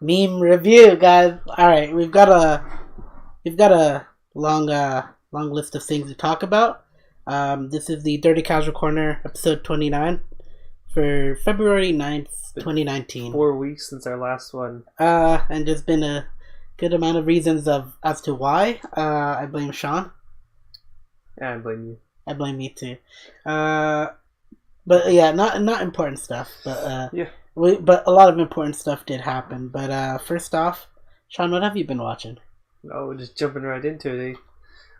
Meme review, guys. All right, we've got a long list of things to talk about. This is the Dirty Casual Corner, episode 29 for February 9th, 2019. 4 weeks since our last one. And there's been a good amount of reasons as to why. I blame Sean. Yeah, I blame you. I blame me too. But yeah, not important stuff. But yeah. But a lot of important stuff did happen. But first off, Sean, what have you been watching? Oh, just jumping right into it.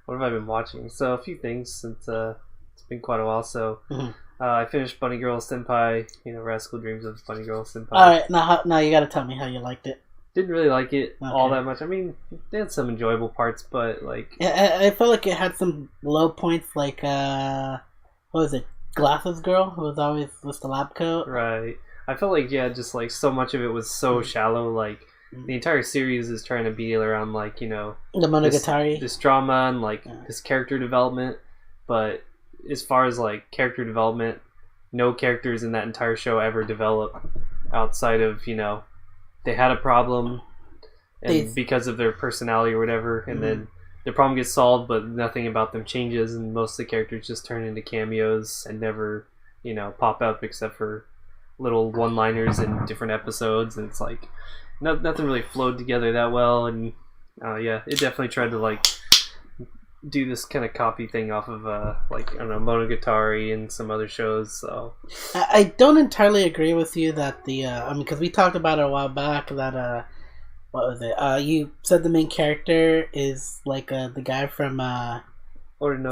What have I been watching? So a few things since it's been quite a while. So I finished Bunny Girl Senpai. Rascal Dreams of Bunny Girl Senpai. All right, now you got to tell me how you liked it. Didn't really like it all that much. I mean, they had some enjoyable parts, but like I felt like it had some low points. Like what was it? Glasses Girl, who was always with the lab coat. Right. I felt like just like so much of it was so shallow. Like the entire series is trying to be around like the Monogatari, this drama and like his character development. But as far as like character development, no characters in that entire show ever develop outside of they had a problem and because of their personality or whatever, and then the problem gets solved, but nothing about them changes, and most of the characters just turn into cameos and never pop up except for little one-liners in different episodes, and it's like nothing really flowed together that well. And it definitely tried to like do this kind of copy thing off of Monogatari and some other shows. So I don't entirely agree with you that because we talked about it a while back that what was it? You said the main character is like the guy from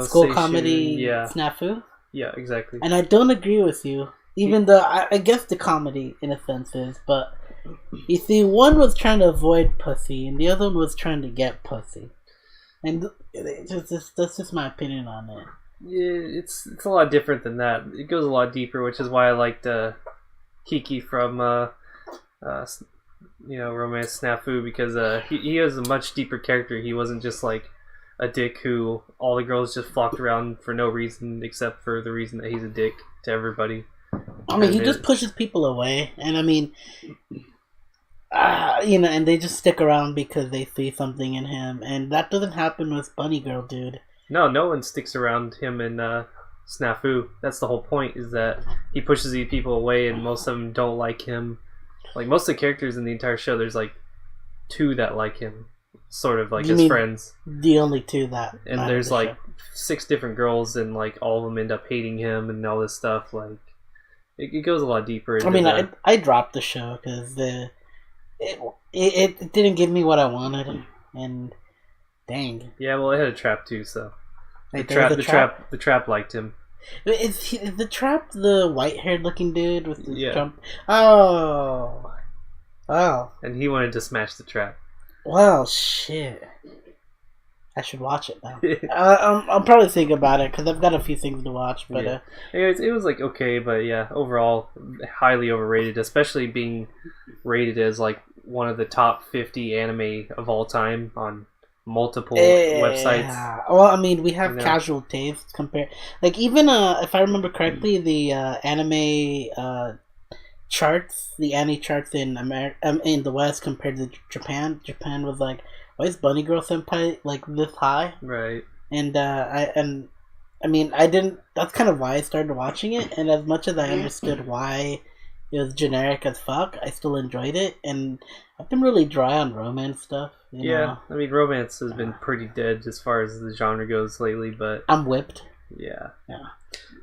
school comedy Snafu. Yeah, exactly. And I don't agree with you. Even though I guess the comedy, in a sense, is, but you see, one was trying to avoid pussy, and the other one was trying to get pussy, and that's just my opinion on it. Yeah, it's a lot different than that. It goes a lot deeper, which is why I liked Kiki from Romance Snafu, because he has a much deeper character. He wasn't just like a dick who all the girls just flocked around for no reason except for the reason that he's a dick to everybody. I mean, he just pushes people away, and I mean, and they just stick around because they see something in him, and that doesn't happen with Bunny Girl, dude. No one sticks around him in Snafu. That's the whole point, is that he pushes these people away, and most of them don't like him. Like, most of the characters in the entire show, there's like 2 that like him, sort of like his friends. The only 2 that. And there's like 6 different girls, and like all of them end up hating him and all this stuff. Like, it goes a lot deeper. I mean, I dropped the show because it didn't give me what I wanted, and dang. Yeah, well, it had a trap too, so the trap liked him. Is the trap the white-haired looking dude with the jump? Oh. And he wanted to smash the trap. Well, shit. I should watch it now. I'm probably thinking about it because I've got a few things to watch. But anyways, it was like okay, but overall highly overrated, especially being rated as like one of the top 50 anime of all time on multiple websites. Well, I mean, we have casual tastes compared. Like even if I remember correctly, the anime charts, the anime charts in in the West compared to Japan. Japan was like, why is Bunny Girl Senpai like this high? Right. And I mean, I didn't. That's kind of why I started watching it. And as much as I understood why it was generic as fuck, I still enjoyed it. And I've been really dry on romance stuff. You know? I mean, romance has been pretty dead as far as the genre goes lately. But I'm whipped. Yeah.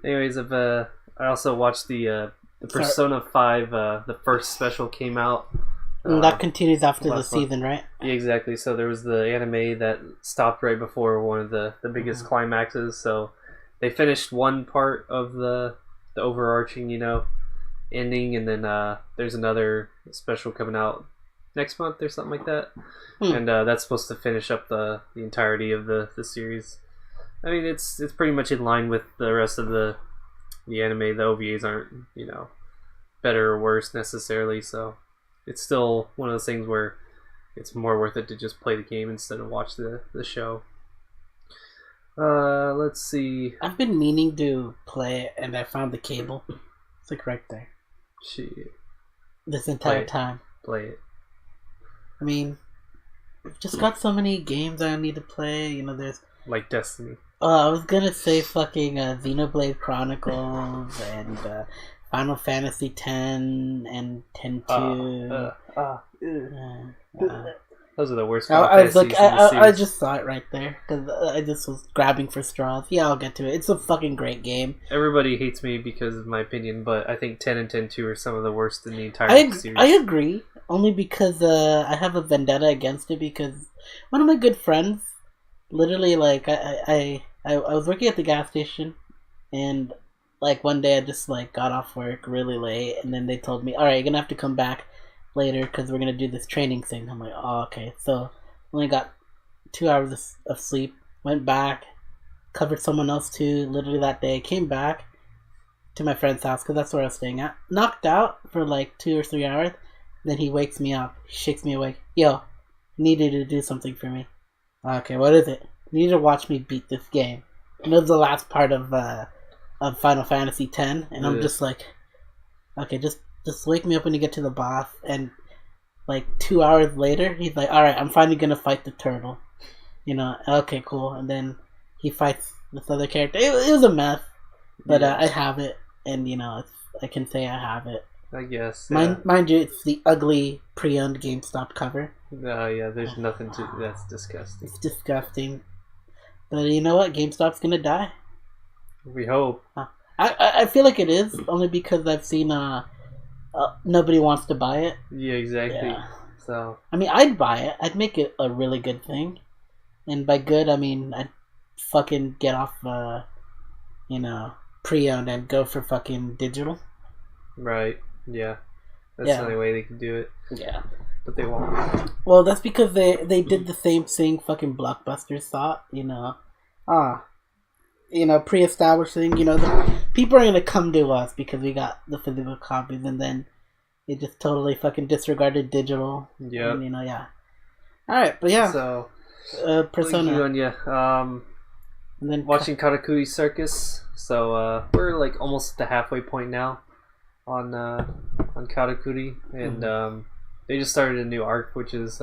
Anyways, I also watched the Persona 5. The first special came out. That continues after the season, right? Yeah, exactly. So there was the anime that stopped right before one of the biggest climaxes. So they finished one part of the overarching, ending, and then there's another special coming out next month or something like that. And that's supposed to finish up the entirety of the series. I mean, it's pretty much in line with the rest of the anime. The OVAs aren't, better or worse necessarily, so it's still one of those things where it's more worth it to just play the game instead of watch the show. Let's see. I've been meaning to play it, and I found the cable. It's like right there. Shit. This entire time. Play it. I mean, we've just got so many games I need to play. You know, there's like Destiny. I was gonna say fucking Xenoblade Chronicles and Final Fantasy X and 10-2. Those are the worst. I was like, I just saw it right there because I just was grabbing for straws. Yeah, I'll get to it. It's a fucking great game. Everybody hates me because of my opinion, but I think 10 and 10-2 are some of the worst in the entire series. I agree, only because I have a vendetta against it because one of my good friends, literally, like, I was working at the gas station, and like one day I just like got off work really late, and then they told me, all right, you're gonna have to come back later because we're gonna do this training thing. I'm like, oh, okay. So only got 2 hours of sleep. Went back, covered someone else too. Literally that day, came back to my friend's house because that's where I was staying at. Knocked out for like 2 or 3 hours. Then he wakes me up, shakes me awake. Yo, needed to do something for me. Okay, what is it? You need to watch me beat this game. And it was the last part of Final Fantasy X, and I'm just like, okay, just wake me up when you get to the boss. And like 2 hours later, he's like, all right, I'm finally gonna fight the turtle. You know, okay, cool. And then he fights this other character. It was a mess, but I have it, and you know, I can say I have it. I guess. Mind you, it's the ugly pre-owned GameStop cover. Yeah, there's nothing to. That's disgusting. It's disgusting. But you know what? GameStop's gonna die. We hope. I feel like it is, only because I've seen nobody wants to buy it. Yeah, exactly. Yeah. So I mean, I'd buy it. I'd make it a really good thing, and by good, I mean I'd fucking get off, you know, pre-owned and go for fucking digital. Right. Yeah. That's the only way they can do it. Yeah. But they won't. Well, that's because they did the same thing fucking Blockbusters thought, you know. You know, pre-establishing, you know, the people are going to come to us because we got the physical copies, and then they just totally fucking disregarded digital. Yeah. You know, yeah. Alright, but yeah. So, Persona. And then watching Karakuri Circus. So, we're like almost at the halfway point now on Karakuri, and they just started a new arc, which is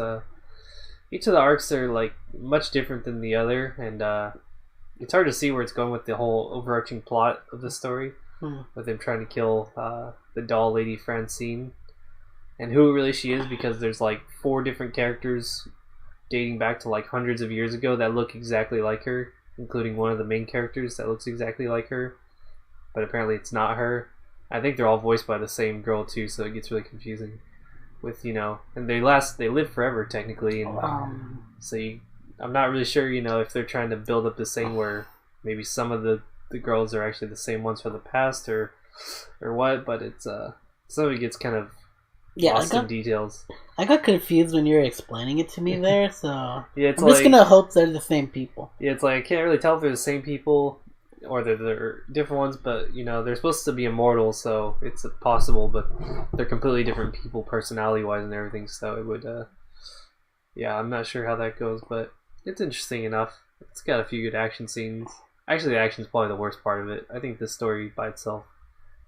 each of the arcs are like much different than the other, and it's hard to see where it's going with the whole overarching plot of the story, with them trying to kill the doll lady Francine, and who really she is, because there's like 4 different characters dating back to like hundreds of years ago that look exactly like her, including one of the main characters that looks exactly like her, but apparently it's not her. I think they're all voiced by the same girl too, so it gets really confusing. With, you know, and they live forever technically, and so I'm not really sure, you know, if they're trying to build up this thing where maybe some of the girls are actually the same ones from the past, or what, but it's some of it gets kind of lost in details. I got confused when you were explaining it to me there, so yeah, I'm just gonna hope they're the same people. Yeah, it's like I can't really tell if they're the same people or they're different ones, but you know, they're supposed to be immortal, so it's possible, but they're completely different people personality wise and everything, so it would yeah, I'm not sure how that goes, but it's interesting enough. It's got a few good action scenes. Actually, the action's probably the worst part of it. I think the story by itself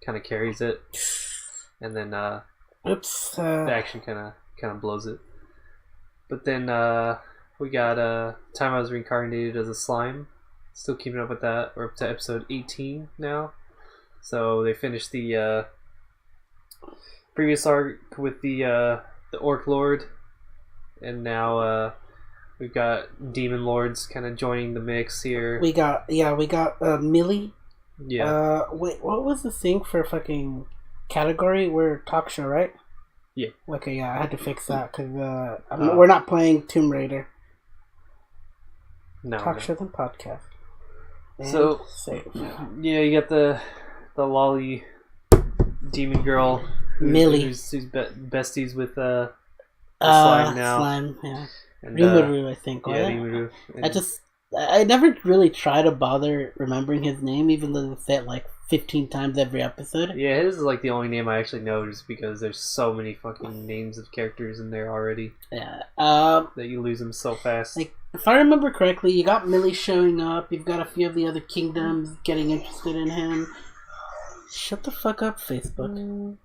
kind of carries it, and then the action kind of blows it. But then we got Time I Was Reincarnated as a Slime. Still keeping up with that. We're up to episode 18 now. So they finished the previous arc with the Orc Lord, and now we've got Demon Lords kind of joining the mix here. We got Millie. Yeah. Wait, what was the thing for fucking category? We're talk show, right? Yeah. Okay, yeah, I had to fix that because we're not playing Tomb Raider. No. Talk show and podcast. And so save. Yeah, you got the lolly demon girl Millie, who's besties with Slime now. Slime, yeah. And, Rimuru, I think. Yeah, Rimuru. I never really try to bother remembering his name, even though they say it like 15 times every episode. Yeah, his is like the only name I actually know, just because there's so many fucking names of characters in there already. Yeah. That you lose them so fast. Like, if I remember correctly, you got Millie showing up, you've got a few of the other kingdoms getting interested in him. Shut the fuck up, Facebook.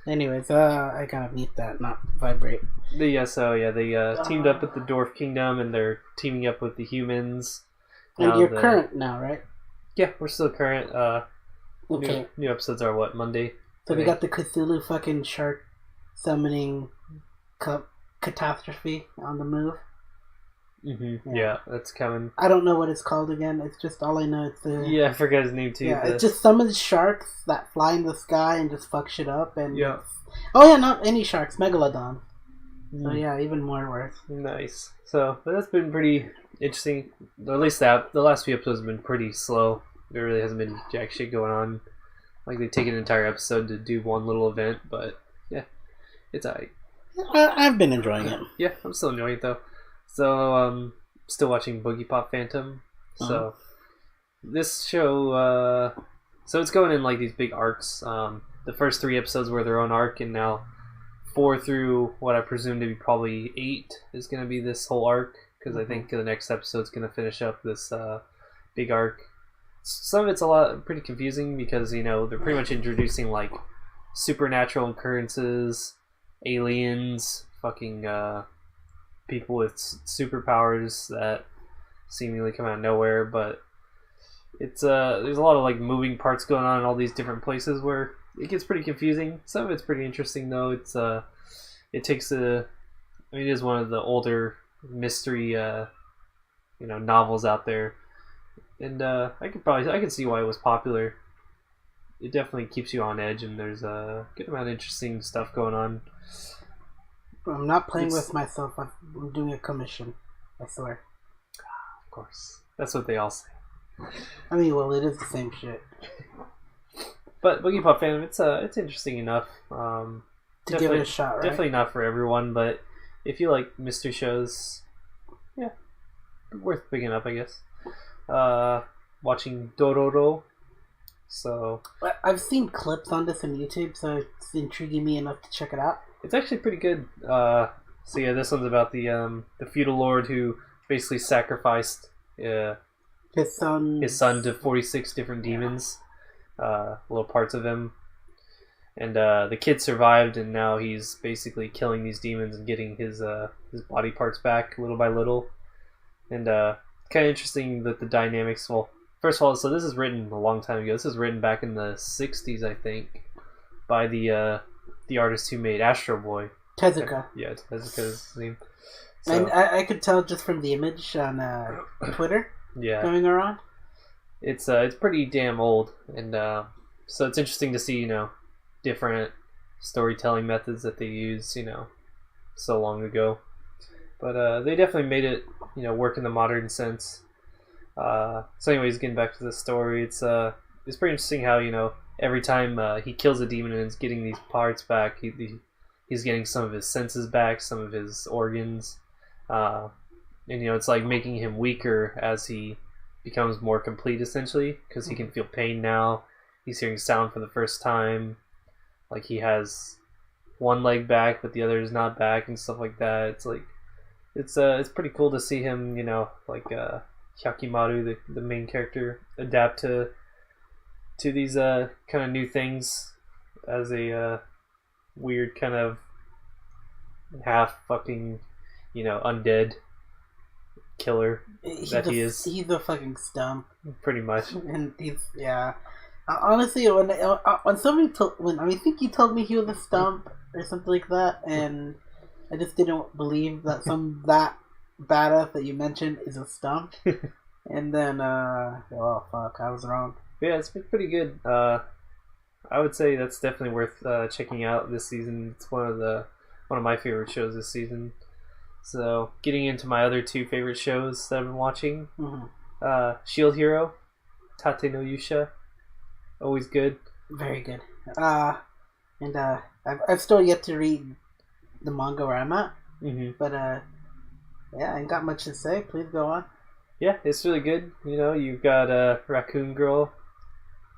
Anyways, I gotta mute that, not vibrate. They teamed up with the Dwarf Kingdom, and they're teaming up with the humans. And you're current now, right? Yeah, we're still current. Okay. New episodes are what, Monday? So we got the Cthulhu fucking shark summoning catastrophe on the move. Mm-hmm. Yeah, that's coming. I don't know what it's called again. It's just all I know. I forgot his name too. Yeah, it just summons sharks that fly in the sky and just fuck shit up. And yeah. Oh yeah, not any sharks, megalodon. So yeah, even more worse. Nice. So that's been pretty interesting. At least the last few episodes have been pretty slow. There really hasn't been jack shit going on. Like they take an entire episode to do one little event, but yeah, it's alright. I've been enjoying it. Yeah, I'm still enjoying it though. So still watching Boogie Pop Phantom. So this show, so it's going in like these big arcs. The first 3 episodes were their own arc, and now 4 through what I presume to be probably 8 is going to be this whole arc, because I think the next episode's going to finish up this big arc. Some of it's pretty confusing because, they're pretty much introducing like supernatural occurrences, aliens, fucking people with superpowers that seemingly come out of nowhere, but it's there's a lot of like moving parts going on in all these different places where it gets pretty confusing. Some of it's pretty interesting though. It is one of the older mystery novels out there, and I can see why it was popular. It definitely keeps you on edge, and there's a good amount of interesting stuff going on. I'm not playing with myself. I'm doing a commission. I swear. Of course, that's what they all say. I mean, well, it is the same shit. But Boogie Pop Phantom, it's interesting enough. To give it a shot, right? Definitely not for everyone, but if you like mystery shows, yeah, worth picking up, I guess. Watching Dororo. So I've seen clips on this on YouTube, so it's intriguing me enough to check it out. It's actually pretty good. So yeah, this one's about the feudal lord who basically sacrificed his son to 46 different demons, little parts of him, and the kid survived, and now he's basically killing these demons and getting his body parts back little by little, and kind of interesting that the dynamics. Well, first of all, so this is written a long time ago. This is written back in the 60s, I think, by the artist who made Astro Boy. Tezuka. Yeah, Tezuka's name. So, and I could tell just from the image on Twitter going around. It's pretty damn old, and so it's interesting to see, different storytelling methods that they use, so long ago. But they definitely made it, work in the modern sense. So anyways, getting back to the story, it's pretty interesting how, every time he kills a demon and is getting these parts back, he's getting some of his senses back, some of his organs, and it's like making him weaker as he becomes more complete, essentially, because he can feel pain now. He's hearing sound for the first time. Like he has one leg back, but the other is not back, and stuff like that. It's like it's pretty cool to see him, like Hyakimaru, the main character, adapt to these kind of new things as a weird kind of half fucking undead killer he is. He's a fucking stump, pretty much. And he's honestly, when somebody I think you told me he was a stump or something like that, and I just didn't believe that that badass that you mentioned is a stump. And then oh fuck, I was wrong. Yeah, it's been pretty good. I would say that's definitely worth checking out this season. It's one of my favorite shows this season. So, getting into my other 2 favorite shows that I've been watching. Shield Hero, Tate no Yusha. Always good. Very good. And I've still yet to read the manga where I'm at. But yeah, I ain't got much to say. Please go on. Yeah, it's really good. You've got Raccoon Girl,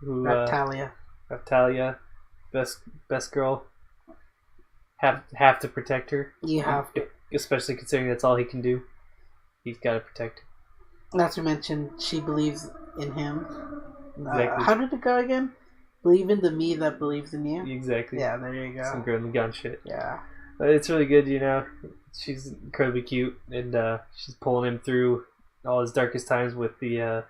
who Raptalia, best girl. Have to protect her. You have to, especially considering that's all he can do. He's got to protect her. Not to mention, she believes in him. Exactly. How did it go again? Believe in the me that believes in you. Exactly. Yeah, there you go. Some girl in the gun shit. Yeah. It's really good, you know. She's incredibly cute, and she's pulling him through all his darkest times with the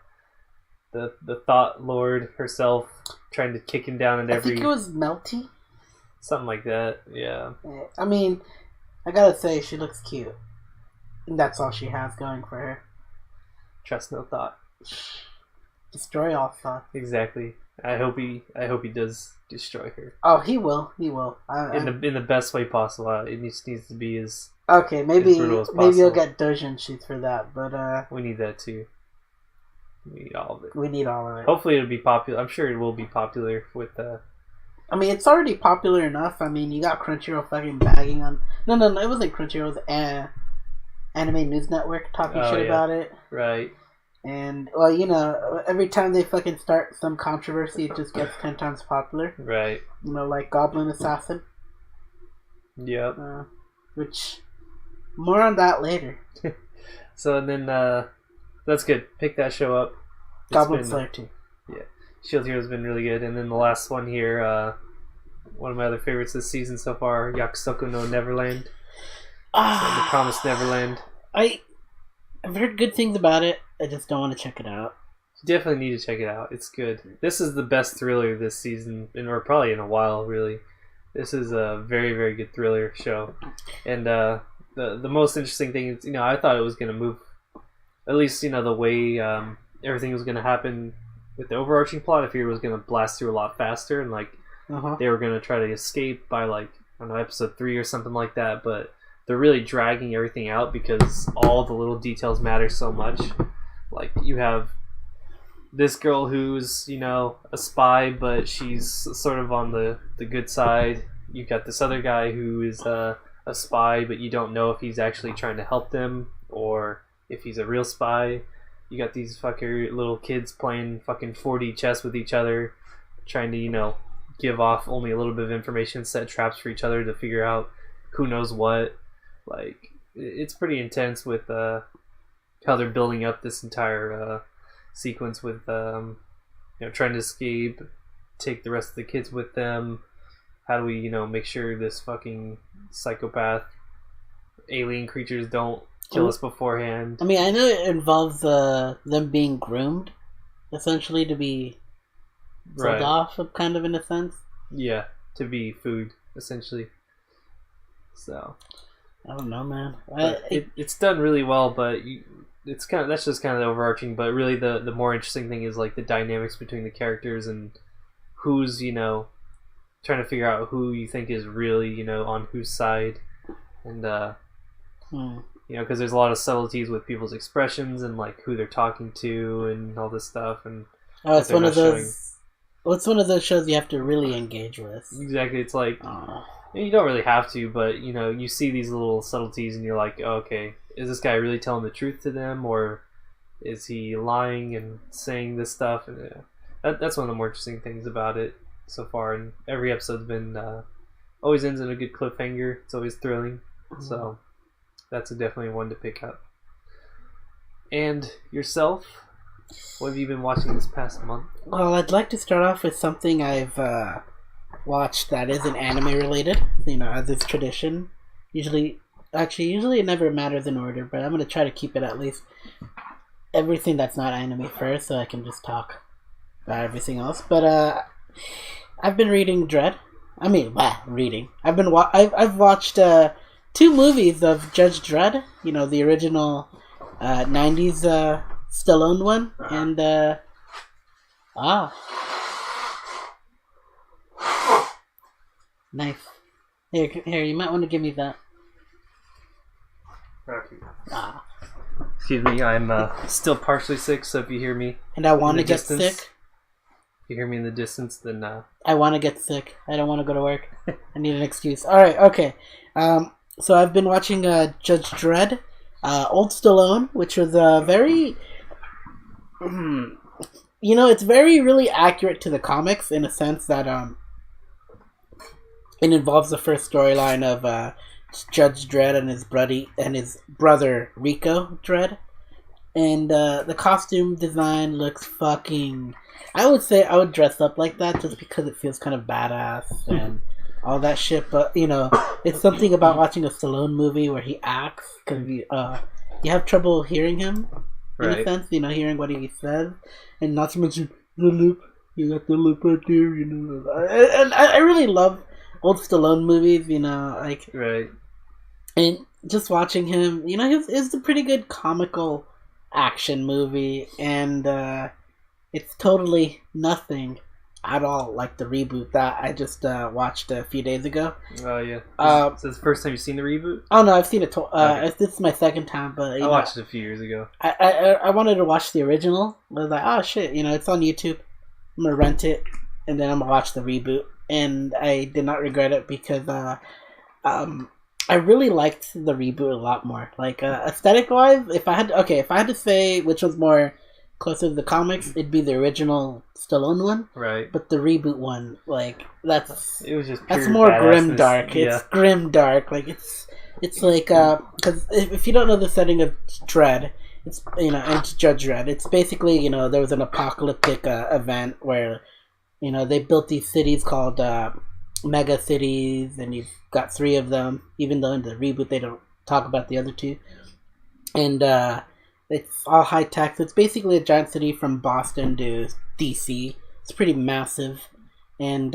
Thought Lord herself trying to kick him down in every... I think it was Melty. Something like that, yeah. I mean, I gotta say, she looks cute. And that's all she has going for her. Trust no thought. Destroy all thought. Exactly. I hope he does destroy her. Oh, he will. He will. In the best way possible. It needs to be as okay. Maybe as brutal as maybe you'll get doujin sheets for that, but we need that too. We need all of it. We need all of it. Hopefully it'll be popular. I'm sure it will be popular with I mean, it's already popular enough. I mean, you got Crunchyroll fucking bagging on. No, it wasn't Crunchyroll. It was Anime News Network talking shit about it. Right. And, well, you know, every time they fucking start some controversy, it just gets 10 times popular. Right. You know, like Goblin Assassin. Yep. Which, more on that later. So, and then, that's good. Pick that show up. Goblin Slayer 2. Yeah. Shield Hero's been really good. And then the last one here, one of my other favorites this season so far, Yakusoku no Neverland. The Promised Neverland. I've heard good things about it. I just don't want to check it out. You definitely need to check it out. It's good. This is the best thriller this season, or probably in a while, really. This is a very, very good thriller show. And the most interesting thing is, you know, I thought it was going to move, at least, you know, the way everything was going to happen with the overarching plot. I figured it was going to blast through a lot faster, and, like, they were going to try to escape by, like, I don't know, episode 3 or something like that, but they're really dragging everything out because all the little details matter so much. Like, you have this girl who's, you know, a spy, but she's sort of on the good side. You've got this other guy who is a spy, but you don't know if he's actually trying to help them or if he's a real spy. You got these fucker little kids playing fucking 4D chess with each other, trying to, you know, give off only a little bit of information, set traps for each other to figure out who knows what. Like, it's pretty intense with how they're building up this entire sequence with you know, trying to escape, take the rest of the kids with them. How do we, you know, make sure this fucking psychopath alien creatures don't kill us beforehand? I mean, I know it involves them being groomed, essentially, to be sold off, kind of, in a sense. Yeah, to be food, essentially. So I don't know, man. It's done really well, but that's just kind of the overarching. But really, the more interesting thing is, like, the dynamics between the characters and who's, you know, trying to figure out who you think is really, you know, on whose side, and you know, because there's a lot of subtleties with people's expressions and, like, who they're talking to and all this stuff. And it's one of those. Well, it's one of those shows you have to really engage with. Exactly, it's like. You don't really have to, but, you know, you see these little subtleties and you're like, oh, okay, is this guy really telling the truth to them, or is he lying and saying this stuff? And that's one of the more interesting things about it so far. And every episode's been always ends in a good cliffhanger. It's always thrilling, so that's definitely one to pick up. And yourself, what have you been watching this past month? Well, I'd like to start off with something I've watched that isn't anime related, you know, as is tradition. Usually it never matters in order, but I'm going to try to keep it at least everything that's not anime first, so I can just talk about everything else. But I've been reading Dread. I mean, reading. I've watched 2 movies of Judge Dredd, you know, the original 90s Stallone one, and nice. Here, you might want to give me that. Excuse me, I'm still partially sick, so if you hear me... And I want to get sick. If you hear me in the distance, then... I want to get sick. I don't want to go to work. I need an excuse. Alright, okay. So I've been watching Judge Dredd, Old Stallone, which was very... you know, it's very, really accurate to the comics in a sense that... It involves the first storyline of Judge Dredd and his brother Rico Dredd, And the costume design looks fucking... I would say I would dress up like that just because it feels kind of badass and all that shit. But, you know, it's something about watching a Stallone movie where he acts because you have trouble hearing him, in a sense, you know, hearing what he says. And not to mention the lip. You got the lip right there, you know. And I really love old Stallone movies, you know, like... Right. And just watching him, you know, it's a pretty good comical action movie, and it's totally nothing at all like the reboot that I just watched a few days ago. Oh yeah. So it's the first time you've seen the reboot? Oh no, I've seen it. This is my second time, but I watched it a few years ago. I wanted to watch the original. I was like, oh shit, you know, it's on YouTube. I'm gonna rent it, and then I'm gonna watch the reboot. And I did not regret it because I really liked the reboot a lot more. Like aesthetic wise, if I had to say which was more closer to the comics, it'd be the original Stallone one. Right. But the reboot one, like that's more grim dark. Yeah. It's grim dark. Like it's like because if you don't know the setting of Dredd, it's, you know, and Judge Dredd, it's basically, you know, there was an apocalyptic event where, you know, they built these cities called mega cities, and you've got 3 of them, even though in the reboot they don't talk about the other 2. And it's all high tech. So it's basically a giant city from Boston to DC. It's pretty massive. And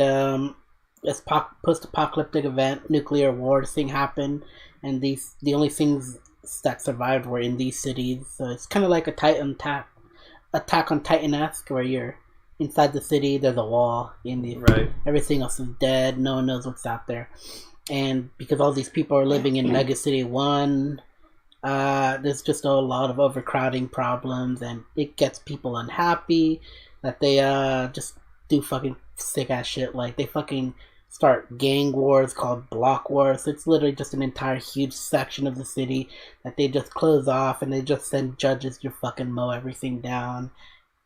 this post-apocalyptic event, nuclear war thing happened, and the only things that survived were in these cities. So it's kind of like a Attack on Titan-esque, where you're inside the city, there's a wall, and everything else is dead. No one knows what's out there. And because all these people are living in Mega City 1, there's just a lot of overcrowding problems, and it gets people unhappy that they just do fucking sick-ass shit. Like, they fucking start gang wars called block wars. So it's literally just an entire huge section of the city that they just close off, and they just send judges to fucking mow everything down.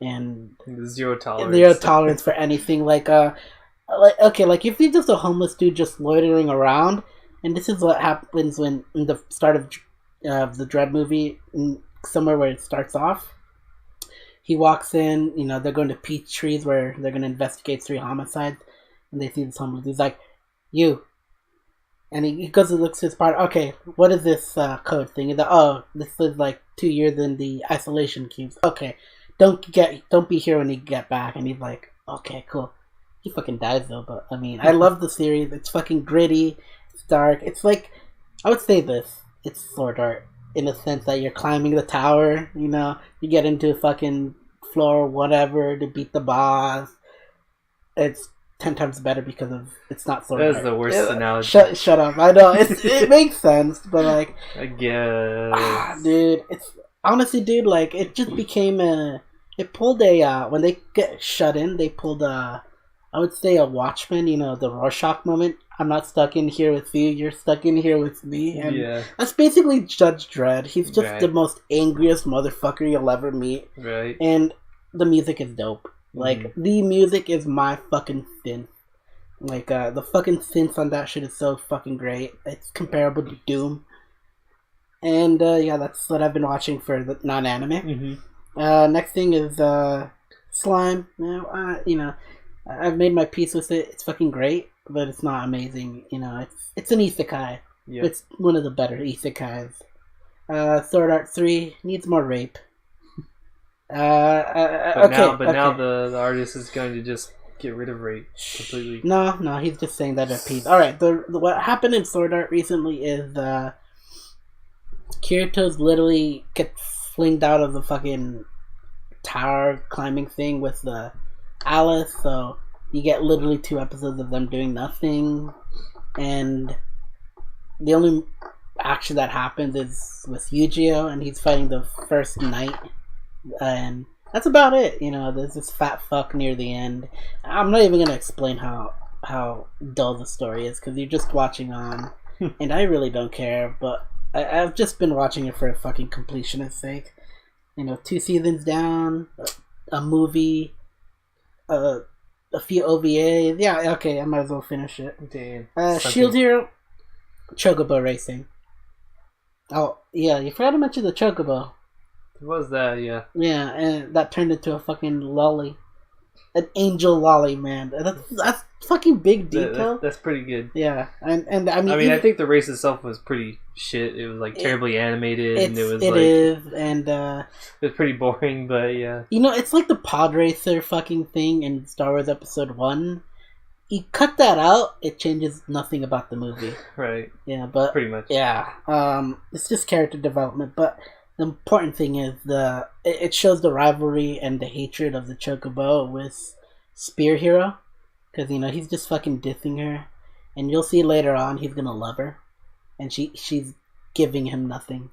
And zero tolerance for anything. Like if you're just a homeless dude just loitering around, and this is what happens when in the start of the Dredd movie, somewhere where it starts off, he walks in, you know, they're going to peach trees where they're going to investigate 3 homicides, and they see this homeless. He's like, you. And he goes and looks at his part. Okay, what is this code thing? He's like, oh, this is like 2 years in the isolation cubes. Okay. Don't be here when you get back. And he's like, okay, cool. He fucking dies though, but I mean, I love the series. It's fucking gritty. It's dark. It's like, I would say this. It's sword art in the sense that you're climbing the tower, you know, you get into a fucking floor or whatever to beat the boss. It's 10 times better because of it's not sword art. That's the worst analogy. Shut up. I know. It makes sense, but like, I guess. Dude, it's honestly, dude, like, it just became it pulled a, when they get shut in, they pulled I would say a Watchmen, you know, the Rorschach moment. I'm not stuck in here with you, you're stuck in here with me. And that's basically Judge Dredd. He's just the most angriest motherfucker you'll ever meet. Right. And the music is dope. Like, the music is my fucking synth. Like, the fucking synth on that shit is so fucking great. It's comparable to Doom. And, yeah, that's what I've been watching for the non-anime. Next thing is, Slime. You know, I've made my peace with it. It's fucking great, but it's not amazing. You know, it's an isekai. Yep. It's one of the better isekais. Sword Art 3 needs more rape. Now the artist is going to just get rid of rape completely. No, he's just saying that at peace. Alright, what happened in Sword Art recently is Kirito's literally gets flinged out of the fucking tower climbing thing with Alice, so you get literally 2 episodes of them doing nothing, and the only action that happens is with Yu-Gi-Oh, and he's fighting the first knight, and that's about it. You know, there's this fat fuck near the end. I'm not even gonna explain how dull the story is, because you're just watching on, and I really don't care, but I've just been watching it for a fucking completionist's sake. You know, 2 seasons down, a movie, a few OVAs. Yeah, okay, I might as well finish it. Damn. Shield Hero, Chocobo Racing. Oh, yeah, you forgot to mention the Chocobo. It was that, yeah. Yeah, and that turned into a fucking lolly. An angel lolly, man. That's fucking big detail. That's pretty good. Yeah, and I mean, I think the race itself was pretty shit. It was like terribly animated, and it was pretty boring. But yeah, it's like the pod racer fucking thing in Star Wars Episode 1. You cut that out, it changes nothing about the movie. Right. Yeah, but pretty much. Yeah, it's just character development, but. The important thing is it shows the rivalry and the hatred of the Chocobo with Spear Hero, because he's just fucking dissing her, and you'll see later on he's gonna love her, and she's giving him nothing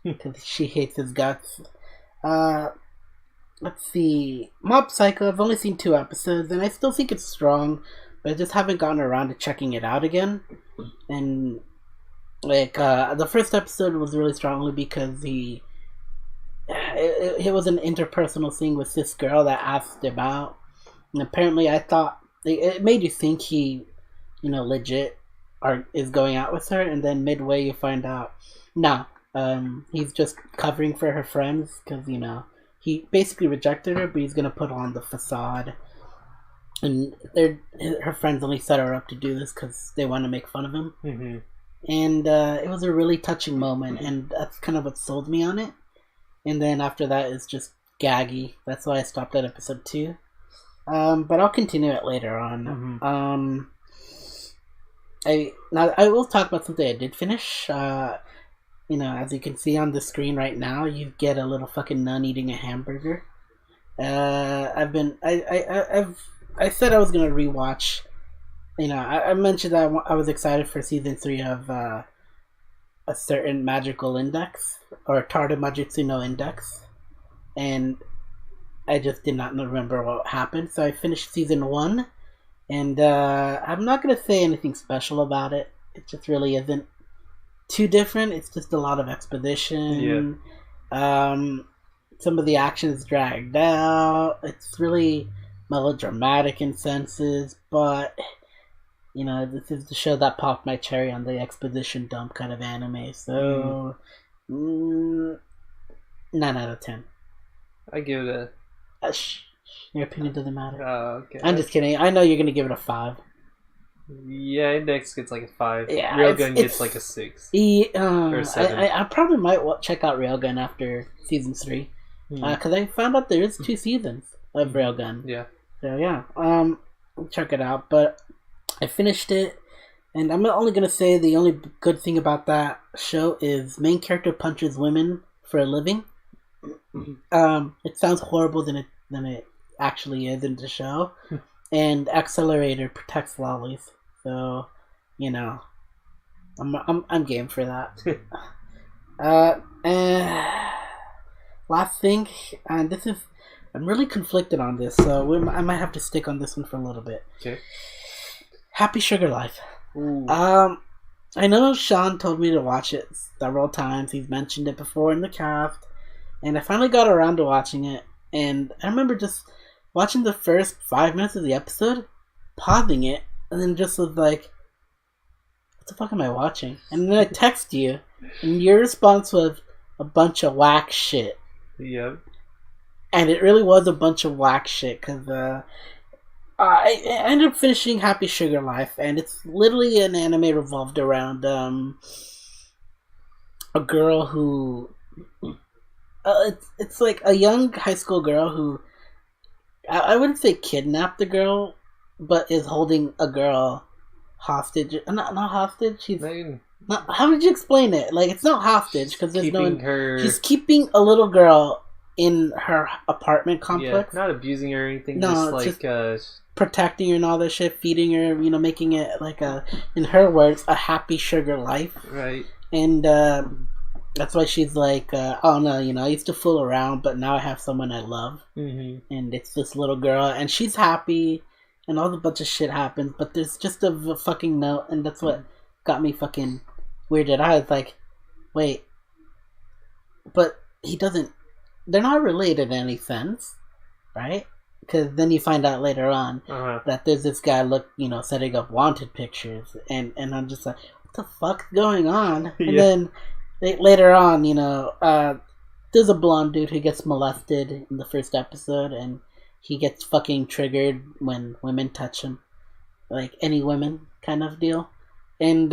because she hates his guts. Let's see, Mob Psycho. I've only seen 2 episodes, and I still think it's strong, but I just haven't gotten around to checking it out again, and. The first episode was really strongly because it was an interpersonal thing with this girl that asked him out, and apparently I thought it made you think he, legit is going out with her, and then midway you find out, he's just covering for her friends because he basically rejected her, but he's gonna put on the facade, and her friends only set her up to do this because they want to make fun of him. Mm-hmm. And it was a really touching moment, and that's kind of what sold me on it. And then after that, it's just gaggy. That's why I stopped at episode 2. But I'll continue it later on. Mm-hmm. I will talk about something I did finish. As you can see on the screen right now, you get a little fucking nun eating a hamburger. I said I was gonna rewatch. I mentioned that I was excited for season 3 of a certain magical index, or Tarda Majutsu no Index, and I just did not remember what happened, so I finished season 1, and I'm not going to say anything special about it. It just really isn't too different. It's just a lot of exposition. Yeah. Some of the action is dragged out. It's really melodramatic in senses, but... this is the show that popped my cherry on the exposition dump kind of anime. So, 9 out of 10. I give it a... Your opinion doesn't matter. Oh, okay. I'm just kidding. I know you're going to give it a 5. Yeah, Index gets like a 5. Yeah, Railgun gets like a 6. Or a 7. I probably might check out Railgun after season 3. Because I found out there is 2 seasons of Railgun. Yeah. So, yeah. Check it out. But... I finished it, and I'm only going to say the only good thing about that show is main character punches women for a living. It sounds horrible than it actually is in the show. And Accelerator protects lollies. So, I'm game for that. Last thing, and I'm really conflicted on this, so I might have to stick on this one for a little bit. Okay. Happy Sugar Life. Ooh. I know Sean told me to watch it several times. He's mentioned it before in the cast. And I finally got around to watching it. And I remember just watching the first 5 minutes of the episode, pausing it, and then just was like, what the fuck am I watching? And then I text you, and your response was a bunch of whack shit. Yep. And it really was a bunch of whack shit, because... I ended up finishing Happy Sugar Life, and it's literally an anime revolved around a girl who... it's like a young high school girl who... I wouldn't say kidnapped the girl, but is holding a girl hostage. Not hostage, she's... how did you explain it? Like, it's not hostage, because there's no... She's keeping a little girl in her apartment complex. Yeah, not abusing her or anything, no, just protecting her and all that shit, feeding her, making it like in her words, a happy sugar life. Right. And that's why she's like, oh no, I used to fool around, but now I have someone I love. Mm-hmm. And it's this little girl, and she's happy, and all the bunch of shit happens, but there's just a fucking note, and that's what got me fucking weirded out. I was like, wait, but they're not related in any sense, right? Because then you find out later on that there's this guy setting up wanted pictures, and I'm just like, what the fuck's going on? And then later on, there's a blonde dude who gets molested in the first episode, and he gets fucking triggered when women touch him, like any women kind of deal. And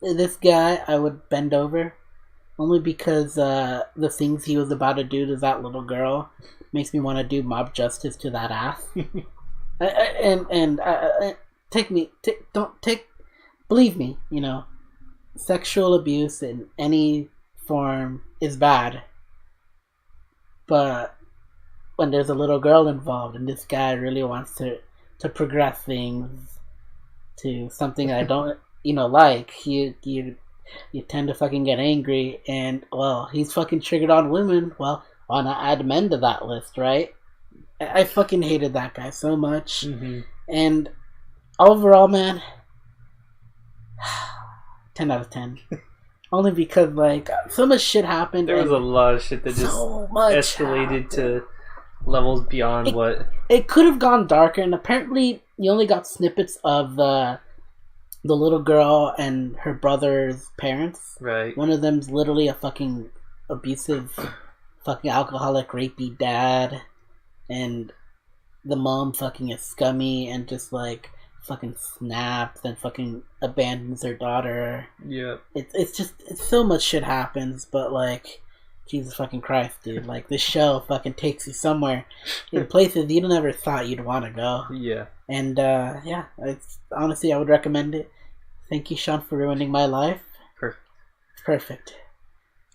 this guy, I would bend over, only because the things he was about to do to that little girl makes me want to do mob justice to that ass. Believe me, sexual abuse in any form is bad, but when there's a little girl involved and this guy really wants to progress things to something I don't like, you tend to fucking get angry, and well, he's fucking triggered on women. Well, why not add men to that list, right? I fucking hated that guy so much. And overall, man, 10 out of 10. Only because, like, so much shit happened. There was a lot of shit that just escalated to levels beyond what... It could have gone darker, and apparently you only got snippets of the little girl and her brother's parents. Right. One of them's literally a fucking abusive, fucking alcoholic, rapey dad, and the mom fucking is scummy and just, like, fucking snaps and fucking abandons her daughter. Yeah. It's so much shit happens, but, like, Jesus fucking Christ, dude. Like, this show fucking takes you somewhere in places you never thought you'd want to go. Yeah. And, yeah, honestly, I would recommend it. Thank you, Sean, for ruining my life. Perfect.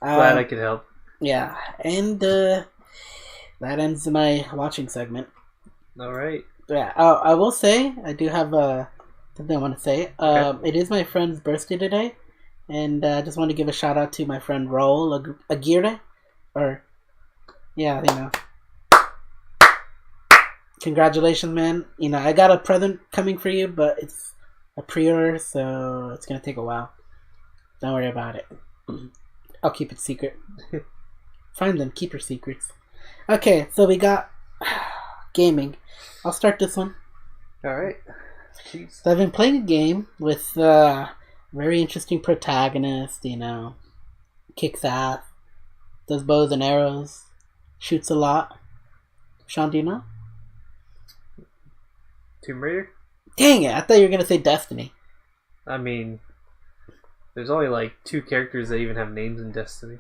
Glad I could help. Yeah, and, that ends my watching segment. Alright. Yeah, I will say, I do have something I want to say. Okay. It is my friend's birthday today, and I just want to give a shout out to my friend Raul Aguirre. Congratulations, man. I got a present coming for you, but it's a pre-order, so it's going to take a while. Don't worry about it. I'll keep it secret. Find them, keep your secrets. Okay, so we got gaming. I'll start this one. Alright. So I've been playing a game with a very interesting protagonist, kicks ass, does bows and arrows, shoots a lot. Sean, do you know? Tomb Raider? Dang it, I thought you were going to say Destiny. I mean, there's only like 2 characters that even have names in Destiny.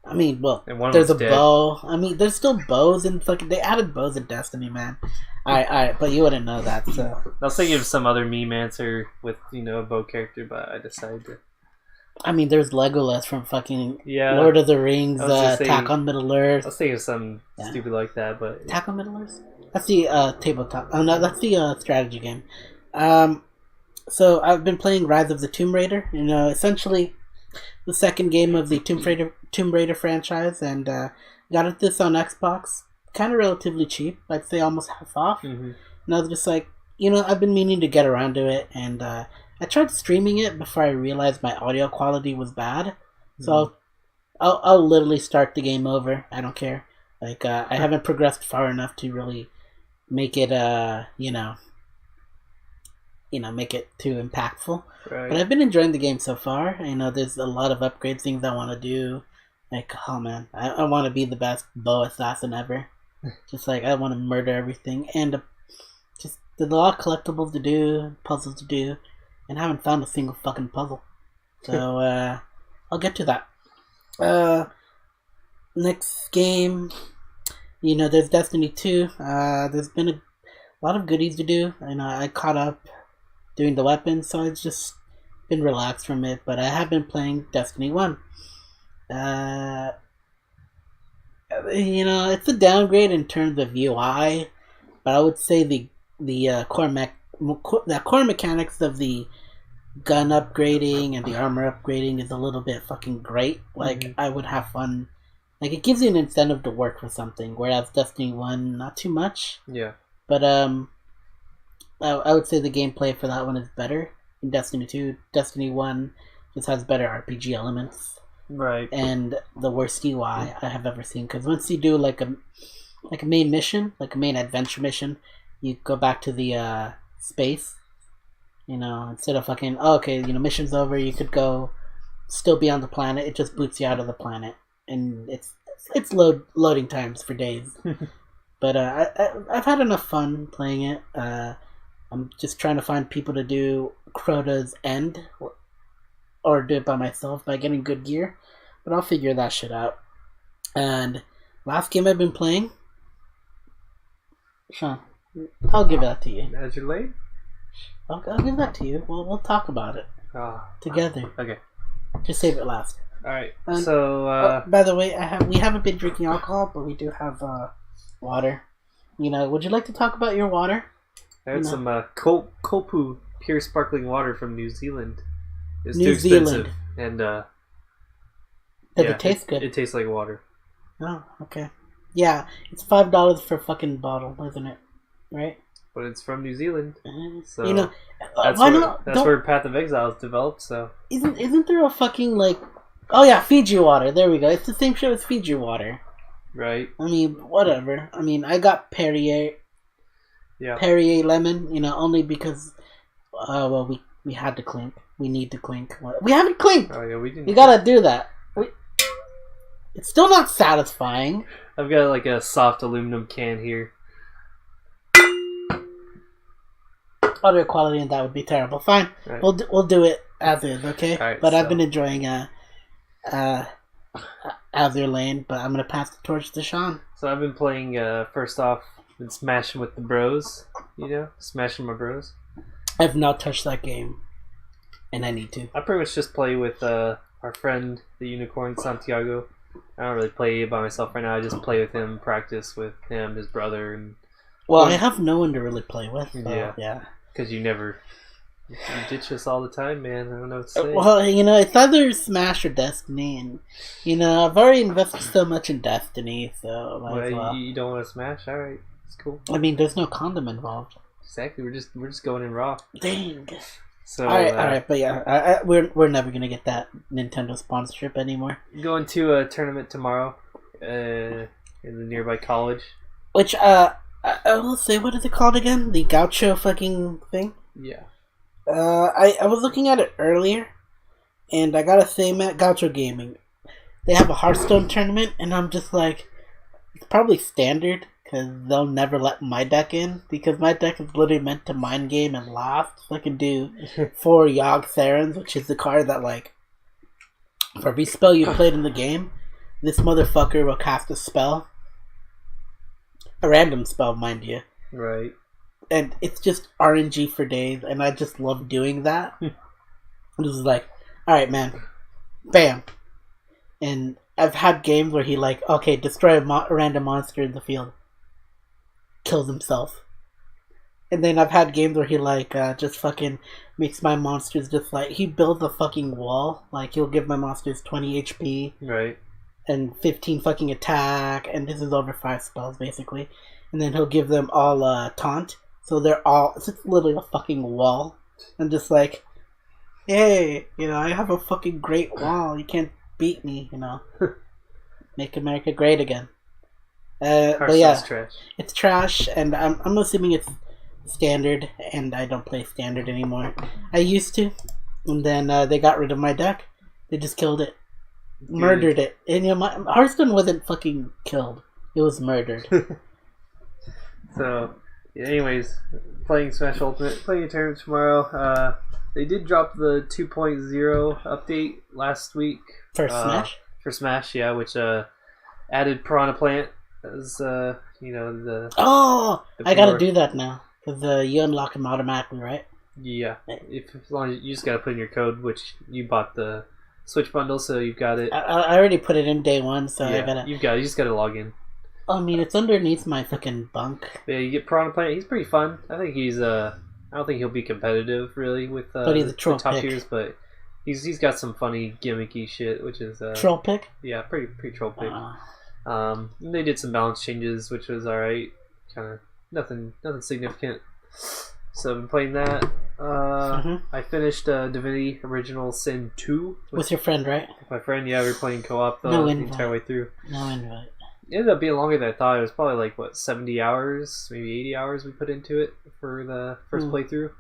I mean, well, and one there's a dead. bow. I mean, there's still bows in fucking... They added bows in Destiny, man. Alright, but you wouldn't know that, so... I was thinking of some other meme answer with, a bow character, but I decided to... I mean, there's Legolas from fucking Lord of the Rings, Attack on Middle-earth. I was thinking of something stupid like that, but... Attack on Middle-earth? That's the tabletop... Oh, no, that's the strategy game. So, I've been playing Rise of the Tomb Raider. Essentially... the second game of the Tomb Raider franchise, and got this on Xbox, kind of relatively cheap. I'd say almost half off. Mm-hmm. And I was just like, I've been meaning to get around to it, and I tried streaming it before I realized my audio quality was bad. So I'll literally start the game over. I don't care. Like I haven't progressed far enough to really make it make it too impactful. Right. But I've been enjoying the game so far. There's a lot of upgrade things I want to do. Like, oh man, I want to be the best bow assassin ever. Just like, I want to murder everything. And just, there's a lot of collectibles to do, puzzles to do, and I haven't found a single fucking puzzle. So, I'll get to that. Next game, there's Destiny 2. There's been a lot of goodies to do. I caught up doing the weapons, so I've just been relaxed from it, but I have been playing Destiny 1. It's a downgrade in terms of UI, but I would say the core mechanics of the gun upgrading and the armor upgrading is a little bit fucking great. Like, I would have fun. Like, it gives you an incentive to work for something, whereas Destiny 1, not too much. Yeah. But, I would say the gameplay for that one is better in Destiny 2. Destiny 1 just has better RPG elements. Right. And the worst UI I have ever seen. Because once you do like a main mission, like a main adventure mission, you go back to the space. Instead of fucking, mission's over, you could go still be on the planet. It just boots you out of the planet. and it's loading times for days. But I've had enough fun playing it. I'm just trying to find people to do Crota's End, or do it by myself by getting good gear. But I'll figure that shit out. And last game I've been playing, Sean, I'll give that to you. As you're late? I'll give that to you. We'll talk about it together. Okay. Just save it last. All right. So, by the way, we haven't been drinking alcohol, but we do have water. Would you like to talk about your water? I had some Kopu pure sparkling water from New Zealand. It's New too expensive, Zealand. and does it taste good? It tastes like water. Oh, okay. Yeah, it's $5 for a fucking bottle, isn't it? Right? But it's from New Zealand, so that's where Path of Exile is developed. So isn't there a fucking oh yeah, Fiji water? There we go. It's the same shit as Fiji water. Right. I mean, whatever. I mean, I got Perrier. Yeah. Perrier lemon, only because, we had to clink. We need to clink. We haven't clinked. Oh yeah, we didn't. You gotta do that. It's still not satisfying. I've got like a soft aluminum can here. Audio quality and that would be terrible. Fine, right. We'll do it as is, okay? Right, but I've been enjoying Azure Lane, but I'm gonna pass the torch to Sean. So I've been playing. First off, been smashing with the bros. Smashing my bros. I've not touched that game, and I need to. I pretty much just play with our friend, the unicorn Santiago. I don't really play by myself right now. I just play with him, practice with him, his brother, and. Well, I have no one to really play with. So, yeah. Because you ditch us all the time, man. I don't know what to say. Well, it's either Smash or Destiny, and I've already invested so much in Destiny, so might as well. You don't want to Smash? All right, it's cool. I mean, there's no condom involved. Exactly. We're just going in raw. Dang. So all right, but yeah, we're never gonna get that Nintendo sponsorship anymore. Going to a tournament tomorrow, in the nearby college. Which I will say, what is it called again? The Gaucho fucking thing? Yeah. I was looking at it earlier, and I gotta say, Matt, Gaucho Gaming, they have a Hearthstone tournament, and I'm just like, it's probably standard, because they'll never let my deck in, because my deck is literally meant to mind game and last, so I can do 4 Yogg Therans, which is the card that, for every spell you played in the game, this motherfucker will cast a spell. A random spell, mind you. Right. And it's just RNG for days, and I just love doing that. This is like, alright, man. Bam. And I've had games where he okay, destroy a random monster in the field. Kills himself. And then I've had games where he just fucking makes my monsters just he builds a fucking wall. He'll give my monsters 20 HP. Right. And 15 fucking attack, and this is over 5 spells basically. And then he'll give them all taunt, so it's just literally a fucking wall. And just hey, I have a fucking great wall. You can't beat me, Make America great again. But yeah, trash. It's trash, and I'm assuming it's standard, and I don't play standard anymore. I used to, and then they got rid of my deck. They just killed it. Murdered it. And my Hearthstone wasn't fucking killed. It was murdered. So, anyways, playing Smash Ultimate, playing a tournament tomorrow. They did drop the 2.0 update last week. For Smash? For Smash, yeah, which added Piranha Plant as, the... I gotta do that now. Because you unlock them automatically, right? Yeah. As long as you just gotta put in your code, which you bought the Switch bundle, so you've got it. I already put it in day one, so yeah, I gotta... You just gotta log in. I mean, it's underneath my fucking bunk. Yeah, you get Piranha Plant. He's pretty fun. I think he's I don't think he'll be competitive really with but he's a troll the top pick. tiers, but he's got some funny gimmicky shit, which is troll pick. Yeah, pretty troll pick. They did some balance changes, which was all right. Kind of nothing significant. So I've been playing that. I finished Divinity Original Sin 2 with your friend, right? With my friend, yeah. We were playing co-op the entire way through. No invite. It ended up being longer than I thought. It was probably 70 hours, maybe 80 hours we put into it for the first playthrough.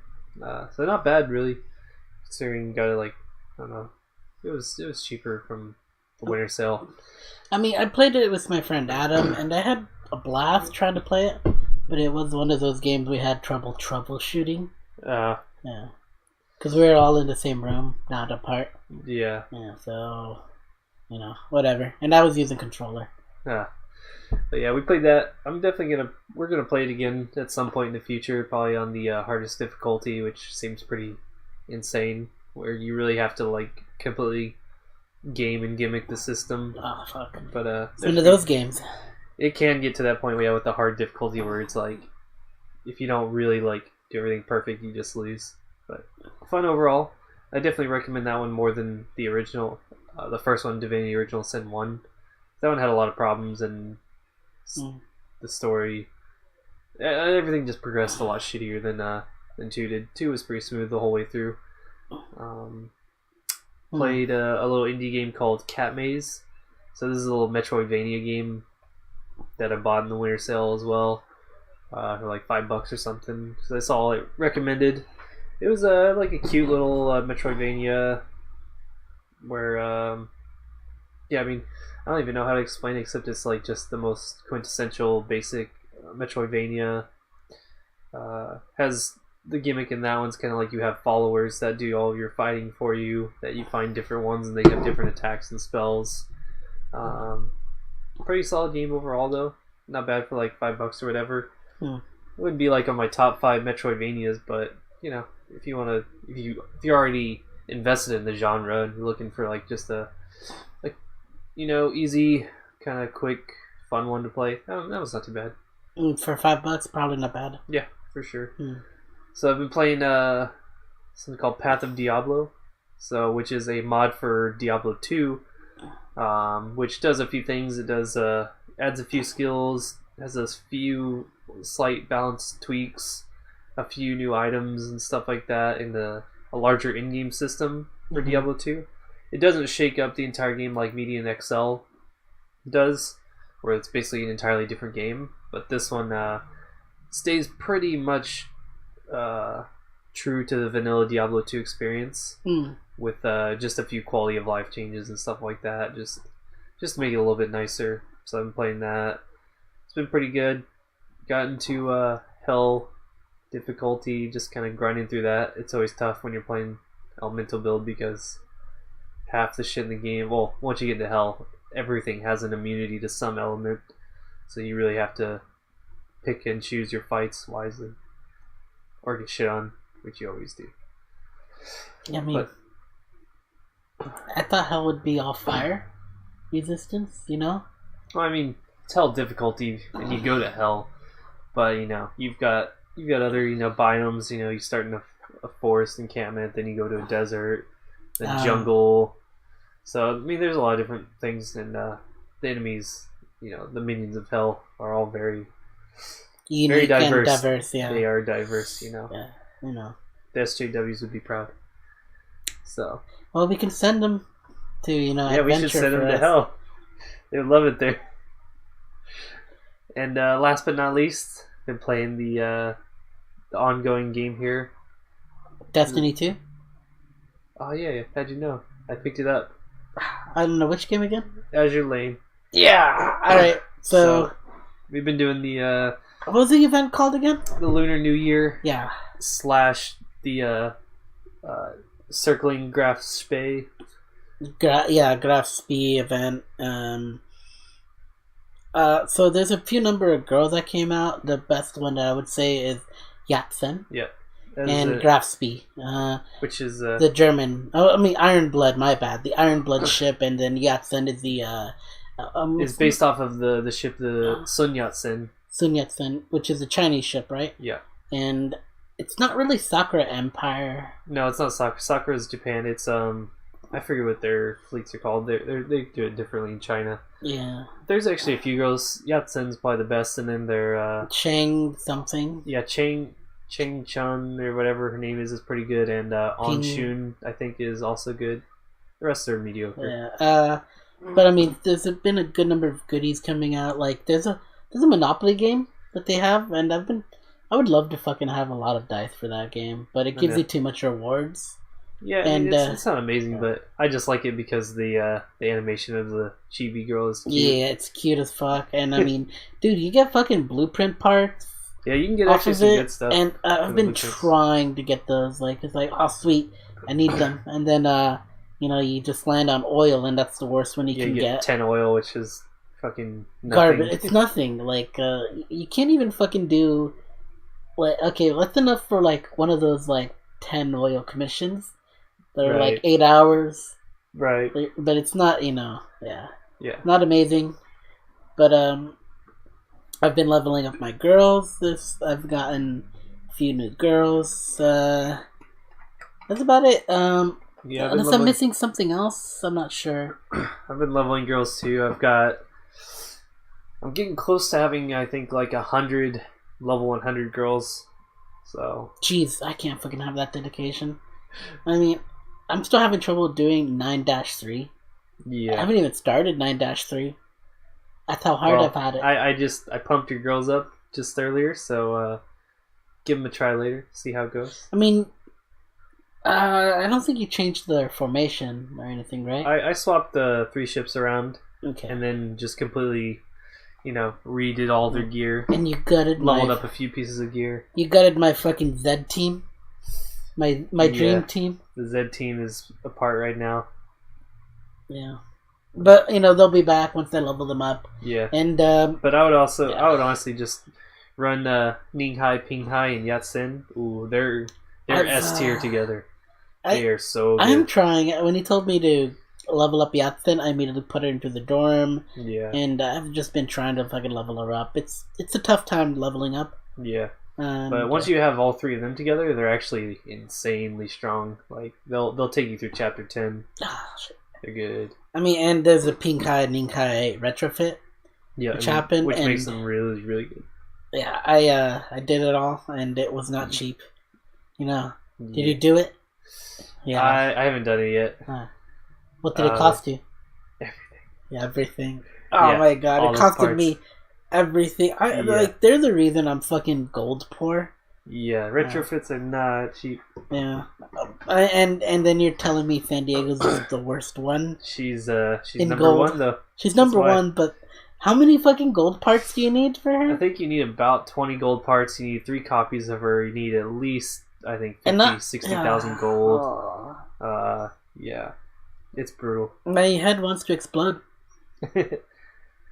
So not bad, really. Considering you got it I don't know. It was cheaper from the winter sale. I mean, I played it with my friend Adam, and I had a blast trying to play it, but it was one of those games we had trouble troubleshooting. Yeah. Because we were all in the same room, not apart. Yeah. Yeah, so, whatever. And I was using controller. Yeah. But yeah, we played that. We're gonna play it again at some point in the future, probably on the hardest difficulty, which seems pretty insane, where you really have to like completely game and gimmick the system. Oh fuck! But it's one of those games. It can get to that point with the hard difficulty where it's like, if you don't really like do everything perfect, you just lose. But fun overall. I definitely recommend that one more than the original. The first one, Divinity Original Sin 1. That one had a lot of problems, and the story, everything just progressed a lot shittier than 2 did. 2 was pretty smooth the whole way through. Played a little indie game called Cat Maze. So this is a little Metroidvania game that I bought in the winter sale as well, for like $5 or something. So that's all it recommended. It was like a cute little Metroidvania where, I mean, I don't even know how to explain it, except it's like just the most quintessential basic Metroidvania. Has the gimmick in that one's kind of like you have followers that do all of your fighting for you, that you find different ones and they have different attacks and spells. Pretty solid game overall though. Not bad for like $5 or whatever. It wouldn't be like on my top 5 Metroidvanias, but if you're already invested in the genre and you're looking for like just a easy, kind of quick, fun one to play, that was not too bad. For $5, probably not bad. Yeah, for sure. So I've been playing something called Path of Diablo, which is a mod for Diablo 2, which does a few things. It does adds a few skills, has a few slight balance tweaks, a few new items and stuff like that in a larger in-game system for Diablo 2. It doesn't shake up the entire game like Median XL does, where it's basically an entirely different game. But this one stays pretty much true to the vanilla Diablo 2 experience, with just a few quality of life changes and stuff like that, just to make it a little bit nicer. So I've been playing that. It's been pretty good. Got into Hell difficulty, just kind of grinding through that. It's always tough when you're playing elemental build because half the shit in the game, well, once you get to Hell, everything has an immunity to some element, so you really have to pick and choose your fights wisely, or get shit on, which you always do. I mean, I thought Hell would be all fire resistance, Well, I mean, it's Hell difficulty, and you go to Hell, but you've got other biomes. You start in a forest encampment, then you go to a desert, then jungle. So I mean, there's a lot of different things, and the enemies, the minions of Hell are all very unique, very diverse. And diverse. Yeah, they are diverse. Yeah, the SJWs would be proud. So well, we can send them to we should send them to Hell. They would love it there. And last but not least, been playing the ongoing game here, Destiny 2. Oh yeah, how'd you know? I picked it up. I don't know which game again. Azure Lane. Yeah. All right. So we've been doing the what was the event called again? The Lunar New Year. Yeah. / the circling Graf Spee. Graf Spee event. So there's a few number of girls that came out. The best one that I would say is Yatsen. Yeah. And Graf Spee. Which is the German. Oh, I mean Ironblood. My bad. The Ironblood ship, and then Yatsen is the. It's based off of the ship, the Sun Yat-sen. Sun Yat-sen, which is a Chinese ship, right? Yeah. And it's not really Sakura Empire. No, it's not Sakura. Sakura is Japan. It's I forget what their fleets are called. They do it differently in China. Yeah. There's actually a few girls. Yat-sen's probably the best, and then they're Chang something. Yeah, Chang Chun or whatever her name is pretty good, and On Shun I think is also good. The rest are mediocre. Yeah. But I mean, there's been a good number of goodies coming out. Like there's a Monopoly game that they have, and I would love to fucking have a lot of dice for that game, but it gives you too much rewards. Yeah, I mean, it's not amazing, but I just like it because the animation of the chibi girl is cute. Yeah, it's cute as fuck. And I mean, dude, you get fucking blueprint parts. Yeah, you can get actually some good stuff. And I've been trying to get those. Like, it's like, oh, sweet, I need them. And then, you know, you just land on oil, and that's the worst one you can get. 10 oil, which is fucking nothing. Garbage. It's nothing. Like, you can't even fucking do... Like, okay, that's enough for, like, one of those, like, 10 oil commissions. That are, like, 8 hours. Right. But it's not, you know, yeah. Yeah. Not amazing. But, I've been leveling up my girls. I've gotten a few new girls. That's about it. Yeah, unless I'm missing something else, I'm not sure. I've been leveling girls too. I'm getting close to having, I think, like 100 level 100 girls. So. Jeez, I can't fucking have that dedication. I mean, I'm still having trouble doing 9-3. Yeah. I haven't even started 9-3. That's how hard I've had it. I pumped your girls up just earlier, so give them a try later. See how it goes. I mean, I don't think you changed their formation or anything, right? I swapped the 3 ships around. Okay. And then just completely, you know, redid all their gear. And you gutted leveled up a few pieces of gear. You gutted my fucking Z team. My dream team. The Z team is apart right now. Yeah. But, you know, they'll be back once they level them up. Yeah. And but I would honestly just run Ninghai, Pinghai, and Yatsen. Ooh, they're S tier together. They are so good. I'm trying. When he told me to level up Yatsen, I immediately put her into the dorm. Yeah. And I've just been trying to fucking level her up. It's a tough time leveling up. Yeah. But once you have all 3 of them together, they're actually insanely strong. Like they'll take you through chapter 10. Ah, shit. They're good. I mean, and there's a Pinkai Ninkai retrofit. Yeah, which happened, which makes them really, really good. Yeah, I did it all, and it was not cheap. You know, did you do it? Yeah, I haven't done it yet. What did it cost you? Everything. Yeah, everything. Oh my god, it costed me everything. Like they're the reason I'm fucking gold poor. Yeah, retrofits are not cheap. Yeah, and then you're telling me San Diego's is the worst one. She's number 1 though. She's number 1, but how many fucking gold parts do you need for her? I think you need about 20 gold parts. You need 3 copies of her. You need at least, I think, 60,000 gold. Yeah, it's brutal. My head wants to explode.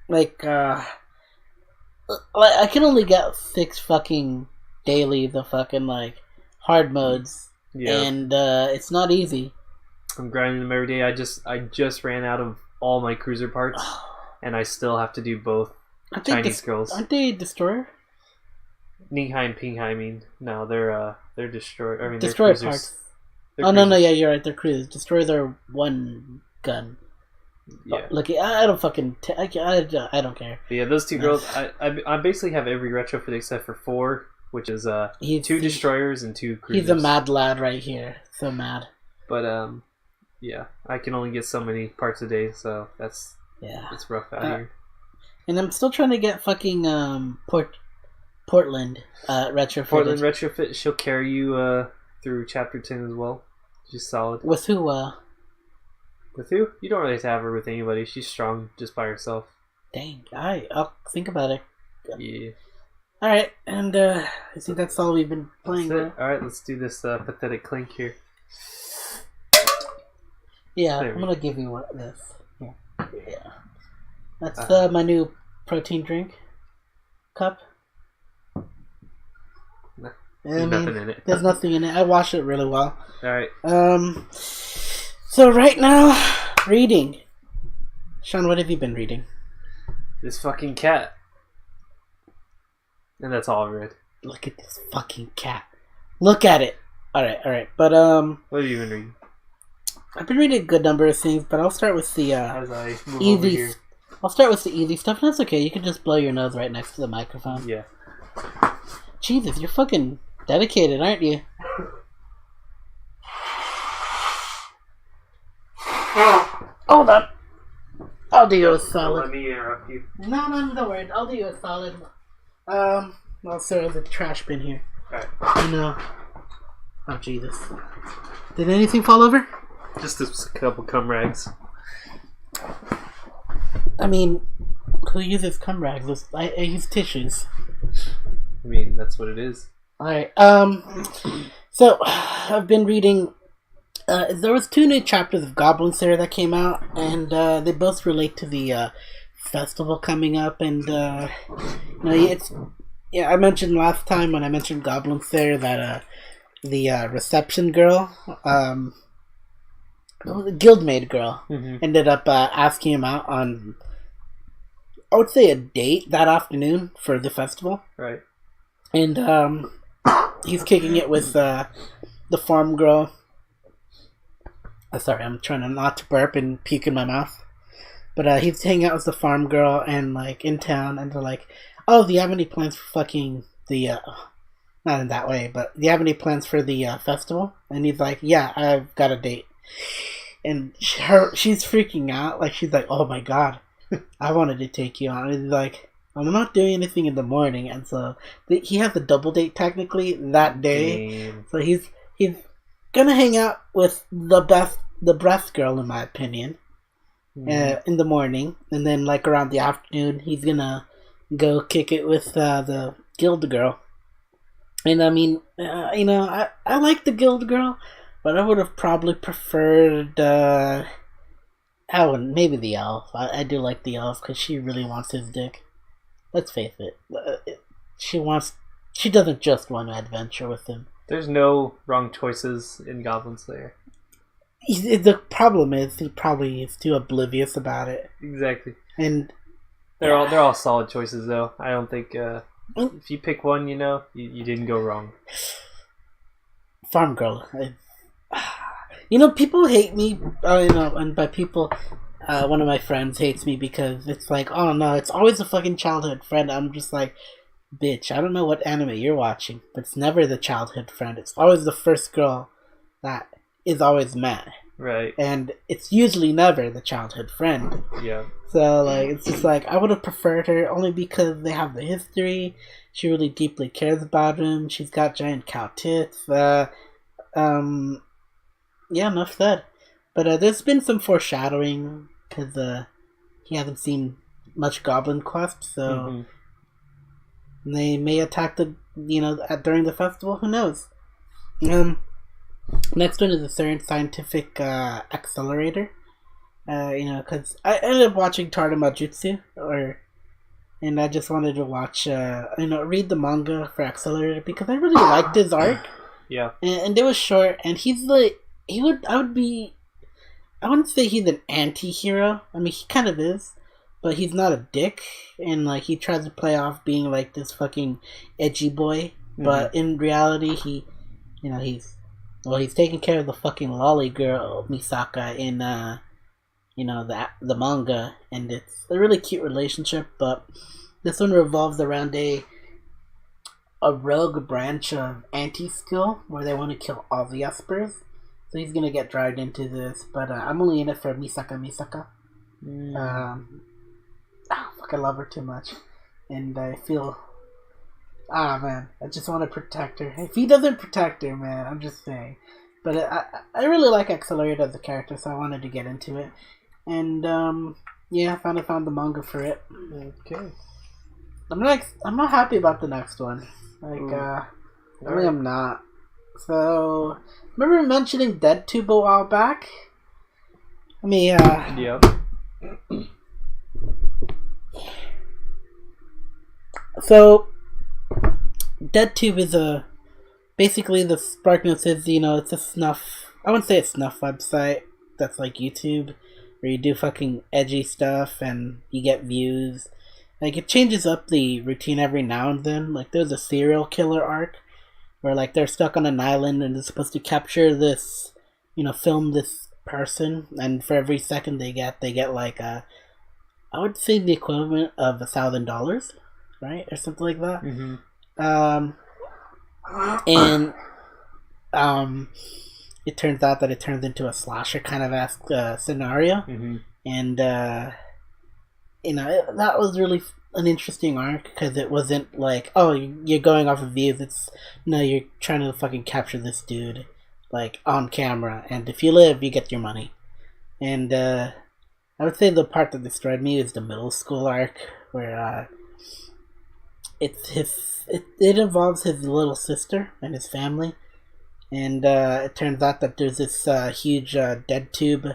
Like, I can only get 6 fucking daily the fucking like hard modes, and it's not easy. I'm grinding them every day. I just ran out of all my cruiser parts, and I still have to do both Chinese girls. Aren't they destroyer? Ninghai and Pinghai. I mean, no, they're destroyer. I mean, destroyer parts. No, yeah, you're right. They're cruisers. Destroyer their 1 gun. Yeah. Look, I don't fucking. I don't care. But yeah, those 2 girls. I basically have every retrofit except for 4. Which is 2 destroyers and 2 cruisers. He's a mad lad right here. So mad. But yeah, I can only get so many parts a day, so it's rough out here. And I'm still trying to get fucking Portland retrofit. Portland retrofit. She'll carry you through chapter 10 as well. She's solid. With who? With who? You don't really have to have her with anybody. She's strong just by herself. Dang. Alright, I'll think about it. Yeah. Alright, and I think that's all we've been playing. Alright, let's do this pathetic clink here. Yeah, I'm gonna give you this. Yeah. That's my new protein drink cup. There's nothing in it. There's nothing in it. I wash it really well. Alright. So right now, reading. Sean, what have you been reading? This fucking cat. And that's all I read. Look at this fucking cat. Look at it. Alright. But, what have you been reading? I've been reading a good number of things, but I'll start with the, As I move easy... over here. I'll start with the easy stuff, and that's okay. You can just blow your nose right next to the microphone. Yeah. Jesus, you're fucking dedicated, aren't you? Hold up. I'll do you a solid. Let me interrupt you. No, don't worry. I'll do you a solid. I'll start with the trash bin here. Alright. You know. Oh, Jesus. Did anything fall over? Just a couple cum rags. I mean, who uses cum rags? I use tissues. I mean, that's what it is. Alright, so, I've been reading, there was 2 new chapters of Goblin Slayer that came out, and, they both relate to the, festival coming up, and, I mentioned last time when I mentioned Goblin Slayer that, the, reception girl, the guildmaid girl, ended up, asking him out on, I would say, a date that afternoon for the festival. Right. And, he's kicking it with the farm girl. Sorry, I'm trying to not to burp and puke in my mouth. But he's hanging out with the farm girl and like in town, and they're like, "Oh, do you have any plans for fucking the?" Not in that way, but do you have any plans for the festival? And he's like, "Yeah, I've got a date." And she's freaking out, like she's like, "Oh my god, I wanted to take you on." And he's like, "I'm not doing anything in the morning," and so he has a double date technically that day. Damn. So he's gonna hang out with the breast girl, in my opinion, in the morning, and then like around the afternoon, he's gonna go kick it with the guild girl. And I mean, I like the guild girl, but I would have probably preferred. Maybe the elf. I do like the elf because she really wants his dick. Let's face it. She doesn't just want to adventure with him. There's no wrong choices in Goblin Slayer. The problem is he probably is too oblivious about it. Exactly. And they're all solid choices though. I don't think if you pick one, you didn't go wrong. Farm girl. People hate me. And by people, one of my friends hates me because it's like, oh no, it's always a fucking childhood friend. I'm just like, bitch, I don't know what anime you're watching, but it's never the childhood friend. It's always the first girl that is always met. Right. And it's usually never the childhood friend. Yeah. So, like, it's just like, I would have preferred her only because they have the history. She really deeply cares about him. She's got giant cow tits. Yeah, enough said. But there's been some foreshadowing because he hasn't seen much Goblin Quest, so they may attack during the festival. Who knows? Next one is a certain scientific accelerator. Because I ended up watching Tartama Jutsu, and I just wanted to watch, read the manga for Accelerator because I really liked his arc. Yeah. And it was short, and he's like, I wouldn't say he's an anti-hero. I mean, he kind of is, but he's not a dick, and like he tries to play off being like this fucking edgy boy, but in reality, he's taking care of the fucking lolly girl Misaka in the manga, and it's a really cute relationship. But this one revolves around a rogue branch of anti-skill where they want to kill all the Espers. So he's gonna get dragged into this, but I'm only in it for Misaka. I love her too much, and I feel, man, I just want to protect her. If he doesn't protect her, man, I'm just saying. But I really like Accelerator as a character, so I wanted to get into it, and I finally found the manga for it. Okay. I'm not happy about the next one. Really, I'm not. So, remember mentioning DeadTube a while back? I mean, yeah. So, DeadTube is basically the SparkNotes is, it's a snuff, I wouldn't say a snuff website that's like YouTube, where you do fucking edgy stuff and you get views. Like, it changes up the routine every now and then. Like, there's a serial killer arc where, like, they're stuck on an island and they're supposed to capture this, film this person, and for every second they get like I would say the equivalent of $1,000, right, or something like that. It turns out that it turns into a slasher kind of scenario, and that was really an interesting arc because it wasn't like, oh, you're going off of views. You're trying to fucking capture this dude. like on camera, and if you live, you get your money. And I would say the part that destroyed me is the middle school arc, where it involves his little sister and his family, and it turns out that there's this huge dead tube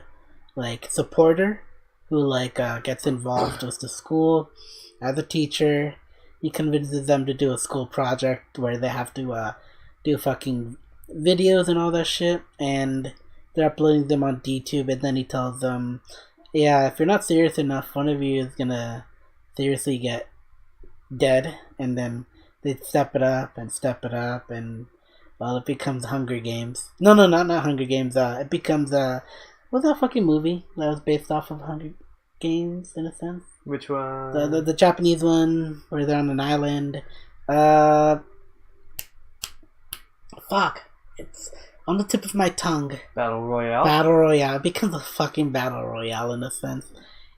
like supporter who like gets involved with the school as a teacher. He convinces them to do a school project where they have to do fucking videos and all that shit, and they're uploading them on DTube, and then he tells them, yeah, if you're not serious enough, one of you is gonna seriously get dead. And then they step it up, and well, it becomes Hunger Games. No, not Hunger Games. It becomes what's that fucking movie that was based off of Hunger Games in a sense? Which one? The Japanese one where they're on an island. Fuck. It's on the tip of my tongue. Battle Royale? Battle Royale. It becomes a fucking Battle Royale in a sense.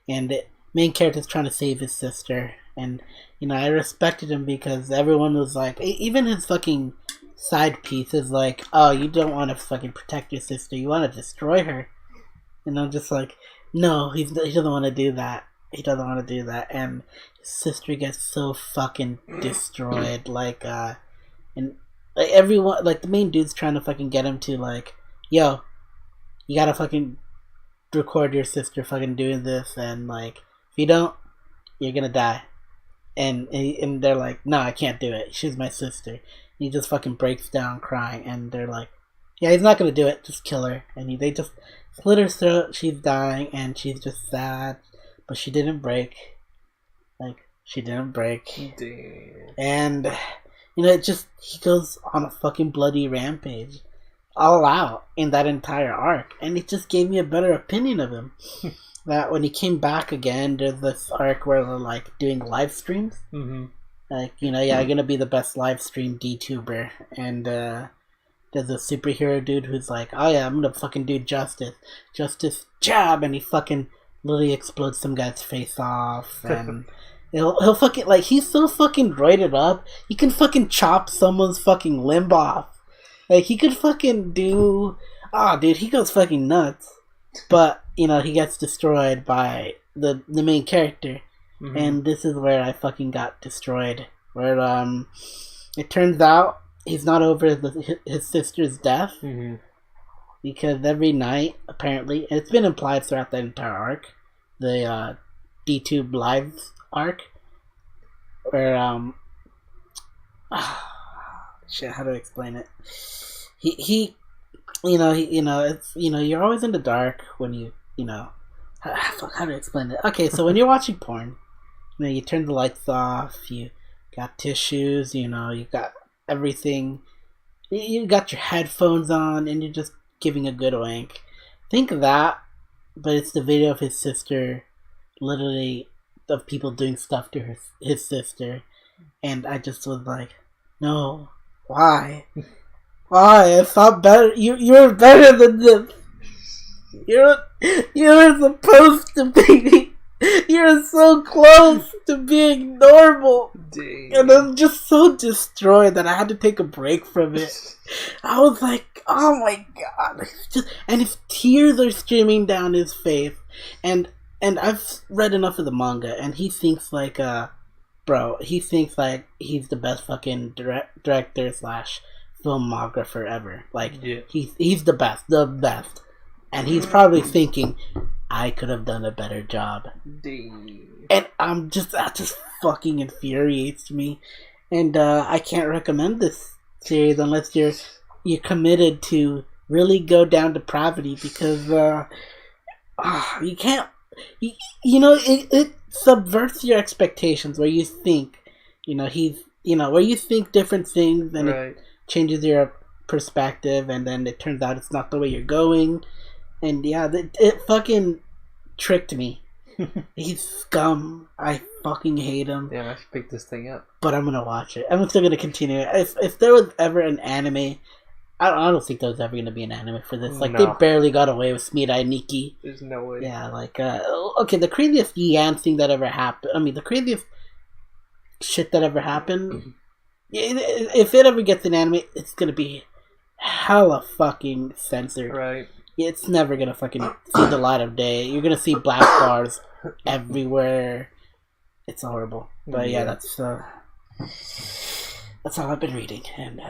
And main character's trying to save his sister. And, you know, I respected him because everyone was like, even his fucking side piece is like, oh, you don't want to fucking protect your sister. You want to destroy her. And I'm just like, no, he doesn't want to do that. He doesn't want to do that. And his sister gets so fucking destroyed. Like, and like everyone, like the main dude's trying to fucking get him to like, yo, you gotta fucking record your sister fucking doing this, and like if you don't, you're gonna die. And they're like, no, I can't do it. She's my sister. He just fucking breaks down crying, and they're like, yeah, he's not gonna do it. Just kill her. And they just slit her throat. She's dying, and she's just sad, but she didn't break. Like she didn't break. Damn. And you know, he goes on a fucking bloody rampage, all out in that entire arc, and it just gave me a better opinion of him. That when he came back again, there's this arc where they're like doing live streams. Mm-hmm. Like, you know, yeah, I'm gonna be the best live stream DTuber, and there's a superhero dude who's like, oh yeah, I'm gonna fucking do justice, jab, and he fucking literally explodes some guy's face off, and he'll fucking, like, he's so fucking roided up, he can fucking chop someone's fucking limb off. Like, he could fucking do, dude, he goes fucking nuts. But, you know, he gets destroyed by the main character. Mm-hmm. And this is where I fucking got destroyed. Where, it turns out he's not over his sister's death. Mm-hmm. Because every night, apparently, and it's been implied throughout the entire arc, the DTube Live arc, where, shit, how do I explain it? He it's, you're always in the dark when you know, how do I explain it? Okay, so when you're watching porn, you know, you turn the lights off, you got tissues, you know, you got everything, you got your headphones on, and you're just giving a good wank. Think of that, but it's the video of his sister, literally, of people doing stuff to his sister, and I just was like, no, why? Why? I thought better. You're better than this. You're supposed to be. You're so close to being normal. Dang. And I'm just so destroyed that I had to take a break from it. I was like, oh my god. And his tears are streaming down his face. And I've read enough of the manga, and he thinks like, he thinks like he's the best fucking director / filmographer ever. Like, yeah. He's the best. And he's probably thinking, I could have done a better job. Damn. And that just fucking infuriates me. And I can't recommend this series unless you're committed to really go down depravity, because you can't. It subverts your expectations, where you think, where you think different things, and right. It changes your perspective, and then it turns out it's not the way you're going. And yeah, it fucking tricked me. He's scum. I fucking hate him. Yeah, I should pick this thing up. But I'm gonna watch it. I'm still gonna continue it. If there was ever an anime, I don't think there was ever gonna be an anime for this. Like, no. They barely got away with Smirai Nikki. There's no way. Yeah, like, okay, the craziest Yan thing that ever happened. I mean, the craziest shit that ever happened. If it ever gets an anime, it's gonna be hella fucking censored. Right. It's never gonna fucking see the light of day. You're gonna see black bars everywhere. It's horrible. But yeah, that's all I've been reading, and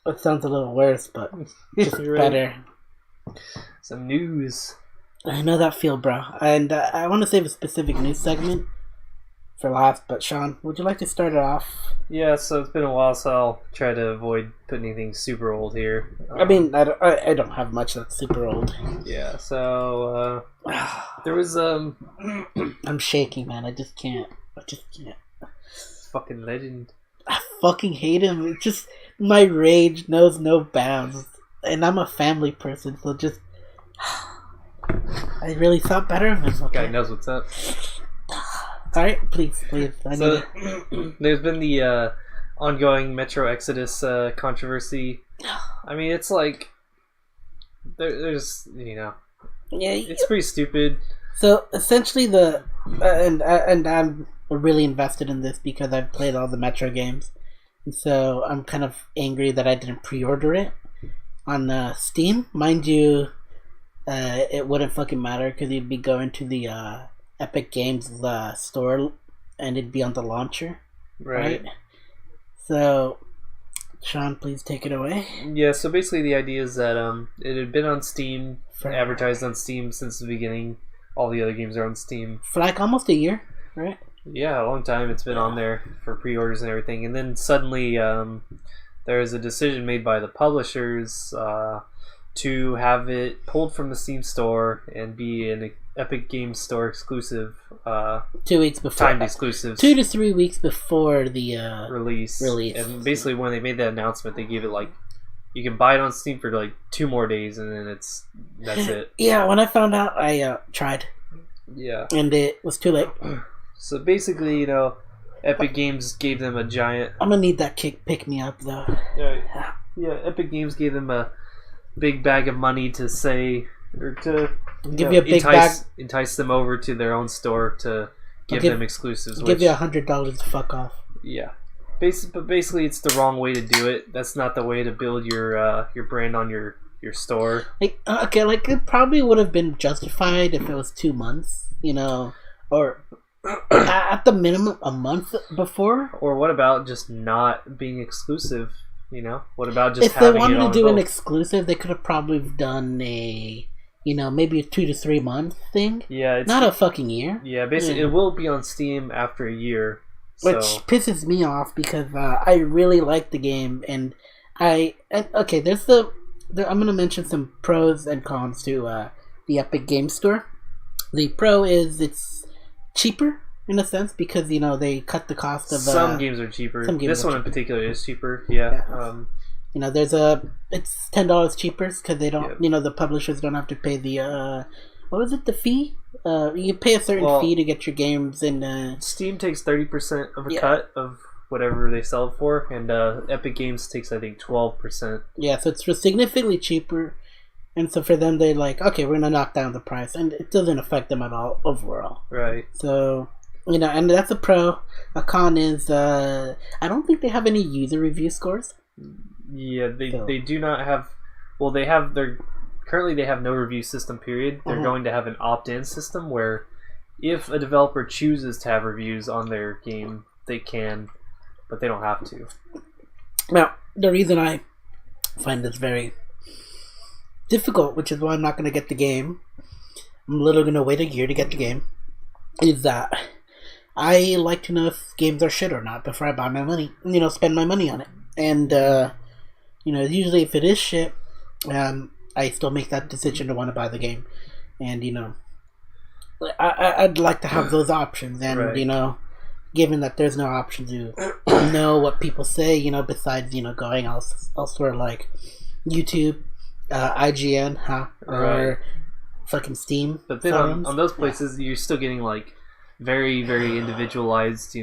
it sounds a little worse, but just better. Some news. I know that feel, bro. And I want to save a specific news segment for last, but Sean, would you like to start it off? Yeah, so it's been a while, so I'll try to avoid putting anything super old here. I mean, I don't have much that's super old. Yeah, so there was I'm shaking, man. I just can't. Fucking legend. I fucking hate him. It's just my rage knows no bounds, and I'm a family person, so just I really thought better of him. Okay. Guy knows what's up. Alright, please. So, there's been the ongoing Metro Exodus controversy. I mean, it's like there's yeah, it's pretty stupid. So essentially, and I'm really invested in this because I've played all the Metro games, and so I'm kind of angry that I didn't pre-order it on Steam. Mind you, it wouldn't fucking matter because you'd be going to the Epic Games store and it'd be on the launcher, right? So, Sean, please take it away. Yeah, so basically the idea is that it had been on Steam, advertised on Steam since the beginning. All the other games are on Steam. For like almost a year, right? Yeah, a long time it's been on there for pre-orders and everything. And then suddenly there is a decision made by the publishers to have it pulled from the Steam store and be an Epic Games Store exclusive. 2 weeks before. Timed exclusives. 2 to 3 weeks before the release. And basically when they made that announcement, they gave it like, you can buy it on Steam for like 2 more days and then that's it. Yeah, when I found out, I tried. Yeah. And it was too late. So basically, Epic Games gave them a giant... I'm gonna need that pick-me-up, though. Yeah, Epic Games gave them a big bag of money to say... Or to give you a big bag, entice them over to their own store to give them exclusives. Give you $100 to fuck off. Yeah, but basically, it's the wrong way to do it. That's not the way to build your brand on your store. Like it probably would have been justified if it was 2 months, or at the minimum a month before. Or what about just not being exclusive? What about just if they wanted to do an exclusive, they could have probably done a. Maybe a 2 to 3 month thing. Yeah, it's not a fucking year. Yeah, basically, it will be on Steam after a year, which pisses me off because I really like the game, and okay. I'm gonna mention some pros and cons to the Epic Games Store. The pro is it's cheaper in a sense because they cut the cost of some games are cheaper. This one in particular is cheaper. Yeah. It's $10 cheaper because they don't. The publishers don't have to pay the what was it? The fee? You pay a certain fee to get your games in. Steam takes 30% of a cut of whatever they sell it for, and Epic Games takes I think 12%. Yeah, so it's significantly cheaper, and so for them they're like, okay, we're gonna knock down the price, and it doesn't affect them at all overall. Right. So. And that's a pro. A con is I don't think they have any user review scores. Yeah, they do not have. Well, they have currently they have no review system. Period. They're going to have an opt-in system where, if a developer chooses to have reviews on their game, they can, but they don't have to. Now, the reason I find this very difficult, which is why I'm not going to get the game, I'm literally going to wait a year to get the game, is that I like to know if games are shit or not before I buy my money. Spend my money on it, and. Usually if it is shit, I still make that decision to want to buy the game. And, I'd like to have those options. And, right. Given that there's no option to know what people say, besides, going elsewhere like YouTube, IGN, or fucking Steam. But then on those places, you're still getting, like, very, very individualized,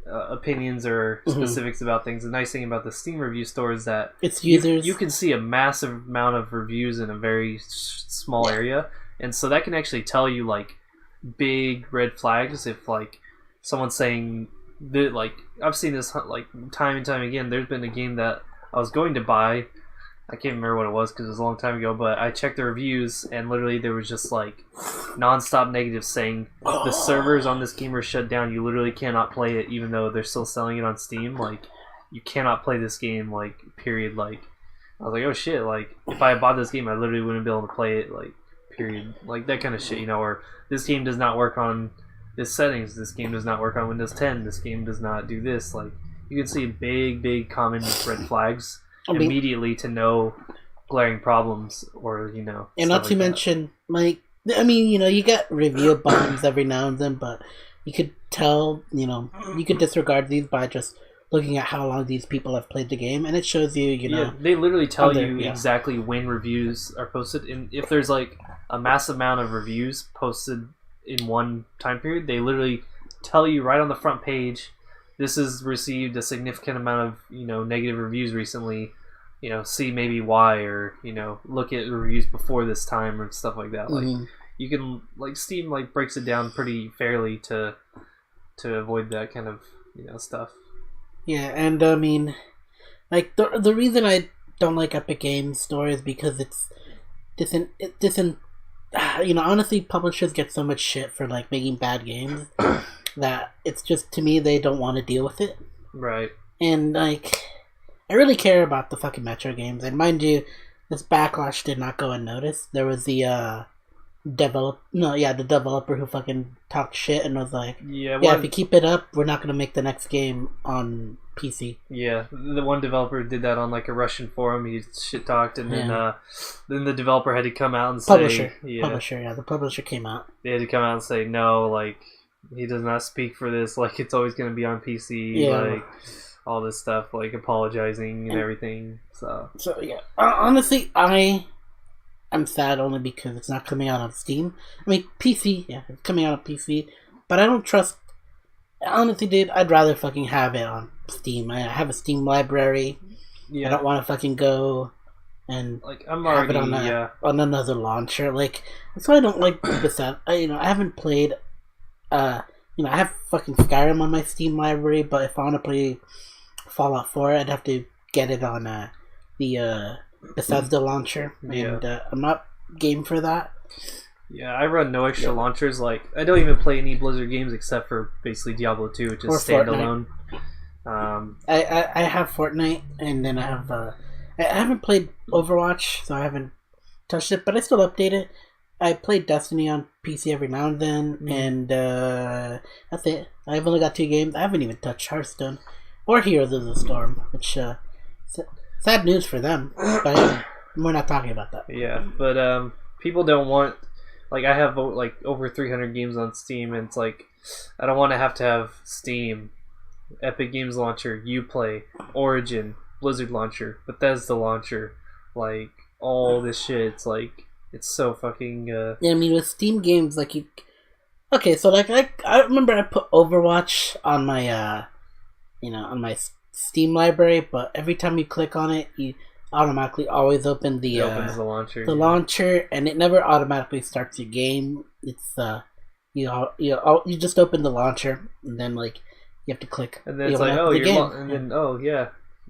opinions or specifics about things. The nice thing about the Steam review store is that it's users. You can see a massive amount of reviews in a very small area, and so that can actually tell you like big red flags if like someone's saying I've seen this like time and time again. There's been a game that I was going to buy. I can't remember what it was because it was a long time ago, but I checked the reviews and literally there was just like non-stop negatives saying the servers on this game are shut down. You literally cannot play it even though they're still selling it on Steam. Like, you cannot play this game, like, period. Like, I was like, oh shit, like, if I had bought this game, I literally wouldn't be able to play it, like, period. Like, that kind of shit, you know, or this game does not work on this settings, this game does not work on Windows 10, this game does not do this. Like, you can see big common red flags immediately to know glaring problems or, you know. And not to mention, like, I mean, you know, you get review bombs every now and then, but you could tell, you know, you could disregard these by just looking at how long these people have played the game, and it shows you, you know. Yeah, they literally tell you exactly when reviews are posted, and if there's like a massive amount of reviews posted in one time period, they literally tell you right on the front page, this has received a significant amount of, you know, negative reviews recently, you know, see maybe why, or, you know, look at reviews before this time or stuff like that. Like, you can, like, Steam, like, breaks it down pretty fairly to avoid that kind of, you know, stuff. Yeah, and I mean, like, the reason I don't like Epic Games Store is because you know, honestly, publishers get so much shit for, like, making bad games that it's just, to me, they don't want to deal with it. Right. And, like, I really care about the fucking Metro games. And mind you, this backlash did not go unnoticed. There was the developer who fucking talked shit and was like, if you keep it up, we're not going to make the next game on PC. Yeah, the one developer did that on like a Russian forum. He shit talked, and then the developer had to come out and say, the publisher came out. They had to come out and say, no, like, he does not speak for this. Like, it's always going to be on PC. Like, all this stuff, like apologizing and everything. So yeah, honestly, I'm sad only because it's not coming out on Steam. I mean, PC, it's coming out on PC, but I don't trust. Honestly, dude, I'd rather fucking have it on Steam. I have a Steam library. Yeah. I don't want to fucking go and like I'm already have it on another launcher. Like, that's why I don't like Bethesda. I haven't played. I have fucking Skyrim on my Steam library, but if I want to play Fallout 4, I'd have to get it on the Bethesda launcher, and I'm not game for that. Yeah, I run no extra launchers. Like, I don't even play any Blizzard games except for basically Diablo 2, which is standalone. I have Fortnite, and then I have I haven't played Overwatch, so I haven't touched it, but I still update it. I play Destiny on PC every now and then, and that's it. I've only got 2 games. I haven't even touched Hearthstone or Heroes of the Storm, which sad news for them, but we're not talking about that. Yeah, but people don't want, like, I have like over 300 games on Steam, and it's like, I don't want to have Steam, Epic Games Launcher, Uplay, Origin, Blizzard Launcher, Bethesda Launcher, like, all this shit. It's like, it's so fucking yeah, I mean, with Steam games, like, you okay, so like I remember I put Overwatch on my on my Steam library, but every time you click on it, you automatically always open the launcher. The launcher, and it never automatically starts your game. It's you just open the launcher, and then like you have to click. And then it's like,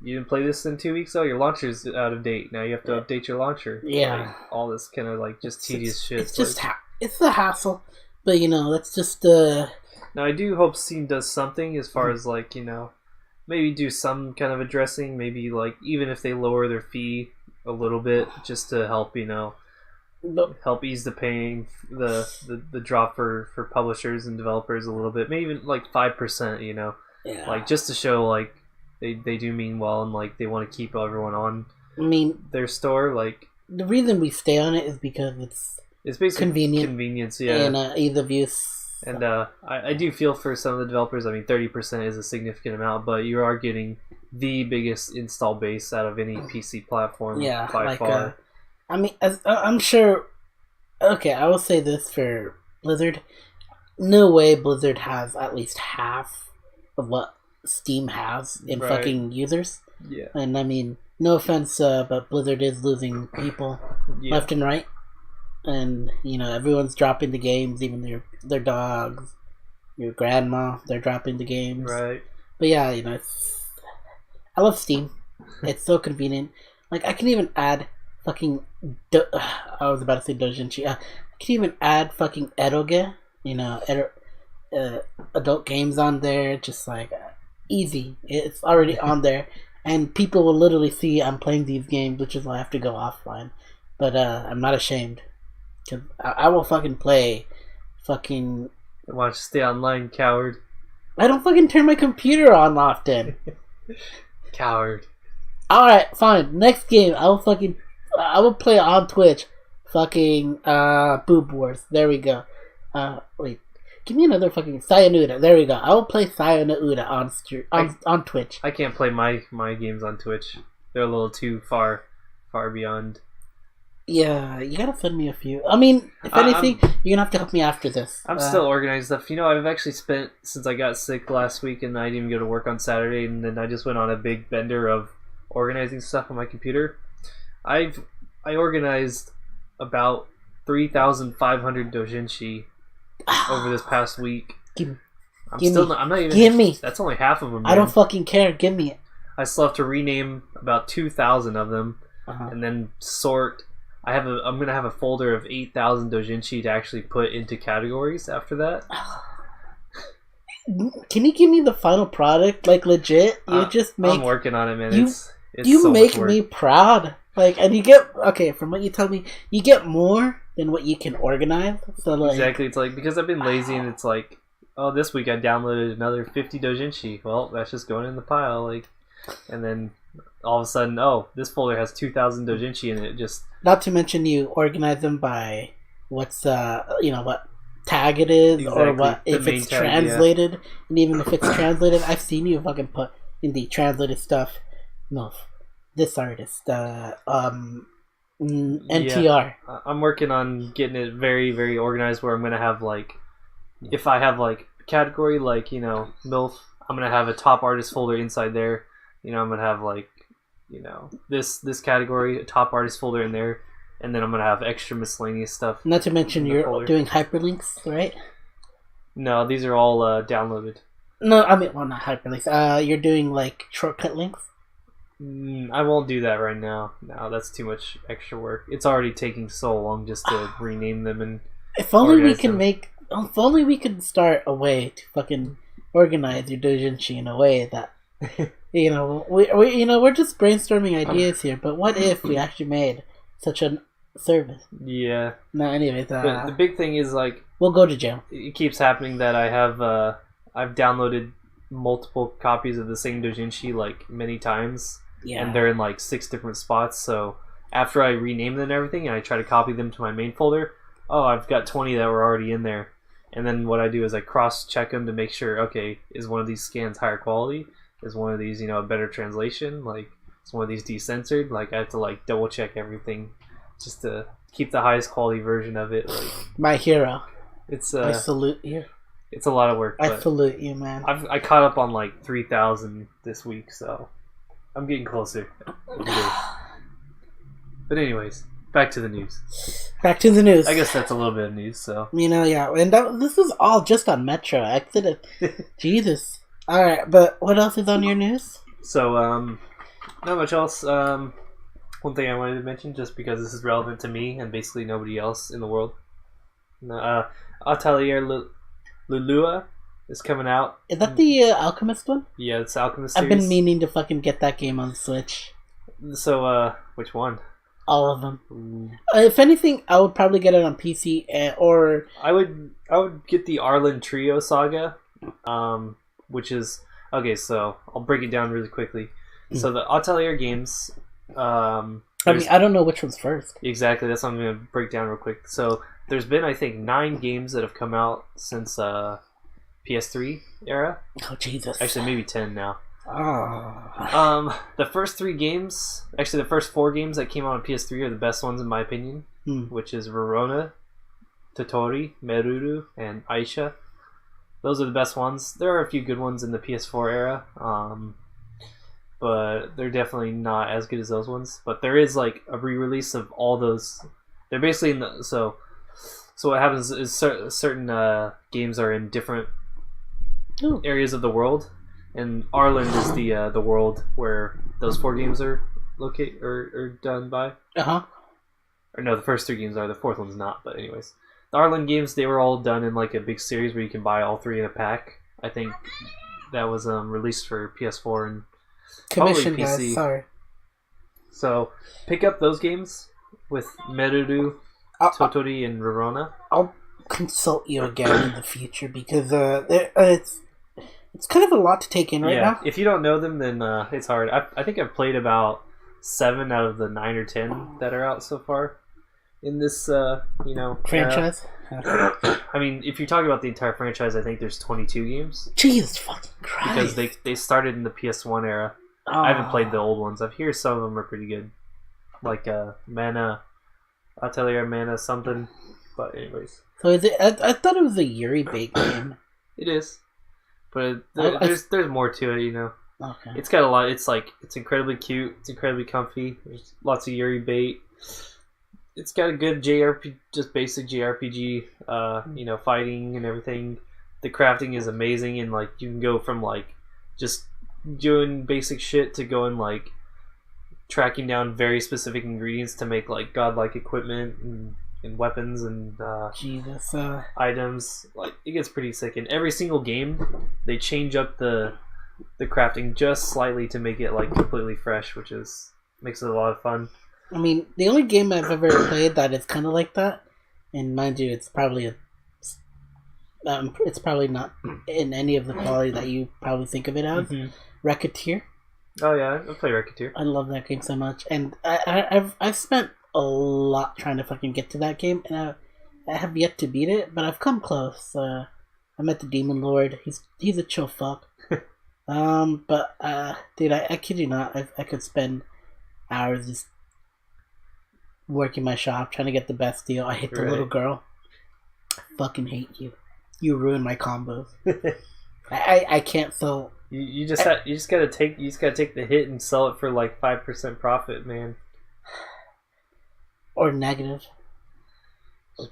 you didn't play this in 2 weeks. Oh, your launcher's out of date. Now you have to update your launcher. Yeah, like, all this kind of like just tedious shit. It's just it's the hassle, but that's just Now I do hope Steam does something as far as like maybe do some kind of addressing. Maybe like even if they lower their fee a little bit, just to help help ease the pain, the drop for publishers and developers a little bit. Maybe even like 5%. Like just to show like. They do mean well, and like they want to keep everyone on. I mean, their store. Like, the reason we stay on it is because it's basically convenience, yeah, and ease of use. And I do feel for some of the developers. I mean, 30% is a significant amount, but you are getting the biggest install base out of any PC platform, by far. I mean, I'm sure. Okay, I will say this for Blizzard: no way Blizzard has at least half of what Steam has in fucking users. Yeah. And I mean, no offense, but Blizzard is losing people left and right. And, everyone's dropping the games, even their dogs. your grandma. They're dropping the games. Right. But yeah, I love Steam. It's so convenient. Like, I can even add fucking... I was about to say doujinshi. I can even add fucking eroge. Adult games on there. Just like, easy. It's already on there. And people will literally see I'm playing these games, which is why I have to go offline. But I'm not ashamed. Cause I will fucking play fucking... Why don't you stay online, coward? I don't fucking turn my computer on often. Coward. Alright, fine. Next game, I will play on Twitch. Fucking Boob Wars. There we go. Wait. Give me another fucking Sayonara. There we go. I will play Sayonara on Twitch. I can't play my games on Twitch. They're a little too far beyond. Yeah, you gotta send me a few. I mean, if anything, you're gonna have to help me after this. I'm still organizing stuff. I've actually spent, since I got sick last week and I didn't even go to work on Saturday, and then I just went on a big bender of organizing stuff on my computer. I organized about 3,500 doujinshi over this past week. I'm not even. Give me. That's only half of them. Man. I don't fucking care. Give me it. I still have to rename about 2,000 of them, and then sort. I'm gonna have a folder of 8,000 doujinshi to actually put into categories after that. Can you give me the final product? Like, legit? I'm working on it, man. It's you so make me proud. Like, and you get from what you tell me, you get more than what you can organize. So like, exactly, it's like, because I've been lazy, and it's like, oh, this week I downloaded another 50 doujinshi. Well, that's just going in the pile, like, and then all of a sudden, oh, this folder has 2,000 doujinshi in it. Just not to mention you organize them by what's what tag it is, exactly. Or what if it's tag, translated, and even if it's translated, I've seen you fucking put in the translated stuff. No, this artist, NTR. Yeah, I'm working on getting it very, very organized. Where I'm gonna have like, if I have like category like MILF, I'm gonna have a top artist folder inside there. I'm gonna have like, this category, a top artist folder in there, and then I'm gonna have extra miscellaneous stuff. Not to mention you're doing hyperlinks, right? No, these are all downloaded. No, I mean, well, not hyperlinks. You're doing like shortcut links. I won't do that right now. No, that's too much extra work. It's already taking so long just to rename them and. If only we can If only we could start a way to fucking organize your doujinshi in a way that. We're just brainstorming ideas here, but what if we actually made such a service? Yeah. No, anyways. But the big thing is, like, we'll go to jail. It keeps happening that I've downloaded multiple copies of the same doujinshi, like, many times. Yeah. And they're in, like, 6 different spots, so after I rename them and everything, and I try to copy them to my main folder, I've got 20 that were already in there. And then what I do is I cross-check them to make sure, okay, is one of these scans higher quality? Is one of these, a better translation? Like, is one of these decensored? Like, I have to, like, double-check everything just to keep the highest quality version of it. Like, my hero. I salute you. It's a lot of work. I salute you, man. I caught up on, like, 3,000 this week, so I'm getting closer. But anyways, back to the news. Back to the news. I guess that's a little bit of news, so. Yeah. And this is all just on Metro Exodus. Jesus. Alright, but what else is on your news? So, not much else. One thing I wanted to mention, just because this is relevant to me and basically nobody else in the world. Atelier Lulua is coming out. Is that the Alchemist one? Yeah, it's Alchemist series. I've been meaning to fucking get that game on Switch. So, which one? All of them. If anything, I would probably get it on PC or... I would get the Arlen Trio Saga, which is... Okay, so I'll break it down really quickly. So the Atelier games... I don't know which one's first. Exactly, that's what I'm going to break down real quick. So there's been, I think, 9 games that have come out since PS3 era. Oh, Jesus. Actually, maybe 10 now. Oh. The first 3 games... Actually, the first 4 games that came out on PS3 are the best ones in my opinion. Which is Verona, Totori, Meruru, and Aisha. Those are the best ones. There are a few good ones in the PS4 era, but they're definitely not as good as those ones. But there is like a re-release of all those. They're basically in the so what happens is certain games are in different areas of the world, and Arland is the world where those 4 games are located or done by. Or no, the first 3 games are. The 4th one's not. But anyways, the Arland games, they were all done in like a big series where you can buy all 3 in a pack. I think that was released for PS4 and commission, probably PC. Guys, sorry. So pick up those games with Merudu, Totori, and Rorona. I'll consult you again in the future because it's kind of a lot to take in right now. If you don't know them, then it's hard. I think I've played about 7 out of the 9 or 10 that are out so far in this franchise. I mean, if you're talking about the entire franchise, I think there's 22 games. Jesus fucking Christ! Because they started in the PS1 era. I haven't played the old ones. I've heard some of them are pretty good, like Mana Atelier Mana something. But anyways, so is it? I thought it was a Yuri bait game. It is, but there's more to it. Okay. It's got a lot. It's incredibly cute. It's incredibly comfy. There's lots of Yuri bait. It's got a good JRPG, just basic JRPG, fighting and everything. The crafting is amazing, and like you can go from like just doing basic shit to going like tracking down very specific ingredients to make like godlike equipment and weapons and items. Like it gets pretty sick. In every single game, they change up the crafting just slightly to make it like completely fresh, which makes it a lot of fun. I mean, the only game I've ever played that is kind of like that, and mind you, it's probably not in any of the quality that you probably think of it as. Racketeer. Oh yeah, I play Racketeer. I love that game so much, and I've spent a lot trying to fucking get to that game, and I have yet to beat it, but I've come close. I met the Demon Lord. He's a chill fuck. But dude, I kid you not, I could spend hours just working my shop trying to get the best deal. I hate the little girl. I fucking hate you. You ruined my combos. I can't sell. You just gotta take the hit and sell it for like 5% profit, man. Or negative.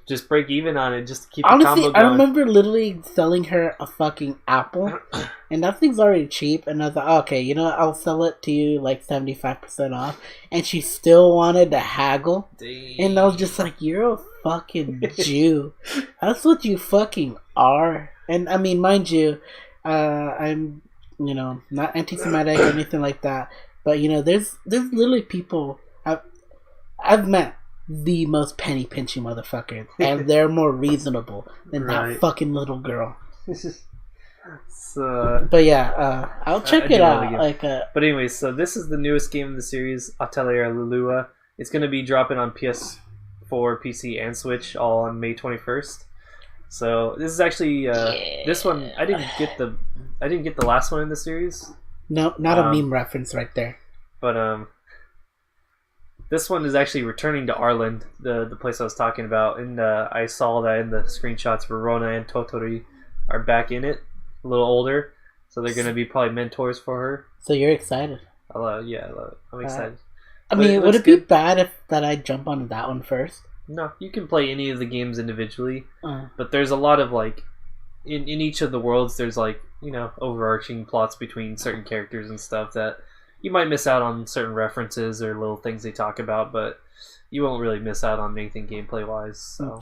Just break even on it just to keep Honestly, the combo going. I remember literally selling her a fucking apple, and that thing's already cheap, and I was like, okay, you know what, I'll sell it to you like 75% off, and she still wanted to haggle, and I was just like, you're a fucking Jew. That's what you fucking are. And I mean, mind you, I'm, not anti-Semitic or anything like that, but there's literally people I've met the most penny pinching motherfuckers, and they're more reasonable than that fucking little girl. But yeah, I'll check it out. But anyways, so this is the newest game in the series, Atelier Lulua. It's going to be dropping on PS4, PC, and Switch all on May 21st. So this is actually this one. I didn't get the last one in the series. No, not a meme reference right there. But this one is actually returning to Arland, the place I was talking about, and I saw that in the screenshots. Verona and Totori are back in it, a little older, so they're going to be probably mentors for her. So you're excited? I love it. I'm excited. I mean, would it be bad that I jump on that one first? No, you can play any of the games individually, but there's a lot of like in each of the worlds. There's like overarching plots between certain characters and stuff that you might miss out on certain references or little things they talk about, but you won't really miss out on anything gameplay wise. So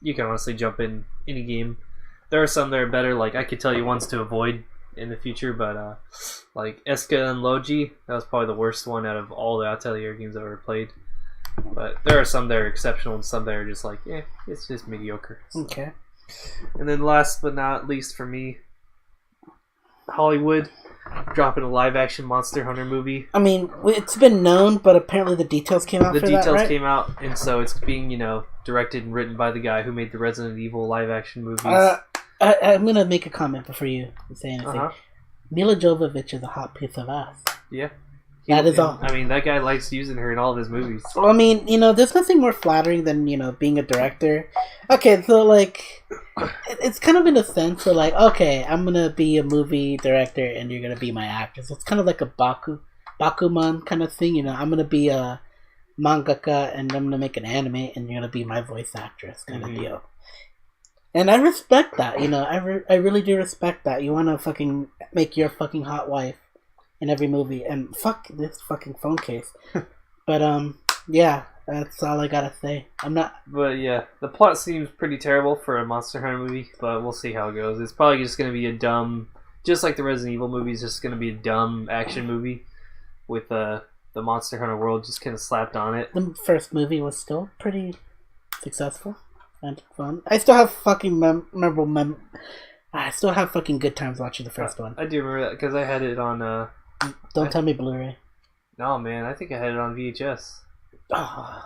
you can honestly jump in any game. There are some that are better, like I could tell you ones to avoid in the future, but like Eska and Logi, that was probably the worst one out of all the Atelier games I've ever played. But there are some that are exceptional and some that are just like, it's just mediocre. So. Okay. And then last but not least for me, Hollywood dropping a live-action Monster Hunter movie. I mean, it's been known, but apparently the details came out. Came out, and so it's being, directed and written by the guy who made the Resident Evil live-action movies. I'm gonna make a comment before you say anything. Mila Jovovich is a hot piece of ass. Yeah. That is all. I mean, that guy likes using her in all of his movies. Well, I mean, there's nothing more flattering than, being a director. Okay, so, like, it's kind of in a sense where, like, okay, I'm gonna be a movie director and you're gonna be my actress. It's kind of like a Bakuman kind of thing, I'm gonna be a mangaka and I'm gonna make an anime and you're gonna be my voice actress kind of deal. And I respect that, I really do respect that. You want to fucking make your fucking hot wife in every movie, and fuck this fucking phone case. But, yeah, that's all I gotta say. I'm not... But, yeah, the plot seems pretty terrible for a Monster Hunter movie, but we'll see how it goes. It's probably just gonna be a dumb... Just like the Resident Evil movie is just gonna be a dumb action movie with, the Monster Hunter world just kind of slapped on it. The first movie was still pretty successful and fun. I still have fucking I still have fucking good times watching the first one. I do remember that because I had it on. Don't tell me Blu-ray. No, man, I think I had it on VHS. Oh.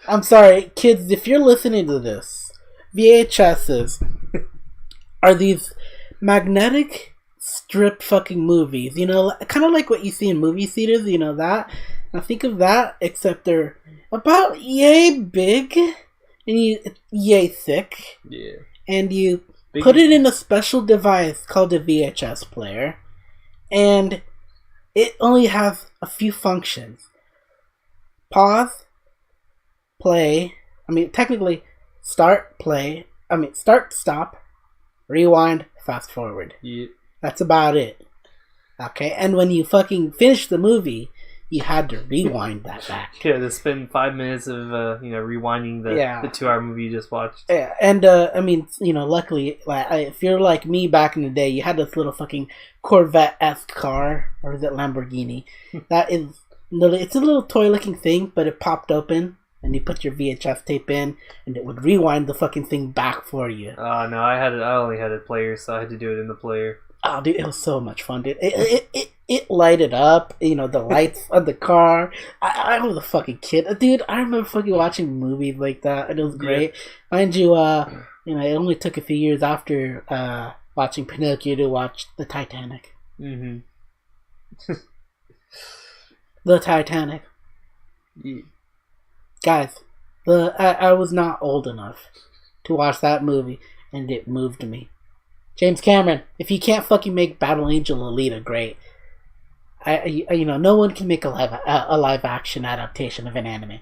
I'm sorry, kids. If you're listening to this, VHSs are these magnetic strip fucking movies, kind of like what you see in movie theaters, that. Now think of that, except they're about yay big and yay thick. Yeah. And you put it in a special device called a VHS player, and it only has a few functions. Pause, play, technically start, play, start, stop, rewind, fast forward. Yeah. That's about it. Okay, and when you fucking finish the movie, you had to rewind that back. Yeah, to spend 5 minutes of rewinding the 2-hour movie you just watched. Yeah, and luckily, if you're like me back in the day, you had this little fucking Corvette-esque car, or is it Lamborghini? That is literally, it's a little toy-looking thing, but it popped open, and you put your VHS tape in, and it would rewind the fucking thing back for you. Oh no, I only had a player, so I had to do it in the player. Oh, dude, it was so much fun, dude. It lighted up, the lights on the car. I was a fucking kid. Dude, I remember fucking watching movies like that, and it was great. Yeah. Mind you, it only took a few years after watching Pinocchio to watch the Titanic. Mm-hmm. The Titanic. Yeah. Guys, I was not old enough to watch that movie, and it moved me. James Cameron, if you can't fucking make Battle Angel Alita great, no one can make a live action adaptation of an anime.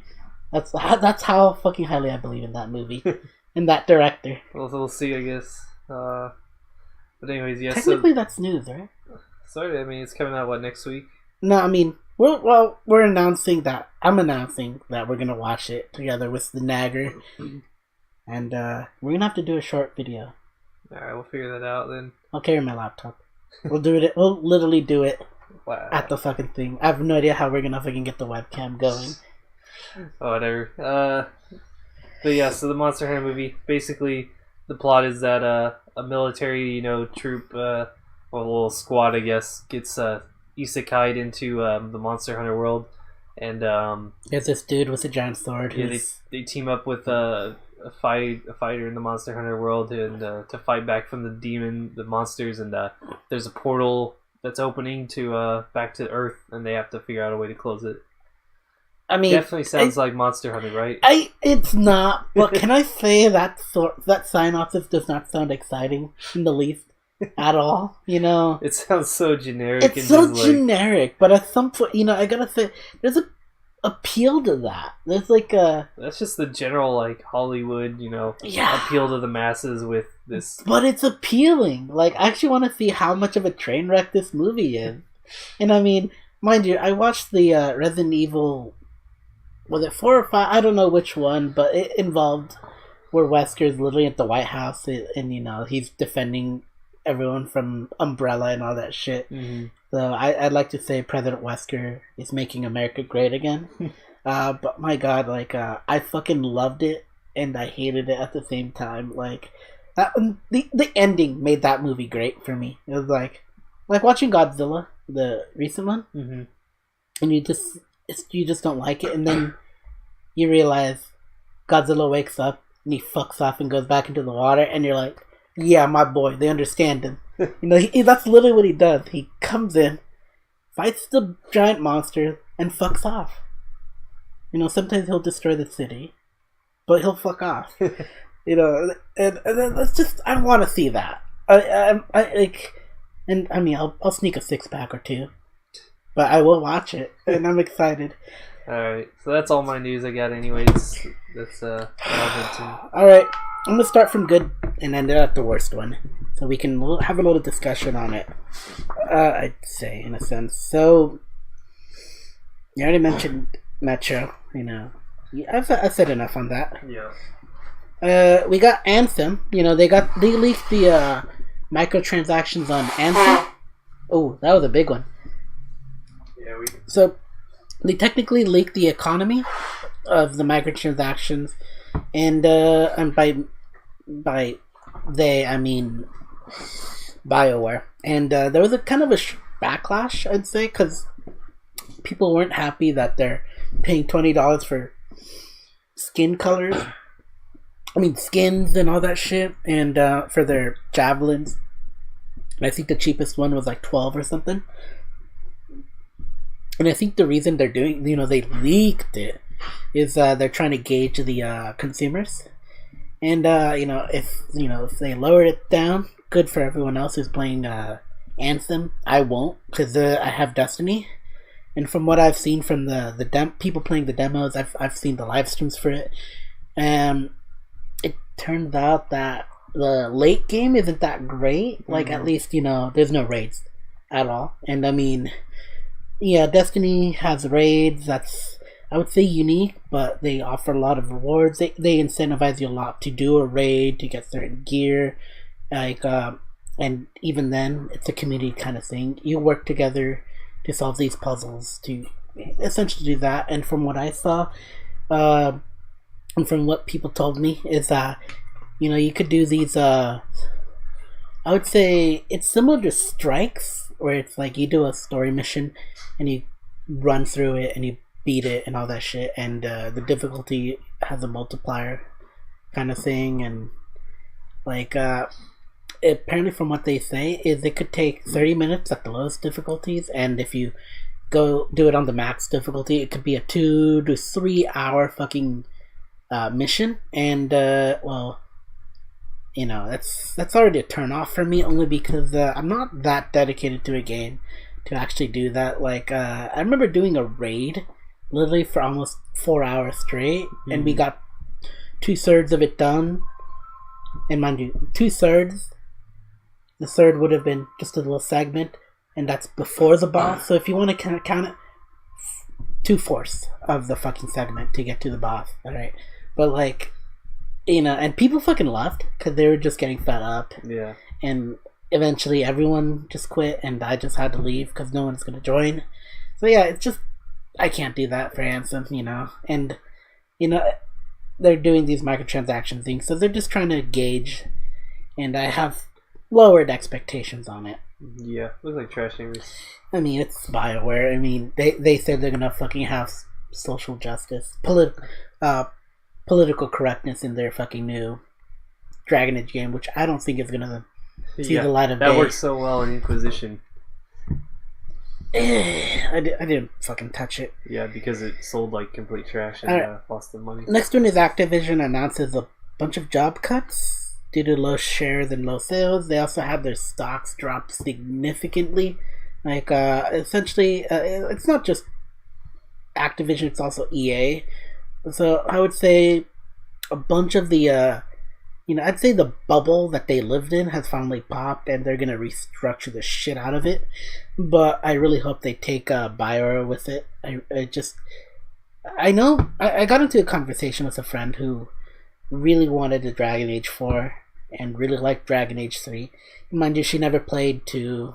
That's how fucking highly I believe in that movie and that director. Well, we'll see, I guess. But anyways, yes. Technically, that's news, right? Sorry, it's coming out next week? No, we're announcing that. I'm announcing that we're gonna watch it together with the Nagger, and we're gonna have to do a short video. Alright, we'll figure that out then. I'll carry my laptop. We'll do it. We'll literally do it. Wow. At the fucking thing. I have no idea how we're gonna fucking get the webcam going. Oh, whatever. But yeah, so the Monster Hunter movie, basically, the plot is that a military, troop, or a little squad, I guess, gets isekai'd into the Monster Hunter world, and there's this dude with a giant sword. Yeah, they team up with a fighter in the Monster Hunter world, and to fight back from the monsters, and there's a portal that's opening to back to Earth, and they have to figure out a way to close it. Definitely sounds like Monster Hunter, right? It's not. But can I say that synopsis does not sound exciting in the least at all? It sounds so generic. It's so generic, but at some point, I gotta say, there's a appeal to that. There's that's just the general Hollywood, appeal to the masses with this. But it's appealing. I actually want to see how much of a train wreck this movie is. And mind you, I watched the Resident Evil. Was it 4 or 5? I don't know which one, but it involved where Wesker's literally at the White House, and he's defending everyone from Umbrella and all that shit. Mm-hmm. So I'd like to say President Wesker is making America great again. But my God, I fucking loved it and I hated it at the same time. The ending made that movie great for me. It was like watching Godzilla, the recent one, mm-hmm. and you just don't like it, and then you realize Godzilla wakes up and he fucks off and goes back into the water, and you're like, yeah, my boy, they understand him. That's literally what he does. He comes in, fights the giant monster, and fucks off. Sometimes he'll destroy the city, but he'll fuck off. And that's just, I want to see that. I'll sneak a 6-pack or 2, but I will watch it, and I'm excited. All right, so that's all my news I got. Anyways, that's relevant to. All right. I'm gonna start from good and end it at the worst one, so we can have a little discussion on it. I'd say, in a sense. So, you already mentioned Metro. I've said enough on that. Yeah. We got Anthem. They leaked the microtransactions on Anthem. Oh, that was a big one. Yeah. So, they technically leaked the economy of the microtransactions, and by they I mean BioWare, and there was a kind of a backlash, I'd say, because people weren't happy that they're paying $20 for skins and all that shit, and for their javelins. I think the cheapest one was like 12 or something. And I think the reason they're doing, they leaked it, is they're trying to gauge the consumers. And if they lower it down, good for everyone else who's playing Anthem. I won't, because I have Destiny, and from what I've seen from the people playing the demos, I've seen the live streams for it, and it turned out that the late game isn't that great. Like, at least there's no raids at all, and I mean, yeah, Destiny has raids. That's, I would say, unique, but they offer a lot of rewards. They incentivize you a lot to do a raid, to get certain gear, and even then, it's a community kind of thing. You work together to solve these puzzles, to essentially do that. And from what I saw, and from what people told me, is that you could do these. I would say it's similar to strikes, where it's like you do a story mission and you run through it and you beat it and all that shit, and the difficulty has a multiplier kind of thing, and like apparently from what they say is it could take 30 minutes at the lowest difficulties, and if you go do it on the max difficulty, it could be a 2 to 3 hour fucking mission, and well, that's already a turn off for me, only because I'm not that dedicated to a game to actually do that. Like I remember doing a raid literally for almost 4 hours straight, and we got 2/3 of it done. And mind you, 2/3, the third would have been just a little segment, and that's before the boss. So if you want to count it, 2/4 of the fucking segment to get to the boss. All right, but like, and people fucking left because they were just getting fed up. Yeah. And eventually everyone just quit, and I just had to leave because no one's gonna join. So yeah, it's just, I can't do that for Anthem, and they're doing these microtransaction things, so they're just trying to gauge, and I have lowered expectations on it. Yeah, looks like trash anyways. I mean, it's BioWare. I mean, they said they're gonna fucking have social justice, political correctness in their fucking new Dragon Age game, which I don't think is gonna see the light of day. That works so well in Inquisition. I didn't fucking touch it. Yeah, because it sold like complete trash and lost the money. Next one is Activision announces a bunch of job cuts due to low shares and low sales. They also had their stocks drop significantly. Like, essentially, it's not just Activision, it's also EA. So I would say a bunch of the, I'd say the bubble that they lived in has finally popped, and they're going to restructure the shit out of it. But I really hope they take BioWare with it. I know, I got into a conversation with a friend who really wanted a Dragon Age 4 and really liked Dragon Age 3. Mind you, she never played 2.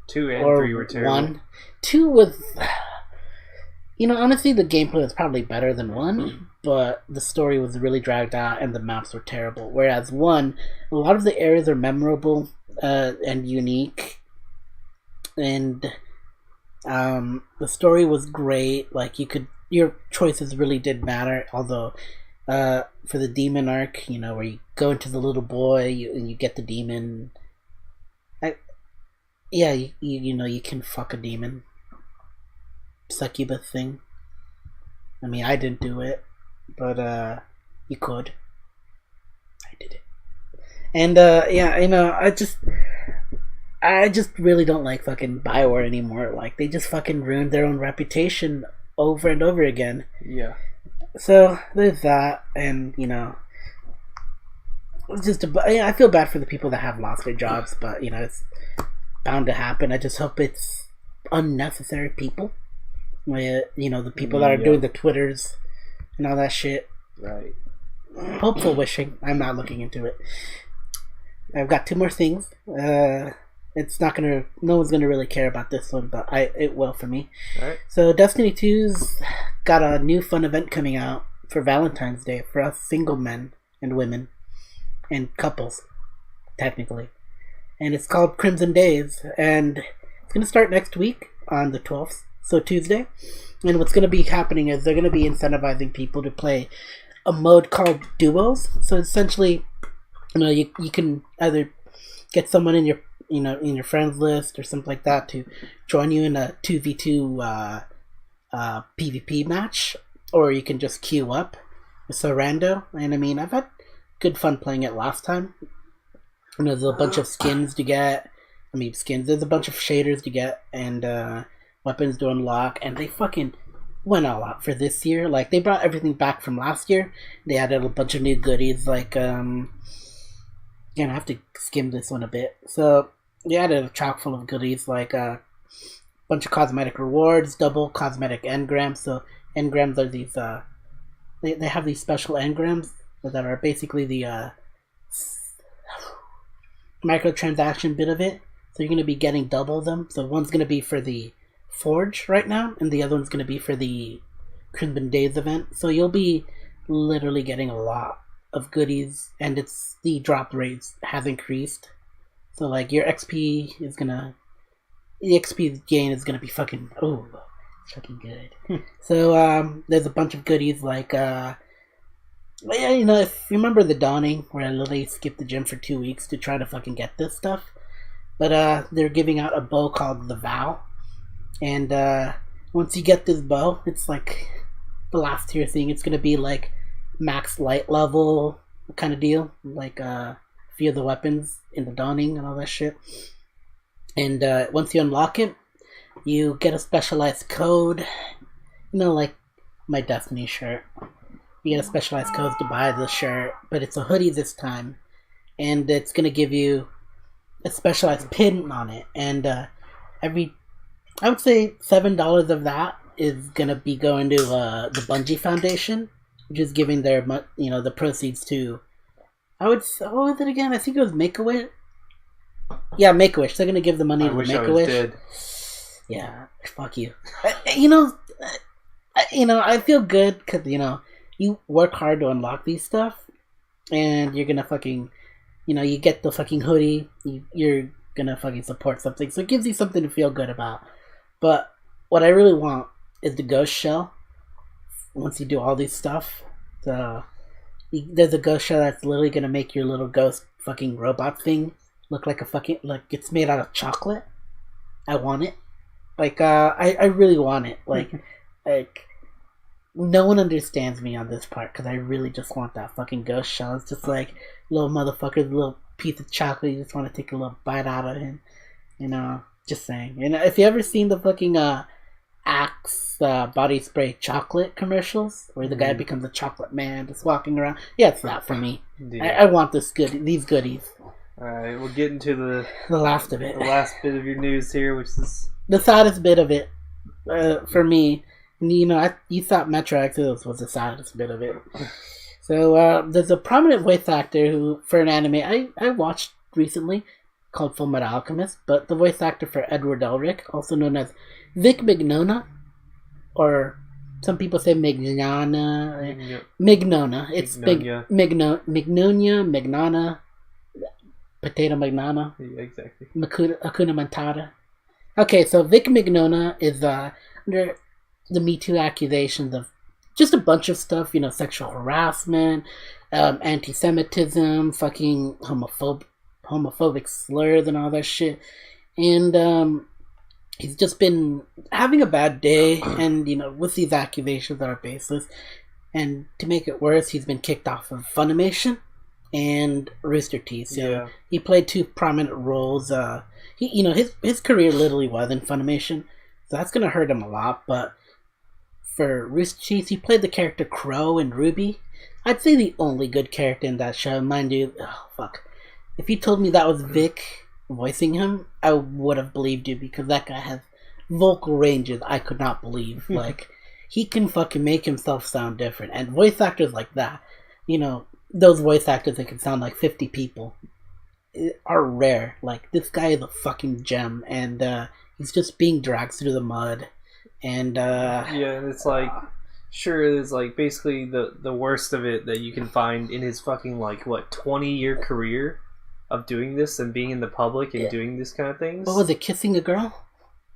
2 and 3 were terrible. 1. 2 was... honestly, the gameplay was probably better than 1, but the story was really dragged out and the maps were terrible. Whereas 1, a lot of the areas are memorable and unique, and the story was great. Like, your choices really did matter. Although, for the demon arc, where you go into the little boy and you get the demon, you can fuck a demon. Succubus thing. I mean, I didn't do it, but you could. I did it, and I just really don't like fucking BioWare anymore. Like, they just fucking ruined their own reputation over and over again. Yeah. So there's that, and it's just I feel bad for the people that have lost their jobs, but it's bound to happen. I just hope it's unnecessary people. The people that are doing the Twitters and all that shit. Right. Hopeful wishing. I'm not looking into it. I've got 2 more things. It's not gonna. No one's gonna really care about this one, but it will for me. All right. So Destiny 2's got a new fun event coming out for Valentine's Day for us single men and women and couples, technically, and it's called Crimson Days, and it's gonna start next week on the 12th, so Tuesday. And what's gonna be happening is they're gonna be incentivizing people to play a mode called duos. So essentially, you can either get someone in your in your friends list or something like that to join you in a 2v2 PvP match, or you can just queue up so rando. And I mean, I've had good fun playing it last time. There's a bunch of skins to get. There's a bunch of shaders to get and weapons to unlock, and they fucking went all out for this year. Like, they brought everything back from last year. They added a bunch of new goodies, like I have to skim this one a bit. So they added a chock full of goodies, like a bunch of cosmetic rewards, double cosmetic engrams. So engrams are these they have these special engrams that are basically the microtransaction bit of it. So you're going to be getting double of them. So one's going to be for the Forge right now, and the other one's going to be for the Crimson Days event. So you'll be literally getting a lot of goodies, and the drop rates have increased. So like your XP is the XP gain is gonna be fucking good. So there's a bunch of goodies like if you remember the Dawning, where I literally skipped the gym for 2 weeks to try to fucking get this stuff. But they're giving out a bow called the Vow, and once you get this bow, it's like the last tier thing. It's gonna be like max light level kind of deal, like a few of the weapons in the Dawning and all that shit. And once you unlock it, you get a specialized code, like my Destiny shirt. You get a specialized code to buy the shirt, but it's a hoodie this time, and it's gonna give you a specialized pin on it. And I would say $7 of that is gonna be going to the Bungie Foundation, which is giving their the proceeds to, what was it again? I think it was Make-A-Wish. Yeah, Make-A-Wish. They're gonna give the money to Make-A-Wish. Yeah, fuck you. I feel good because you work hard to unlock these stuff, and you're gonna fucking, you get the fucking hoodie. You're gonna fucking support something, so it gives you something to feel good about. But what I really want is the ghost shell. Once you do all these stuff, there's a ghost shell that's literally gonna make your little ghost fucking robot thing look like it's made out of chocolate. I want it. I really want it. Like no one understands me on this part because I really just want that fucking ghost shell. It's just like little motherfucker, little piece of chocolate. You just want to take a little bite out of him. Just saying. And if you ever seen the fucking Axe body spray chocolate commercials where the guy becomes a chocolate man just walking around, it's that for me. I want these goodies. Alright, we'll get into the last of it. The last bit of your news here, which is the saddest bit of it for me. And, you thought Metro Exodus was the saddest bit of it. So there's a prominent voice actor who, for an anime I watched recently called Fullmetal Alchemist, but the voice actor for Edward Elric, also known as Vic Mignogna, or some people say Mignogna. It's Mignogna, Potato Magnana. Yeah, exactly. Hakuna Matata. Okay, so Vic Mignogna is under the Me Too accusations of just a bunch of stuff, sexual harassment, anti-Semitism, fucking homophobic slurs and all that shit. And he's just been having a bad day, and with these accusations that are baseless. And to make it worse, he's been kicked off of Funimation and Rooster Teeth. So he played 2 prominent roles. His career literally was in Funimation, so that's gonna hurt him a lot. But for Rooster Teeth, he played the character Crow in Ruby. I'd say the only good character in that show. Mind you, oh fuck, if you told me that was Vic voicing him, I would have believed you because that guy has vocal ranges I could not believe. Like, he can fucking make himself sound different, and voice actors like that, those voice actors that can sound like 50 people are rare. Like, this guy is a fucking gem, and he's just being dragged through the mud, and and it's like, sure, it's like basically the worst of it that you can find in his fucking 20-year career of doing this and being in the public and doing this kind of things. What was it, kissing a girl?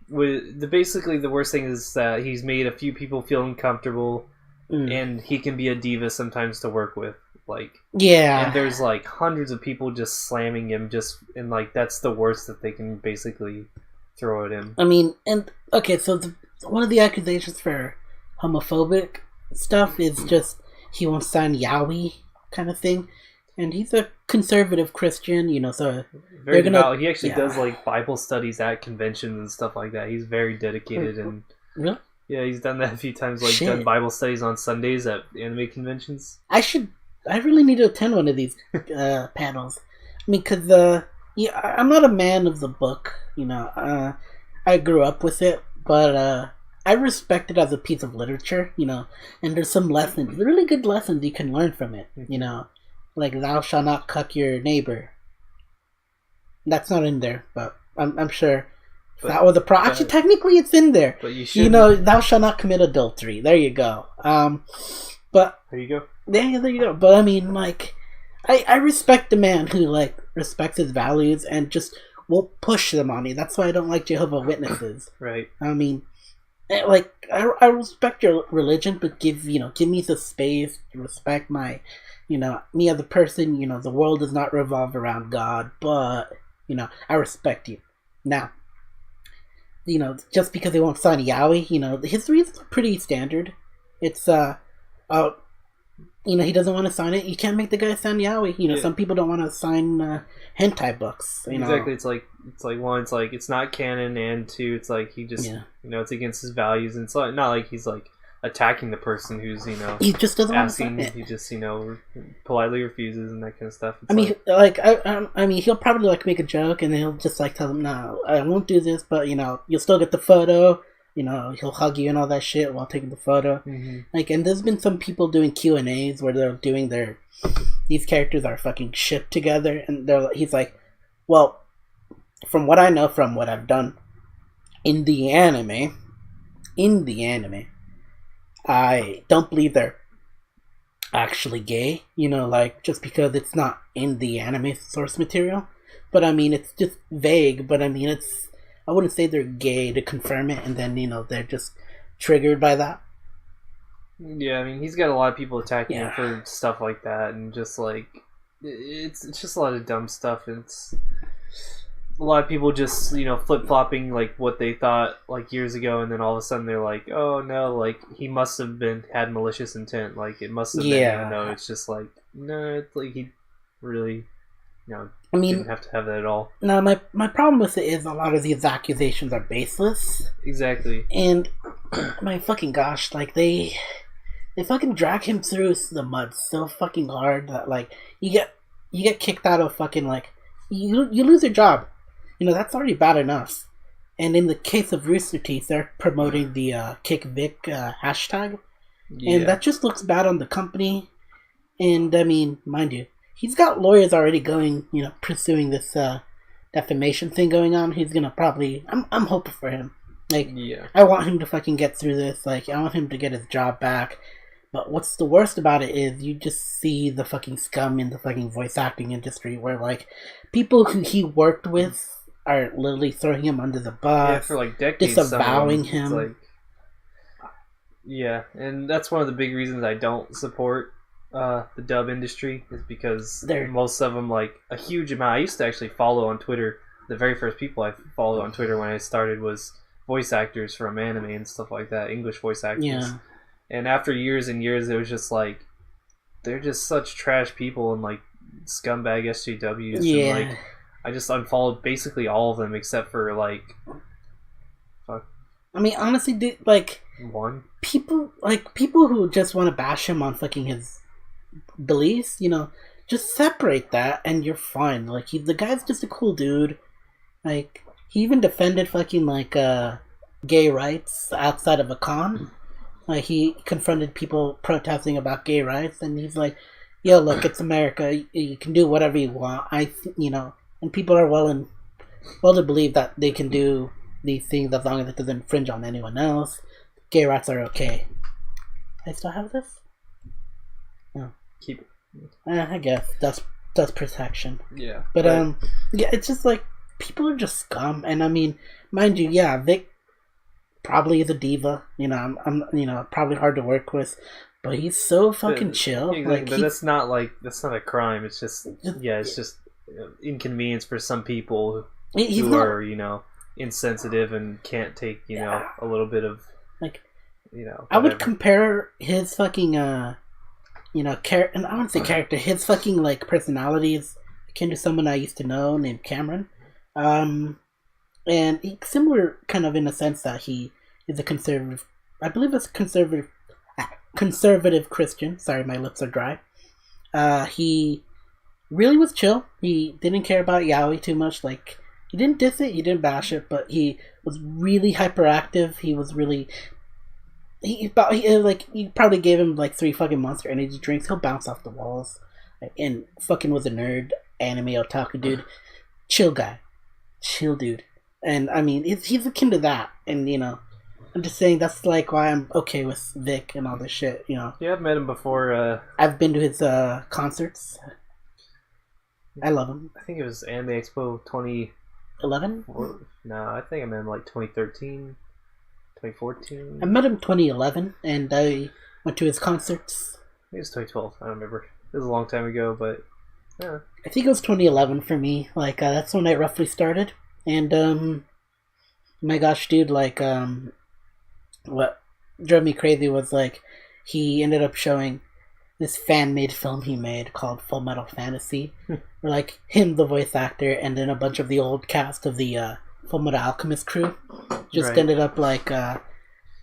Basically the worst thing is that he's made a few people feel uncomfortable, and he can be a diva sometimes to work with. And there's hundreds of people just slamming him, and that's the worst that they can basically throw at him. I mean, and okay, so one of the accusations for homophobic stuff is just he won't sign yaoi kind of thing, and he's a conservative Christian, so very devout. He actually does Bible studies at conventions and stuff like that. He's very dedicated and really. Yeah, he's done that a few times. Done Bible studies on Sundays at anime conventions. I really need to attend one of these panels. I mean, because I'm not a man of the book. I grew up with it, but I respect it as a piece of literature. And there's some lessons, really good lessons you can learn from it. Like thou shalt not cuck your neighbor. That's not in there, but I'm sure. That was a actually, technically, it's in there. But you should. Thou shalt not commit adultery. There you go. But there you go. Yeah, there you go. But I mean, I respect the man who respects his values and just won't push them on you. That's why I don't like Jehovah's Witnesses. Right. I mean, I respect your religion, but give me the space to respect my, me as a person. The world does not revolve around God, but I respect you. Now, just because they won't sign yaoi, his reasons are pretty standard. It's he doesn't want to sign it. You can't make the guy sign yaoi. Some people don't want to sign hentai books. Exactly. It's not canon, and two, it's he just it's against his values, and it's not like he's attacking the person who's he just doesn't asking. Want to sign it. He just politely refuses and that kind of stuff. It's I mean, he'll probably make a joke, and then he'll just tell them, no, I won't do this, but you'll still get the photo. He'll hug you and all that shit while taking the photo. Mm-hmm. And there's been some people doing Q&As where they're doing these characters are fucking shipped together, and he's like, well, from what I know, from what I've done in the anime, I don't believe they're actually gay, just because it's not in the anime source material. But I mean, it's just vague, but I mean, I wouldn't say they're gay to confirm it, and then, they're just triggered by that. Yeah, I mean, he's got a lot of people attacking him for stuff like that, and just, it's just a lot of dumb stuff. It's a lot of people just, flip-flopping, what they thought, years ago, and then all of a sudden they're like, oh, no, he must have had malicious intent, it must have been, even though it's just no, it's he really... I mean, didn't have to have that at all. No, my problem with it is a lot of these accusations are baseless. Exactly. And my fucking gosh, they fucking drag him through the mud so fucking hard that you get kicked out of fucking you lose your job. That's already bad enough. And in the case of Rooster Teeth, they're promoting the Kick Vic hashtag, and that just looks bad on the company. And I mean, mind you, he's got lawyers already going, pursuing this defamation thing going on. He's gonna probably... I'm hoping for him. I want him to fucking get through this. I want him to get his job back. But what's the worst about it is you just see the fucking scum in the fucking voice acting industry where, people who he worked with are literally throwing him under the bus. Yeah, for, decades. Disavowing him. Yeah, and that's one of the big reasons I don't support the dub industry, is because most of them, a huge amount. I used to actually follow on Twitter. The very first people I followed on Twitter when I started was voice actors from anime and stuff like that, English voice actors. Yeah. And after years and years, it was just they're just such trash people and scumbag SJWs. Yeah. And, I just unfollowed basically all of them except for fuck. I mean, honestly, one people who just want to bash him on fucking his beliefs, just separate that and you're fine. Like, the guy's just a cool dude. Like, he even defended fucking, like, gay rights outside of a con. Like, he confronted people protesting about gay rights, and he's like, yo, look, it's America. You can do whatever you want. And people are well to believe that they can do these things as long as it doesn't infringe on anyone else. Gay rights are okay. I still have this? No. Keep it. I guess that's protection. Yeah. But yeah, it's just like people are just scum, and I mean, mind you, yeah, Vic probably is a diva. I'm probably hard to work with, but he's so fucking chill. Exactly, like, but that's not a crime. It's just it's just inconvenience for some people who are insensitive and can't take a little bit of like whatever. I would compare his fucking and I wouldn't say character, his fucking like personality is akin to someone I used to know named Cameron. And he's similar kind of in the sense that he is a conservative, I believe it's conservative Christian. Sorry, my lips are dry. He really was chill. He didn't care about yaoi too much. Like, he didn't diss it, he didn't bash it, but he was really hyperactive. He was really... you probably gave him like 3 fucking Monster Energy drinks. He'll bounce off the walls. And fucking was a nerd, anime otaku dude. Chill guy. Chill dude. And I mean, he's akin to that. And I'm just saying that's like why I'm okay with Vic and all this shit. Yeah, I've met him before. I've been to his concerts. I love him. I think it was Anime Expo 2011? No, I think I met him like 2013, 2014. I met him 2011, and I went to his concerts. I think it was 2012. I don't remember. It was a long time ago, but yeah. I think it was 2011 for me. Like, that's when I roughly started. And, my gosh, dude, like, what drove me crazy was, like, he ended up showing this fan-made film he made called Full Metal Fantasy. Where, like, him, the voice actor, and then a bunch of the old cast of the Full Metal Alchemist crew just ended up, like,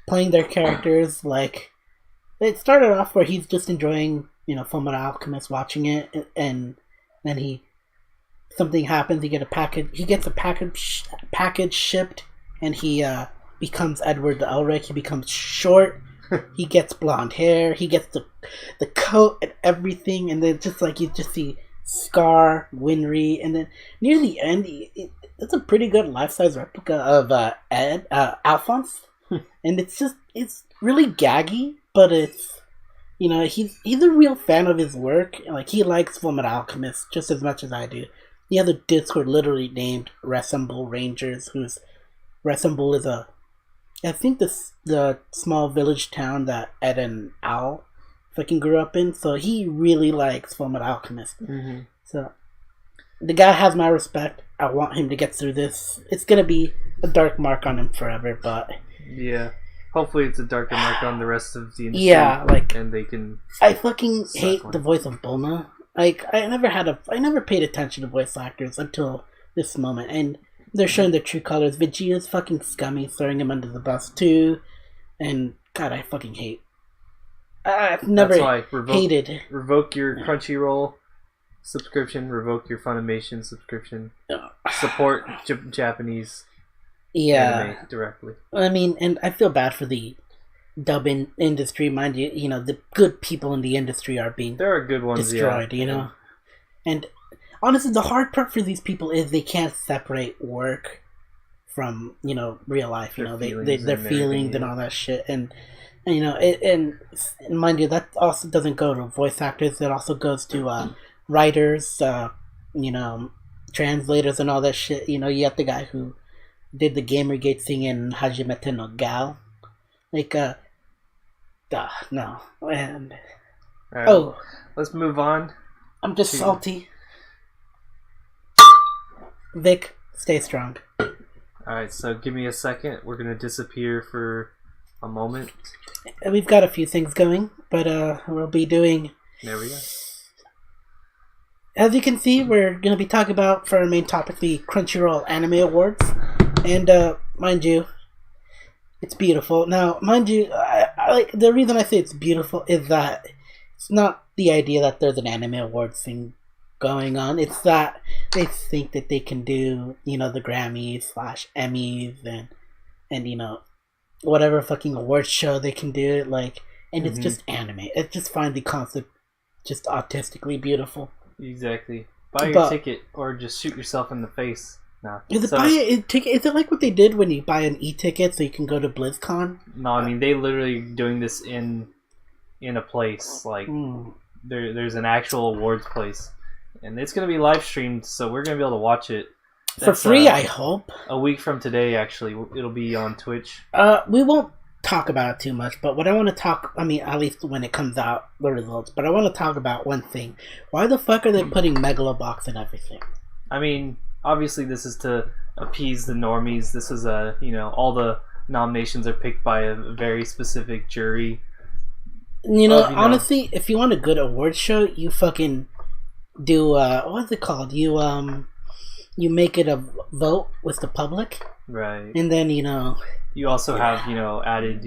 playing their characters. Like, it started off where he's just enjoying, Full Metal Alchemist, watching it, and then something happens, he gets a package shipped, and he becomes Edward the Elric. He becomes short, he gets blonde hair, he gets the coat and everything, and then just like you just see Scar, Winry, and then near the end, it's a pretty good life-size replica of Alphonse, and it's really gaggy, but it's he's a real fan of his work. Like, he likes Fullmetal Alchemist just as much as I do. He has a Discord literally named Ressemble Rangers, whose Ressemble is I think the small village town that Ed and Al fucking grew up in. So he really likes Fullmetal Alchemist. Mm-hmm. So the guy has my respect. I want him to get through this. It's gonna be a dark mark on him forever, but yeah. Hopefully it's a darker mark on the rest of the industry. Yeah, like, and they can... I fucking hate the voice of Bulma. Like, I never paid attention to voice actors until this moment, and they're showing their true colors. Vegeta's fucking scummy, throwing him under the bus too, and God, I fucking hate. I've never hated. Revoke your Crunchyroll subscription. Revoke your Funimation subscription. Support Japanese. Yeah, anime directly. I mean, and I feel bad for the dub industry, mind you. The good people in the industry are being good ones destroyed. And honestly, the hard part for these people is they can't separate work from real life. Their feelings and all that shit, and and mind you, that also doesn't go to voice actors. It also goes to writers, translators, and all that shit. You have the guy who did the Gamergate thing in Hajimete no Gal. Like, no. And... Right, let's move on. I'm just salty. Vic, stay strong. Alright, so give me a second. We're gonna disappear for a moment. We've got a few things going, but we'll be doing... There we go. As you can see, we're gonna be talking about, for our main topic, the Crunchyroll Anime Awards. And, mind you, it's beautiful. Now, mind you, I like the reason I say it's beautiful is that it's not the idea that there's an anime awards thing going on. It's that they think that they can do, the Grammys / Emmys and whatever fucking awards show they can do, and it's just anime. It just find the concept just autistically beautiful. Exactly. Buy your ticket or just shoot yourself in the face. No. Is it like what they did when you buy an e-ticket so you can go to BlizzCon? No, I mean they literally doing this in a place there's an actual awards place, and it's gonna be live streamed, so we're gonna be able to watch it for free. I hope a week from today. Actually, it'll be on Twitch. We won't talk about it too much, but what I want to talk, at least when it comes out, the results, but I want to talk about one thing. Why the fuck are they putting Megalobox in everything? I mean, obviously this is to appease the normies. This is all the nominations are picked by a very specific jury. Honestly, if you want a good award show, you fucking do, what's it called? You make it a vote with the public. Right. And then, you also have, added,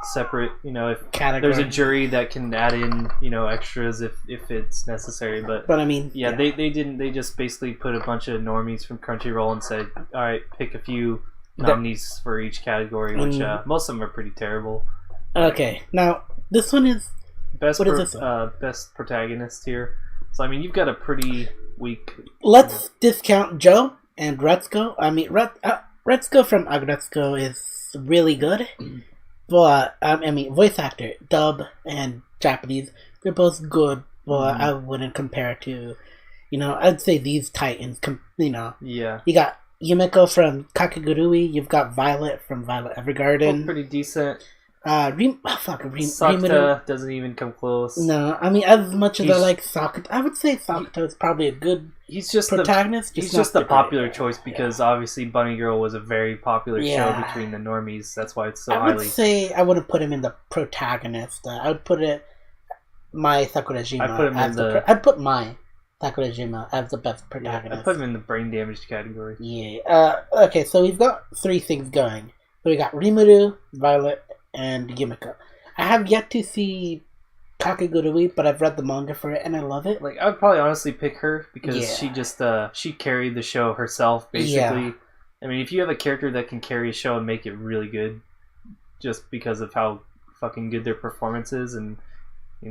separate, if category. There's a jury that can add in, extras if it's necessary. But I mean, they didn't. They just basically put a bunch of normies from Crunchyroll and said, all right, pick a few nominees for each category, which most of them are pretty terrible. Okay, now this one is best protagonist here. So I mean, you've got a pretty weak. Let's discount Joe and Retsuko. I mean, Retsuko from Agretsuko is really good, but voice actor, dub and Japanese, they're both good, but I wouldn't compare it to, I'd say these titans. Yeah. You got Yumeko from Kakegurui. You've got Violet from Violet Evergarden. Pretty decent. Sakata doesn't even come close. No, I mean, as much as I like Sakata, I would say Sakata is probably a good protagonist. He's just the popular choice because obviously Bunny Girl was a very popular show between the normies. That's why it's so highly. I would say I wouldn't put him in the protagonist. I would put it my Sakurajima. I'd put my Sakurajima as the best protagonist. I put him in the brain damaged category. Yeah. Okay, so we've got 3 things going. So we got Rimuru, Violet, and Yumeko. I have yet to see Kakegurui, but I've read the manga for it and I love it. I would probably honestly pick her because she just she carried the show herself basically. Yeah. I mean, if you have a character that can carry a show and make it really good, just because of how fucking good their performance is and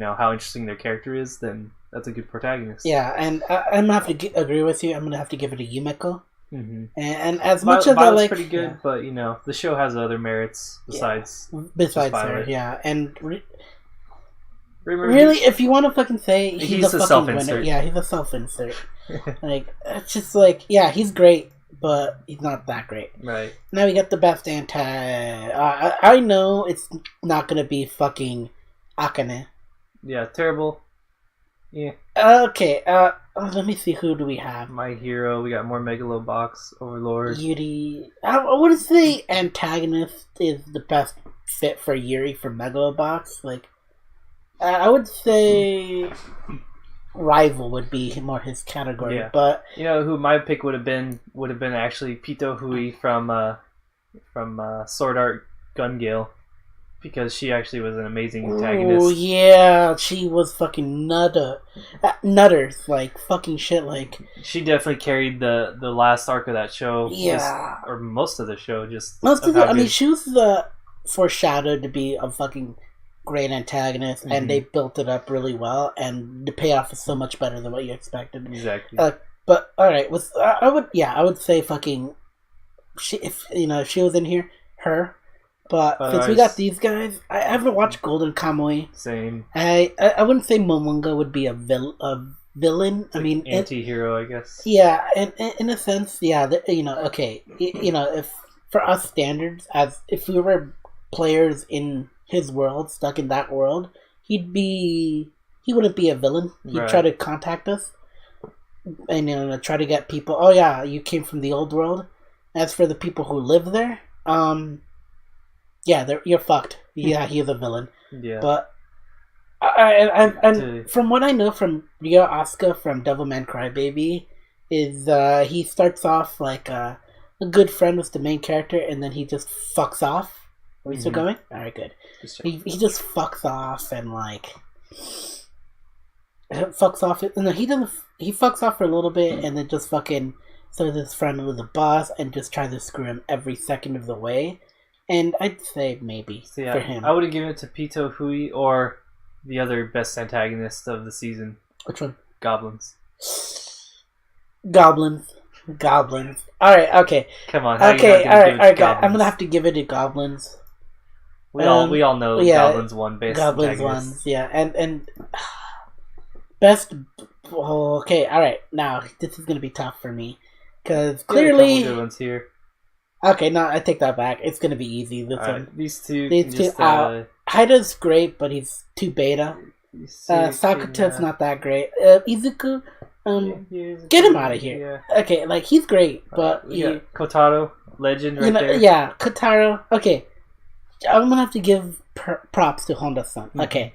how interesting their character is, then that's a good protagonist. Yeah, and I'm gonna have to agree with you. I'm gonna have to give it a Yumeko. Mm-hmm. And as much as I like, pretty good, but the show has other merits besides her. Yeah, and really, if you want to fucking say he's a fucking winner, he's a self-insert. It's just he's great, but he's not that great. Right. Now we got the best anti. I know it's not gonna be fucking Akane. Yeah, terrible. Yeah. Okay. Let me see. Who do we have? My Hero. We got more Megalobox. Overlord. Yuri. I would say antagonist is the best fit for Yuri for Megalobox. I would say rival would be more his category. Yeah. But who my pick would have been actually Pito Hui from Sword Art Gun Gale. Because she actually was an amazing antagonist. Oh yeah, she was fucking nutters, fucking shit. She definitely carried the last arc of that show. Yeah, or most of the show. She was foreshadowed to be a fucking great antagonist, and they built it up really well, and the payoff is so much better than what you expected. Exactly. But all right, I would say fucking if she was in here, her. But since we got these guys, I haven't watched Golden Kamuy. Same. I wouldn't say Momonga would be a villain. I mean, anti-hero, I guess. Yeah, in a sense, yeah. Okay, if for us standards, as if we were players in his world, stuck in that world, he wouldn't be a villain. He'd try to contact us and try to get people. Oh yeah, you came from the old world. As for the people who live there, yeah, you're fucked. Yeah, he's a villain. Yeah. But and from what I know from Ryo Asuka from Devilman Crybaby, is he starts off like a good friend with the main character, and then he just fucks off. Are we still going? All right, good. He just fucks off, and fucks off. No, he doesn't. He fucks off for a little bit and then just fucking throws his friend with the boss and just tries to screw him every second of the way. And I'd say maybe for him. I would have given it to Pito Hui or the other best antagonist of the season. Which one? Goblins. Goblins. Alright, okay. Come on. Alright, I'm gonna have to give it to Goblins. We all know Goblins won best Goblins won, yeah. And best... okay, alright. Now, this is gonna be tough for me. Because clearly... a couple good ones here. Okay, no, I take that back. It's gonna be easy. This one. These two. Haida's great, but he's too beta. Sakuta's not that great. Izuku, get him out of here. Yeah. Okay, like he's great, but Kotaro, legend there. Yeah, Kotaro. Okay, I'm gonna have to give props to Honda-san. Mm-hmm. Okay,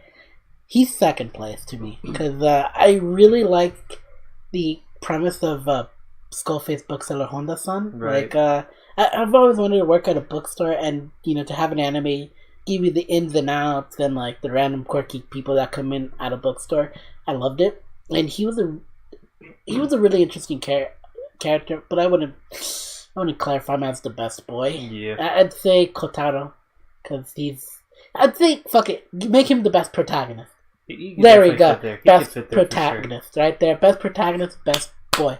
he's second place to me because I really like the premise of Skullface Bookseller Honda-san. Right. Like, I've always wanted to work at a bookstore and, to have an anime give you the ins and outs and, like, the random quirky people that come in at a bookstore. I loved it. And he was a really interesting character, but I wouldn't clarify him as the best boy. Yeah. I'd say Kotaro, because I'd say, fuck it, make him the best protagonist. There we go. Best protagonist, right there. Best protagonist, best boy.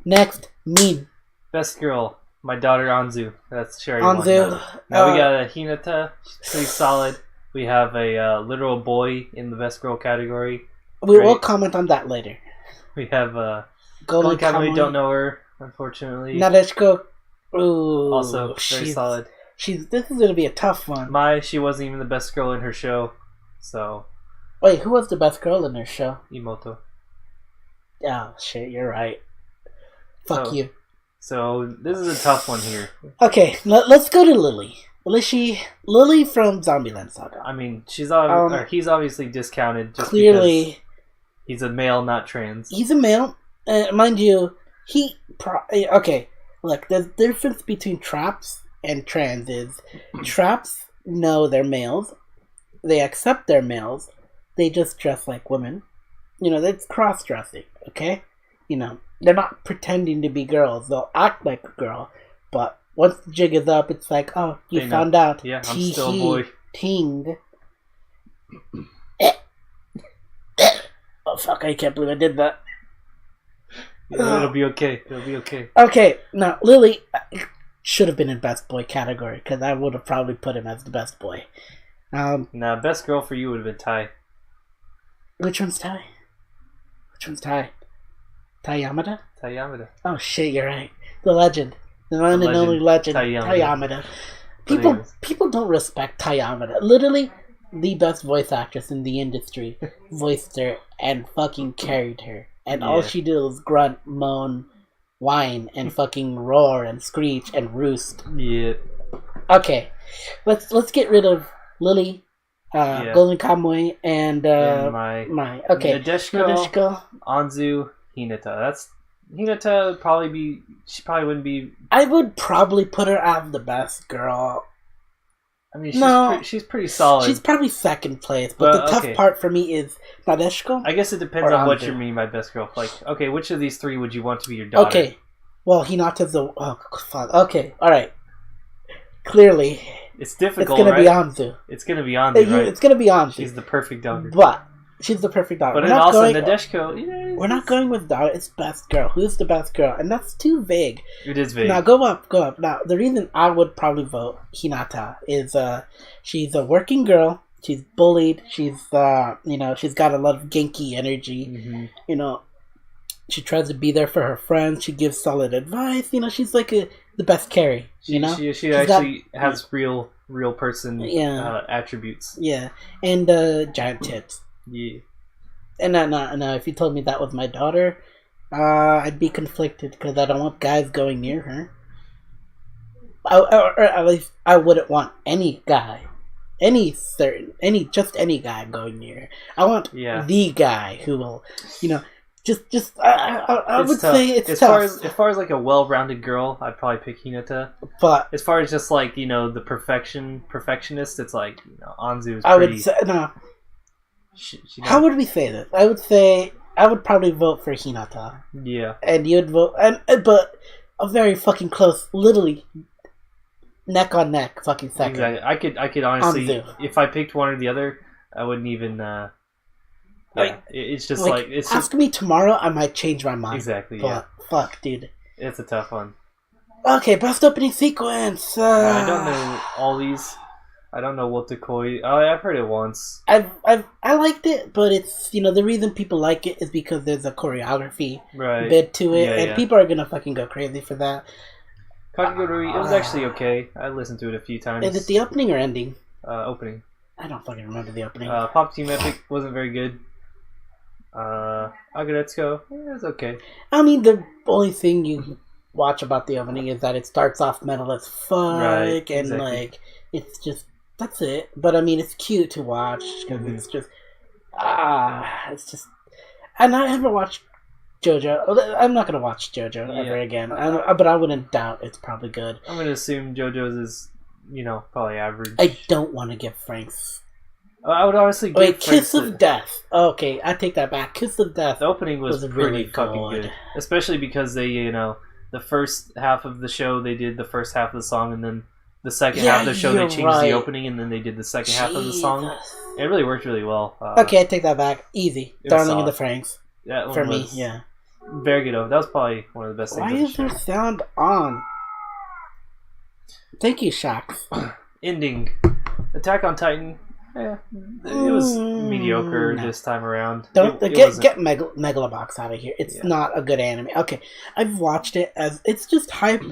Next, meme. Best girl. My daughter Anzu. That's Sherry. Anzu. Now we got a Hinata. She's pretty solid. We have a literal boy in the best girl category. We will comment on that later. We have Golden Kamuy. Don't know her, unfortunately. Nadeshiko. Ooh, also very solid. This is gonna be a tough one. She wasn't even the best girl in her show. So. Wait, who was the best girl in her show? Imoto. Oh shit, you're right. Fuck you. So, this is a tough one here. Okay, let's go to Lily. Lily from Zombieland Saga. I mean, he's obviously discounted just clearly because he's a male, not trans. He's a male. Mind you, okay, look, the difference between traps and trans is traps know they're males. They accept they're males. They just dress like women. That's cross-dressing, okay? They're not pretending to be girls. They'll act like a girl. But once the jig is up, it's like, oh, you found out. Yeah, I'm still a boy. Ting. Oh, fuck, I can't believe I did that. Yeah, it'll be okay. It'll be okay. Okay, now, Lily should have been in best boy category, because I would have probably put him as the best boy. Best girl for you would have been Tai. Which one's Tai? Tai Yamada? Tai Yamada. Oh shit, you're right. The legend. The one and only legend. Tai Yamada. People don't respect Tai Yamada. Literally, the best voice actress in the industry voiced her and fucking carried her. And all she did was grunt, moan, whine, and fucking roar and screech and roost. Yeah. Okay. Let's get rid of Lily, Golden Kamuy, and my okay. Nadeshiko, Anzu, Hinata. Hinata she probably wouldn't be. I would probably put her as the best girl. I mean, she's pretty solid. She's probably second place, but the tough part for me is Nadeshiko. I guess it depends on what you mean by best girl. Like, okay, which of these three would you want to be your daughter? Okay, well, Hinata's the fuck. Okay, all right. Clearly, it's difficult. It's gonna be Anzu. It's gonna be Anzu, right? It's gonna be Anzu. She's the perfect daughter. But she's the perfect daughter. But also Nadeshiko. We're not going with daughter. It's best girl. Who's the best girl? And that's too vague. It is vague. Now go up. Now the reason I would probably vote Hinata is she's a working girl. She's bullied. She's she's got a lot of Genki energy. Mm-hmm. She tries to be there for her friends. She gives solid advice. She's like the best carry. She actually has real person attributes. Yeah, and giant tits. Yeah. And no, if you told me that was my daughter, I'd be conflicted because I don't want guys going near her. Or at least I wouldn't want any guy, just any guy going near her. I want the guy who will, I would tough. say it's tough. As far as like a well-rounded girl, I'd probably pick Hinata. But as far as just like the perfectionist, it's like Anzu is pretty. I would say no. How would we say this? I would say I would probably vote for Hinata. Yeah. And you'd vote, but a very fucking close, literally neck on neck, fucking second. Exactly. I could honestly, if I picked one or the other, I wouldn't even. It's just like it's. Ask me tomorrow, I might change my mind. Exactly. But fuck, dude. It's a tough one. Okay, best opening sequence. I don't know all these. I don't know what to call you. Oh, I've heard it once. I liked it, but it's the reason people like it is because there's a choreography bit to it, and people are gonna fucking go crazy for that. Kakegurui, it was actually okay. I listened to it a few times. Is it the opening or ending? Opening. I don't fucking remember the opening. Pop Team Epic wasn't very good. Agaretsuko, it was okay. I mean, the only thing you watch about the opening is that it starts off metal as fuck, and like it's just. That's it. But I mean, it's cute to watch because it's just, And I haven't watched JoJo. I'm not gonna watch JoJo ever again. But I wouldn't doubt it's probably good. I'm gonna assume JoJo's is, probably average. I don't want to give Frank's. I would honestly give Kiss of Death. Okay, I take that back. Kiss of Death. The opening was pretty really fucking good, especially because they, the first half of the show they did the first half of the song, and then. The second half of the show, they changed the opening, and then they did the second half of the song. It really worked really well. Okay, I take that back. Easy. Darling in the Franxx. Yeah, for me, yeah. Very good. That was probably one of the best things. Why is there sound on? Thank you, Shax. Ending. Attack on Titan. Yeah, it was mediocre this time around. Don't get Megalobox out of here. It's not a good anime. Okay, I've watched it as it's just hype.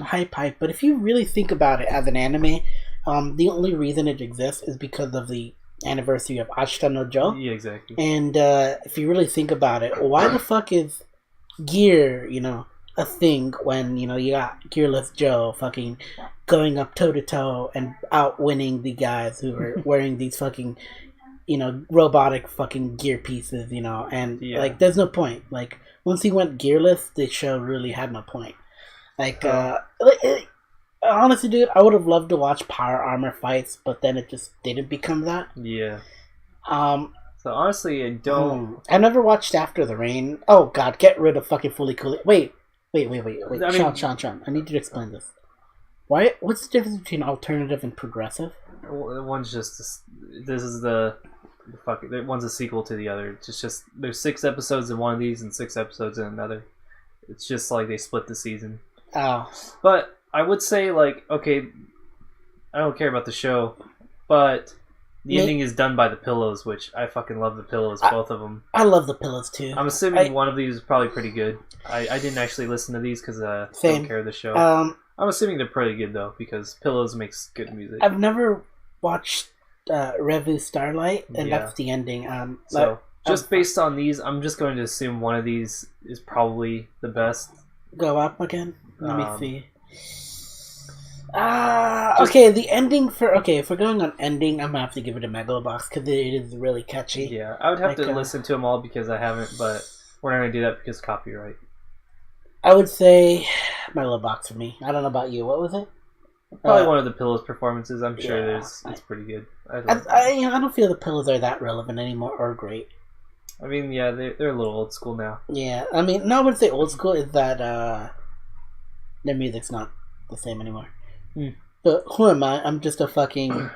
But if you really think about it as an anime, the only reason it exists is because of the anniversary of Ashita no Joe. Yeah, exactly. And if you really think about it, why the fuck is gear, a thing when you got Gearless Joe fucking going up toe to toe and outwinning the guys who are wearing these fucking robotic fucking gear pieces, and like there's no point. Like once he went gearless, the show really had no point. Like honestly, dude, I would have loved to watch power armor fights, but then it just didn't become that. Yeah. So honestly, I don't. I never watched After the Rain. Oh god, get rid of fucking Fully Cooley. Wait. Sean, I need you to explain this. Why? What's the difference between alternative and progressive? One's just this is the one's a sequel to the other. It's just there's 6 episodes in one of these and 6 episodes in another. It's just like they split the season. Oh. But I would say okay, I don't care about the show, but the ending is done by the Pillows, which I fucking love the Pillows, both of them. I love the Pillows too. I'm assuming one of these is probably pretty good. I didn't actually listen to these because I don't care the show. I'm assuming they're pretty good though because Pillows makes good music. I've never watched Revu Starlight, and that's the ending. So just based on these, I'm just going to assume one of these is probably the best. Go up again. Let me see. Okay, the ending if we're going on ending, I'm gonna have to give it a Megalobox because it is really catchy. Yeah, I would have to listen to them all because I haven't, but we're not gonna do that because copyright. I would say Megalobox for me. I don't know about you. What was it? Probably one of the Pillows performances. I'm sure it's pretty good. I don't feel the Pillows are that relevant anymore or great. I mean, yeah, they're a little old school now. Yeah, I mean, no, I wouldn't say old school. Is that their music's not the same anymore. But who am I? I'm just a fucking,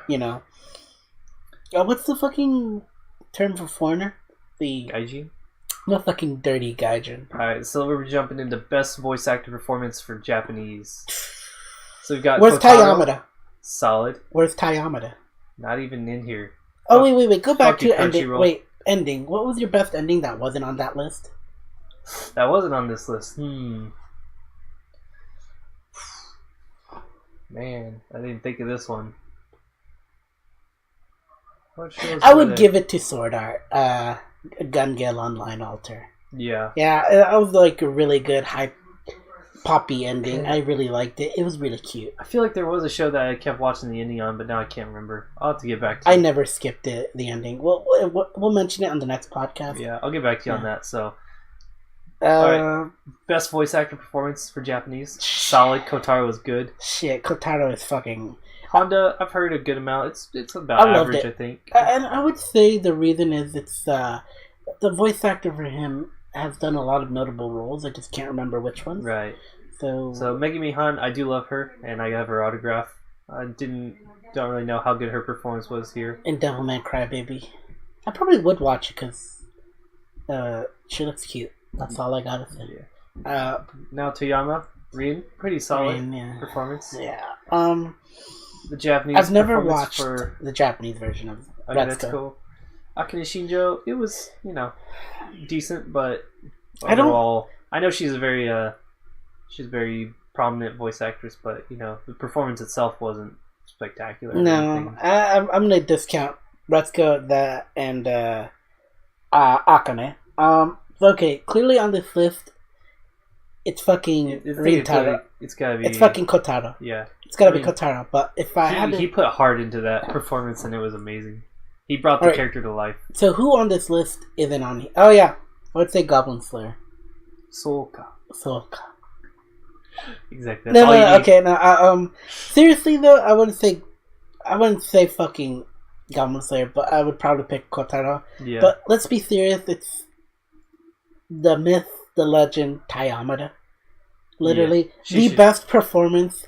what's the fucking term for foreigner? The gaijin? No fucking dirty gaijin. Alright, so we're jumping into best voice actor performance for Japanese. So we've got Where's Kotaro. Tayamada? Solid. Where's Tayamada? Not even in here. Oh, wait. Go back to ending. Wait, ending. What was your best ending that wasn't on that list? That wasn't on this list. Man, I didn't think of this one. I would give it to Sword Art. Gun Gale Online Alter. Yeah. Yeah, that was like a really good high poppy ending. I really liked it. It was really cute. I feel like there was a show that I kept watching the ending on, but now I can't remember. I'll have to get back to you. I never skipped it, the ending. We'll mention it on the next podcast. Yeah, I'll get back to you on that. So, alright. Best voice actor performance for Japanese. Solid. Kotaro was good. Shit, Kotaro is fucking... Honda, I've heard a good amount. It's about average, I think. And I would say the reason is it's the voice actor for him has done a lot of notable roles. I just can't remember which ones. Right. So Megumi Han, I do love her, and I have her autograph. I don't really know how good her performance was here. In Devilman Crybaby. I probably would watch it because she looks cute. That's all I gotta say. Yeah. Now Toyama, Rin, pretty solid performance. Yeah. The Japanese. I've never watched the Japanese version of Retsuko. That's cool. Akane Shinjo, it was decent, but overall, I know she's a very prominent voice actress, but the performance itself wasn't spectacular. No, I'm gonna discount Retsuko and Akane. Okay, clearly on this list, it's fucking Rintaro. It's gotta be. It's fucking Kotaro. Yeah, it's gotta be Kotaro. But if I had to, he put heart into that performance, and it was amazing. He brought the character to life. So who on this list isn't on here? Oh yeah, I would say Goblin Slayer. Soka. Exactly. No. Okay, no. Seriously though, I wouldn't say fucking Goblin Slayer, but I would probably pick Kotaro. Yeah. But let's be serious. It's the myth, the legend, Tayamada. Literally the best performance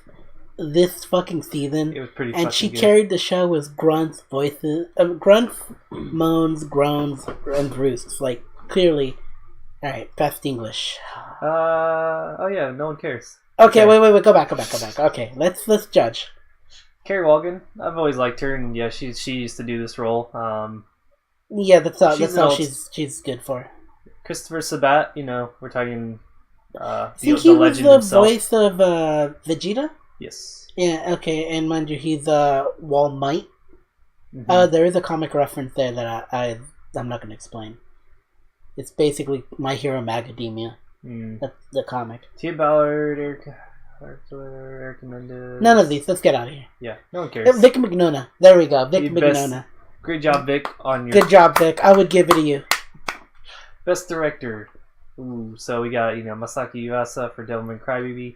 this fucking season. It was pretty. And she good. carried the show with grunts, voices, grunts, moans, groans, and roosts. Like clearly, all right, best English. Oh yeah, no one cares. Okay, wait, go back. Okay, let's judge. Carrie Walgan, I've always liked her, and yeah, she used to do this role. Yeah, that's all she's good for. Christopher Sabat, we're talking. Think he was the himself. Voice of Vegeta. Yes. Yeah. Okay, and mind you, he's Wall Might. Mm-hmm. There is a comic reference there that I'm not going to explain. It's basically My Hero Macadamia. That's the comic. Tia Ballard, Erica Mendez. None of these. Let's get out of here. Yeah, no one cares. Vic Mignogna. There we go. Vic Mignogna. Great job, Vic. Good job, Vic. I would give it to you. Best director. Ooh, so we got Masaki Yuasa for Devilman Crybaby.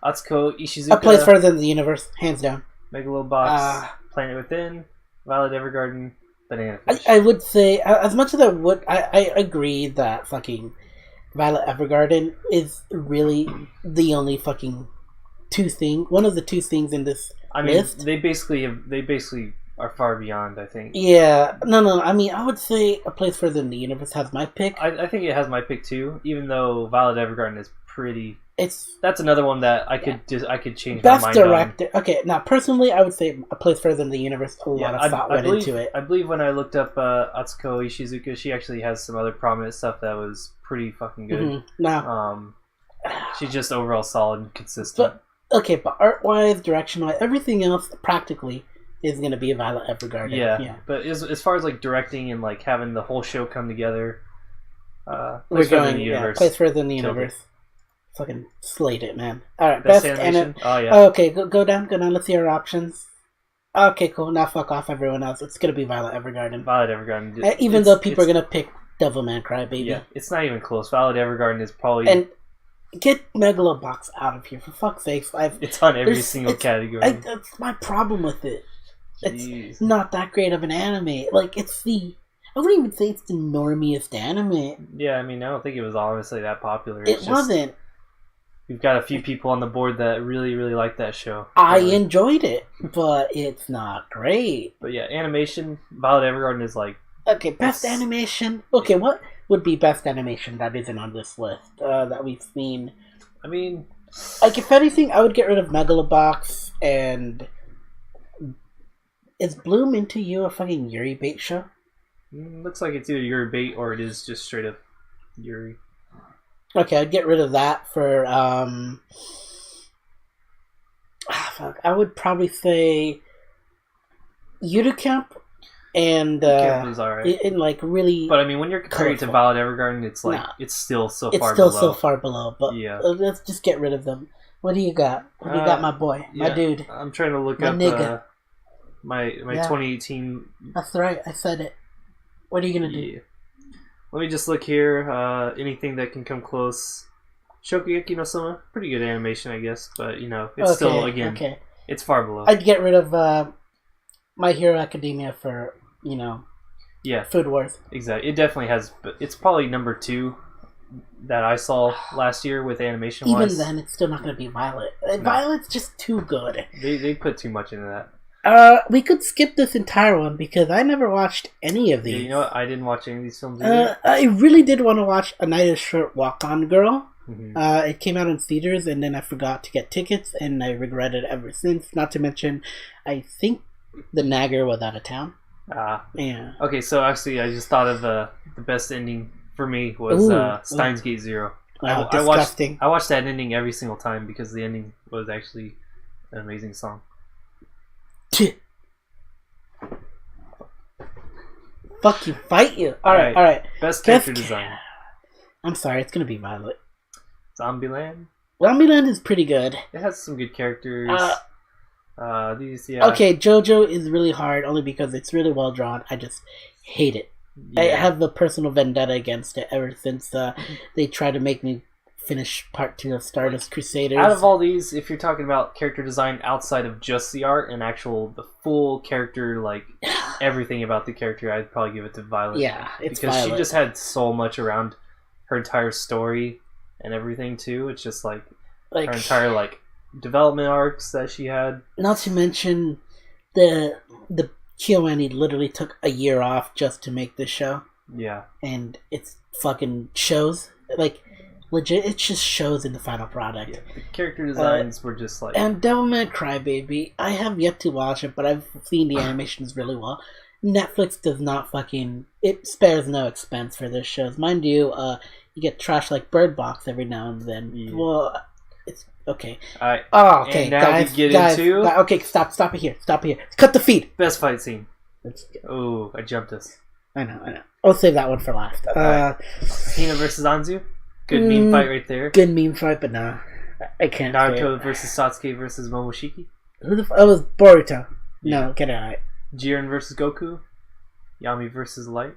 Atsuko Ishizuka. A Place Further Than the Universe, hands down. Megalobox, Planet Within, Violet Evergarden, Banana Fish. I would say, as much as I agree that fucking Violet Evergarden is really the only fucking one of the two things in this list. They basically are far beyond, I think. Yeah, no. I mean, I would say A Place Further Than the Universe has my pick. I think it has my pick too, even though Violet Evergarden is pretty. That's another one that I could change best my mind director. On. Okay, now personally, I would say A Place Further Than the Universe. A lot of thought went into it. I believe when I looked up Atsuko Ishizuka, she actually has some other prominent stuff that was pretty fucking good. Mm-hmm. Now, she's just overall solid and consistent. But art-wise, direction-wise, everything else practically is going to be Violet Evergarden. Yeah. But as far as like directing and like having the whole show come together, Place Further Than the Universe. Fucking slate it, man. Alright, best animation. Oh, yeah. Okay, go down. Let's see our options. Okay, cool. Now fuck off everyone else. It's going to be Violet Evergarden. Even though people are going to pick Devilman Crybaby. Yeah, it's not even close. Violet Evergarden is probably... And get Megalobox out of here, for fuck's sake. It's on every single category. That's my problem with it. Jeez. It's not that great of an anime. Like, I wouldn't even say it's the normiest anime. Yeah, I mean, I don't think it was honestly that popular. It wasn't. We've got a few people on the board that really, really like that show. I enjoyed it, but it's not great. But yeah, animation, Violet Evergarden is like... Okay, best animation. Okay, what would be best animation that isn't on this list that we've seen? I mean... Like, if anything, I would get rid of Megalobox and... Is Bloom Into You a fucking Yuri bait show? Looks like it's either Yuri bait or it is just straight up Yuri. Okay, I'd get rid of that for I would probably say Yudu Camp and Camp is alright. And like really. But I mean, when you're comparing it to Violet Evergarden, it's like it's still so far below. It's still so far below. But yeah, let's just get rid of them. What do you got? What do you got, my boy, my dude? I'm trying to look my up nigga. My 2018. That's right, I said it. What are you gonna do? Yeah. Let me just look here. Anything that can come close. Shokugeki no Soma, pretty good animation, I guess, but it's still again. Okay. It's far below. I'd get rid of My Hero Academia for Food Wars. Exactly. It definitely has. But it's probably number 2 that I saw last year with animation. Even then, it's still not going to be Violet. No. Violet's just too good. They put too much into that. We could skip this entire one because I never watched any of these. Yeah, you know what? I didn't watch any of these films either. I really did want to watch A Night is Short, Walk On Girl. Mm-hmm. It came out in theaters and then I forgot to get tickets and I regret it ever since. Not to mention, I think the Nagger was out of town. Yeah. Okay, so actually I just thought of the best ending for me was Steins Gate Zero. Disgusting. I watched that ending every single time because the ending was actually an amazing song. Fuck you, fight you. Alright. Best character design. I'm sorry, it's gonna be Violet. Zombieland? Zombieland is pretty good. It has some good characters. Okay, JoJo is really hard only because it's really well drawn. I just hate it. Yeah. I have a personal vendetta against it ever since they tried to make me finish part 2 of Stardust Crusaders. Out of all these, if you're talking about character design outside of just the art and the full character, like everything about the character, I'd probably give it to Violet. Yeah, it's because Violet. She just had so much around her entire story and everything too. It's just like her entire development arcs that she had. Not to mention the KyoAni literally took a year off just to make this show. Yeah, and it's fucking shows legit. It just shows in the final product. Yeah, the character designs were just and Devilman Crybaby. I have yet to watch it, but I've seen the animations really well. Netflix does not it spares no expense for their shows, mind you. You get trash like Bird Box every now and then. Yeah. Well, it's okay. Alright. Oh, okay, and now guys. We get into okay, stop it here. Cut the feed. Best fight scene. Oh, I jumped us. I know. I'll save that one for last. Hina versus Anzu. Good meme fight right there. Good meme fight, but no, I can't. Naruto versus Sasuke versus Momoshiki. Who the it was Boruto. Yeah. No, get it right. Jiren versus Goku. Yami versus Light.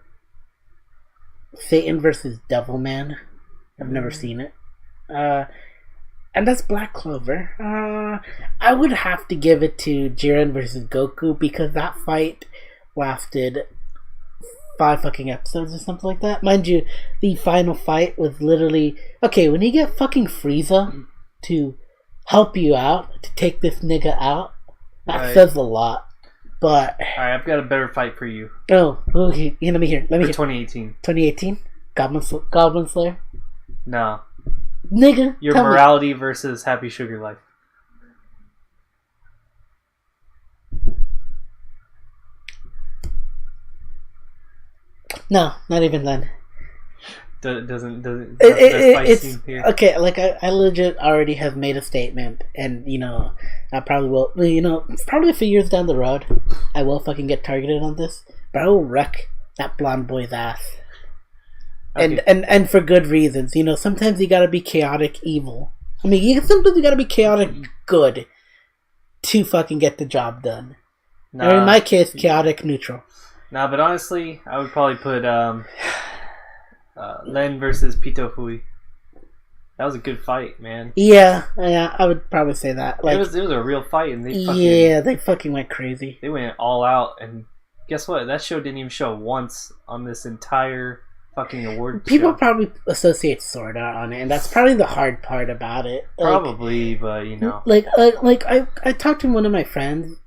Satan versus Devilman. I've never seen it. And that's Black Clover. I would have to give it to Jiren versus Goku because that fight lasted 5 fucking episodes or something like that. Mind you, the final fight was literally when you get fucking Frieza to help you out, to take this nigga out, that says a lot. But alright, I've got a better fight for you. Okay, let me hear. 2018. 2018? Goblin Slayer? No. Nigga, your morality versus Happy Sugar Life. No, not even then. It's here. Okay. I legit already have made a statement, and I probably will. Probably a few years down the road, I will fucking get targeted on this, but I will wreck that blonde boy's ass. Okay. And for good reasons. Sometimes you gotta be chaotic evil. Sometimes you gotta be chaotic good to fucking get the job done. Nah, or in my case, chaotic neutral. Nah, but honestly, I would probably put Len versus Pito Fui. That was a good fight, man. Yeah, I would probably say that. It was a real fight, and they fucking went crazy. They went all out, and guess what? That show didn't even show once on this entire fucking award People show. Probably associate Sword Art on it, and that's probably the hard part about it. Probably, but I talked to one of my friends,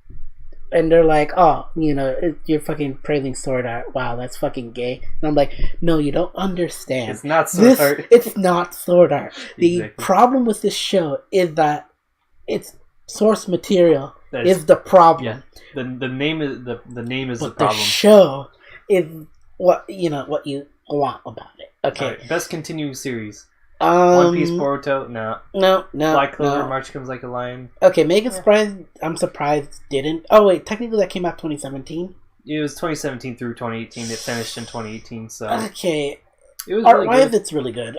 and they're like, "Oh, you're fucking praising Sword Art. Wow, that's fucking gay." And I'm like, "No, you don't understand. It's not Sword Art. It's not Sword Art. The problem with this show is that its source material is the problem. Yeah. The name is the problem. The show is what you want about it. Okay. Right, best continuing series. One Piece, Boruto, no. Black Clover, March Comes Like a Lion. Okay, Mega Surprise. I'm surprised didn't. Oh wait, technically that came out 2017. It was 2017 through 2018. It finished in 2018. So okay, it was really good. It's really good.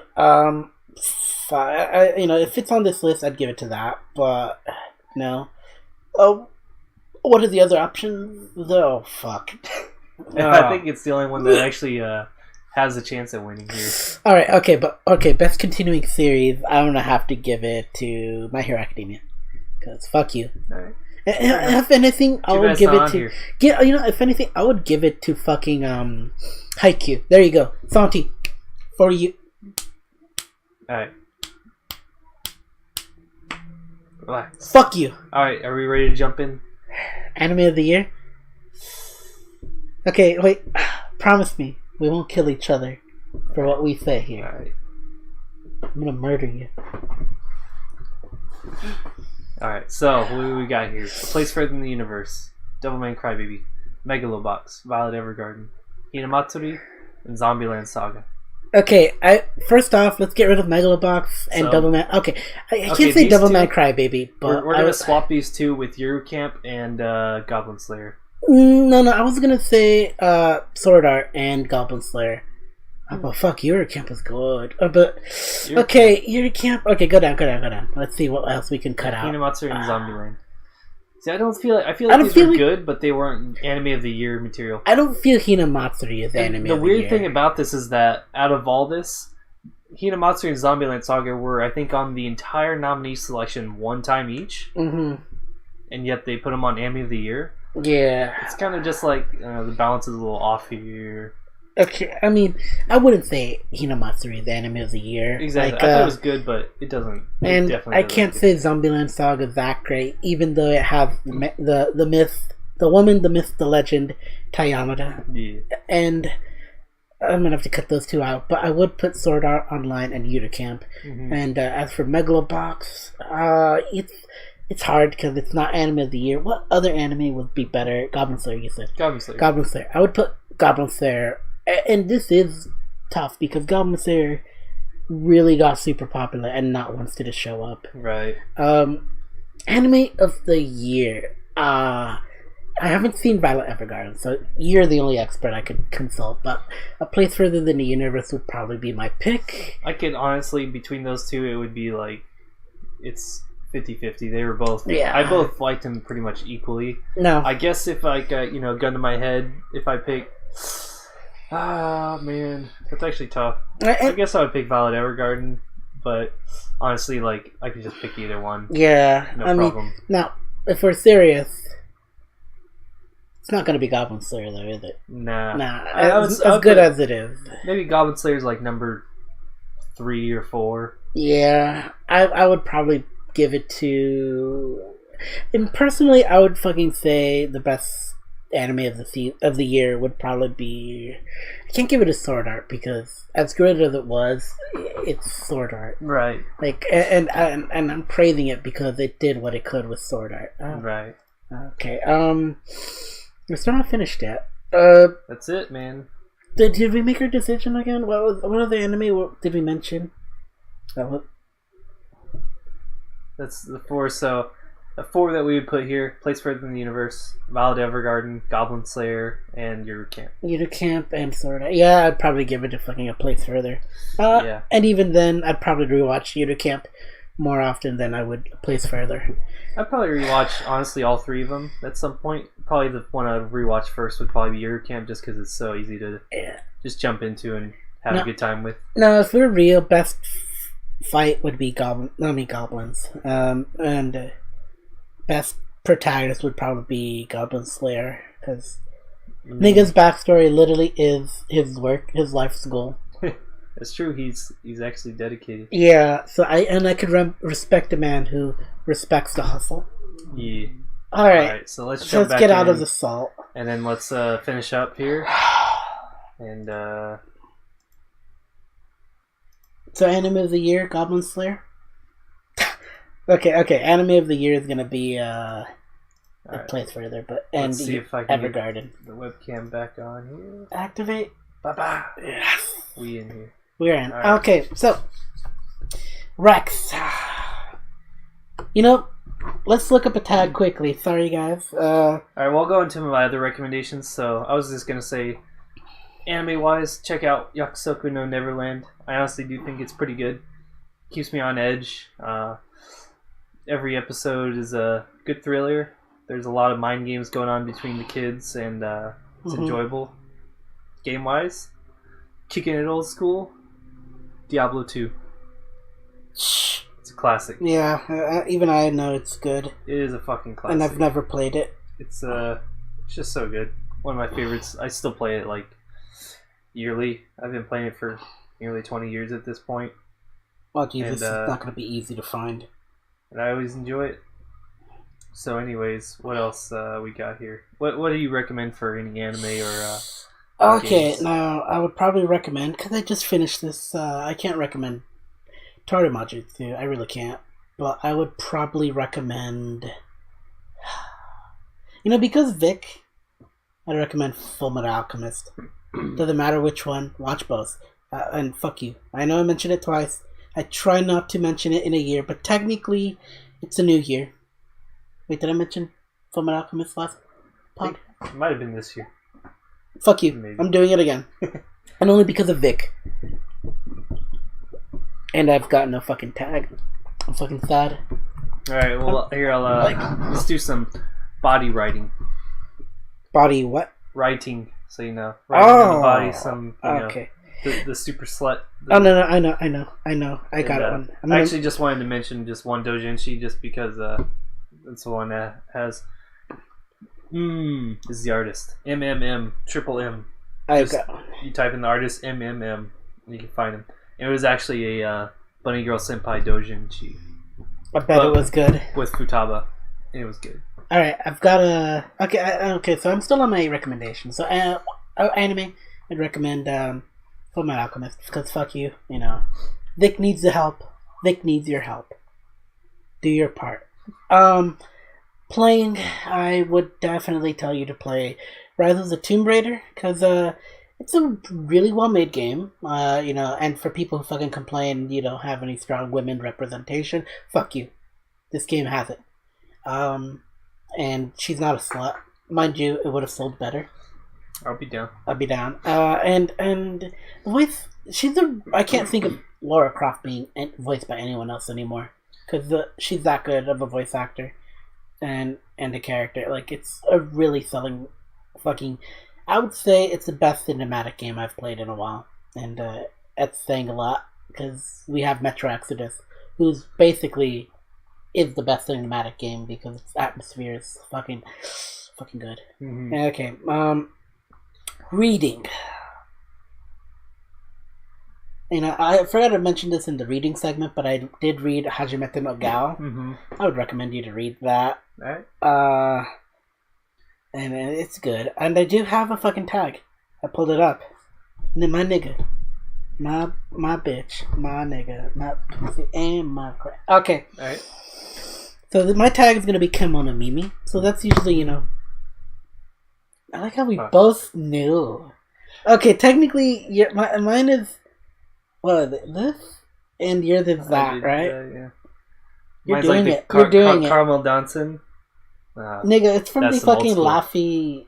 If it's on this list, I'd give it to that. But no. Oh, what are the other options? Oh fuck. I think it's the only one that actually has a chance at winning here. Alright, okay, best continuing series, I'm gonna have to give it to My Hero Academia. Because fuck you. Alright. If anything, I would give it to. If anything, I would give it to fucking Haikyuu. There you go, Santi, for you. All right. Relax. Fuck you. All right, are we ready to jump in? Anime of the year. Okay, wait. Promise me we won't kill each other for what we say here. All right. I'm gonna murder you. Alright, so what do we got here? A Place Further in the Universe, Devilman Crybaby, Megalobox, Violet Evergarden, Hinamatsuri, and Zombieland Saga. Okay, first off, let's get rid of Megalobox and Devilman. Okay, I can't say Devilman Crybaby, but we're gonna swap these two with Eurocamp and Goblin Slayer. No, I was gonna say Sword Art and Goblin Slayer. But fuck, Eurocamp is good. But okay, Eurocamp. Okay, go down. Let's see what else we can cut out. Hinamatsuri and Zombieland. See, I feel like these were good, but they weren't anime of the year material. I don't feel Hinamatsuri is anime of the year. The weird thing about this is that out of all this, Hinamatsuri and Zombieland Saga were, I think, on the entire nominee selection one time each. Mm-hmm. And yet they put them on anime of the year. Yeah. It's kind of just like the balance is a little off here. Okay, I mean, I wouldn't say Hinamatsuri is the anime of the year. Exactly, I thought it was good, but it doesn't. And I can't say Zombieland Saga is that great, even though it has the myth, the woman, the myth, the legend, Tayamada. Yeah. And I'm gonna have to cut those two out, but I would put Sword Art Online and Eurocamp. Mm-hmm. And as for Megalobox, it's hard because it's not anime of the year. What other anime would be better? Goblin Slayer, you said. Goblin Slayer. Goblin Slayer. I would put Goblin Slayer. And this is tough because Goblin Slayer really got super popular and not wants to just show up. Right. Anime of the year. I haven't seen Violet Evergarden, so you're the only expert I could consult. But A Place Further Than the Universe would probably be my pick. I could honestly, between those two, it would be like it's 50-50. They were both. Yeah. I both liked them pretty much equally. No. I guess if I got gun to my head, if I pick. Ah, man. That's actually tough. I guess I would pick Violet Evergarden, but honestly, like, I could just pick either one. Yeah. No problem. Now, if we're serious, it's not going to be Goblin Slayer, though, is it? Nah. As good as it is. Maybe Goblin Slayer's like number 3 or 4. Yeah. I would probably give it to... And personally, I would fucking say the best anime of the year would probably be... I can't give it a Sword Art because as good as it was, it's Sword Art. Right. Like, and I'm praising it because it did what it could with Sword Art. Right. Okay. We're still not finished yet. That's it, man. Did we make our decision again? What other anime did we mention? That's the 4. So the 4 that we would put here: Place Further in the Universe, Violet Evergarden, Goblin Slayer, and Eurocamp. Eurocamp and Sword Art. Yeah, I'd probably give it to fucking A Place Further. Yeah. And even then, I'd probably rewatch Eurocamp more often than I would A Place Further. I'd probably rewatch, honestly, all 3 of them at some point. Probably the one I'd rewatch first would probably be Eurocamp, just because it's so easy to just jump into and have a good time with. No, if we're real, best fight would be goblins. And best protagonist would probably be Goblin Slayer, because nigga's backstory literally is his work, his life's goal. It's true. He's actually dedicated. Yeah. So I could respect a man who respects the hustle. Yeah. All right. So let's back get out of the salt, and then let's finish up here. And so anime of the year, Goblin Slayer. Okay. Anime of the year is gonna be A Place Further, but let's see if I can Evergarden. Get the webcam back on here. Activate. Bye. Yes. We in here. We're in. Right. Okay, so Rex. Let's look up a tag quickly. Sorry, guys. Alright, well, I'll go into my other recommendations. So I was just gonna say, anime-wise, check out Yakusoku no Neverland. I honestly do think it's pretty good. Keeps me on edge. Every episode is a good thriller. There's a lot of mind games going on between the kids, and it's enjoyable. Game-wise, kicking it old school. Diablo 2. It's a classic. Yeah, even I know it's good. It is a fucking classic. And I've never played it. It's just so good. One of my favorites. I still play it like yearly. I've been playing it for nearly 20 years at this point. Oh Jesus, it's not going to be easy to find. And I always enjoy it. So anyways, what else we got here? What do you recommend for any anime or okay, games? now I would probably recommend, because I just finished this, I can't recommend Taramajutsu, I really can't. But I would probably recommend... because Vic, I'd recommend Fullmetal Alchemist. Doesn't matter which one, watch both. And fuck you. I know I mentioned it twice. I try not to mention it in a year, but technically, it's a new year. Wait, did I mention Fullmetal Alchemist last pod? It might have been this year. Fuck you. Maybe. I'm doing it again. And only because of Vic. And I've gotten a fucking tag. I'm fucking sad. Alright, well, here, let's do some body writing. Body what? Writing, so you know. Writing on the body, some, okay. The super slut. No, I know. I got it one. I actually just wanted to mention just one doujinshi just because it's the one that has... This is the artist. MMM, triple M. You type in the artist MMM, and you can find him. It was actually a Bunny Girl Senpai doujinshi. I bet it was good. With Futaba. And it was good. Alright, I've got a... Okay, so I'm still on my recommendation. So, anime, I'd recommend Fullmetal Alchemist, because fuck you, Vic needs the help. Vic needs your help. Do your part. Playing, I would definitely tell you to play Rise of the Tomb Raider, because it's a really well-made game, and for people who fucking complain you don't have any strong women representation, fuck you. This game has it. And she's not a slut. Mind you, it would have sold better. I'll be down. And the voice, I can't think of Lara Croft being voiced by anyone else anymore, because she's that good of a voice actor. And a character. Like, it's a really selling fucking... I would say it's the best cinematic game I've played in a while. And that's saying a lot, because we have Metro Exodus, who's basically is the best cinematic game because its atmosphere is fucking good. Mm-hmm. Okay, reading. I forgot to mention this in the reading segment, but I did read Hajimete no Gao. Mm-hmm. I would recommend you to read that. Alright. And it's good. And I do have a fucking tag. I pulled it up. And then my nigga. My bitch. My nigga. My pussy and my crap. Okay. Alright. So my tag is going to be Kemono Mimi. So that's usually, I like how we both knew. Okay, technically, mine is... What is it? This? And yours is that, right? Yeah. You're doing it. You're doing it. Caramel dancing. Nigga, it's from the fucking Laffy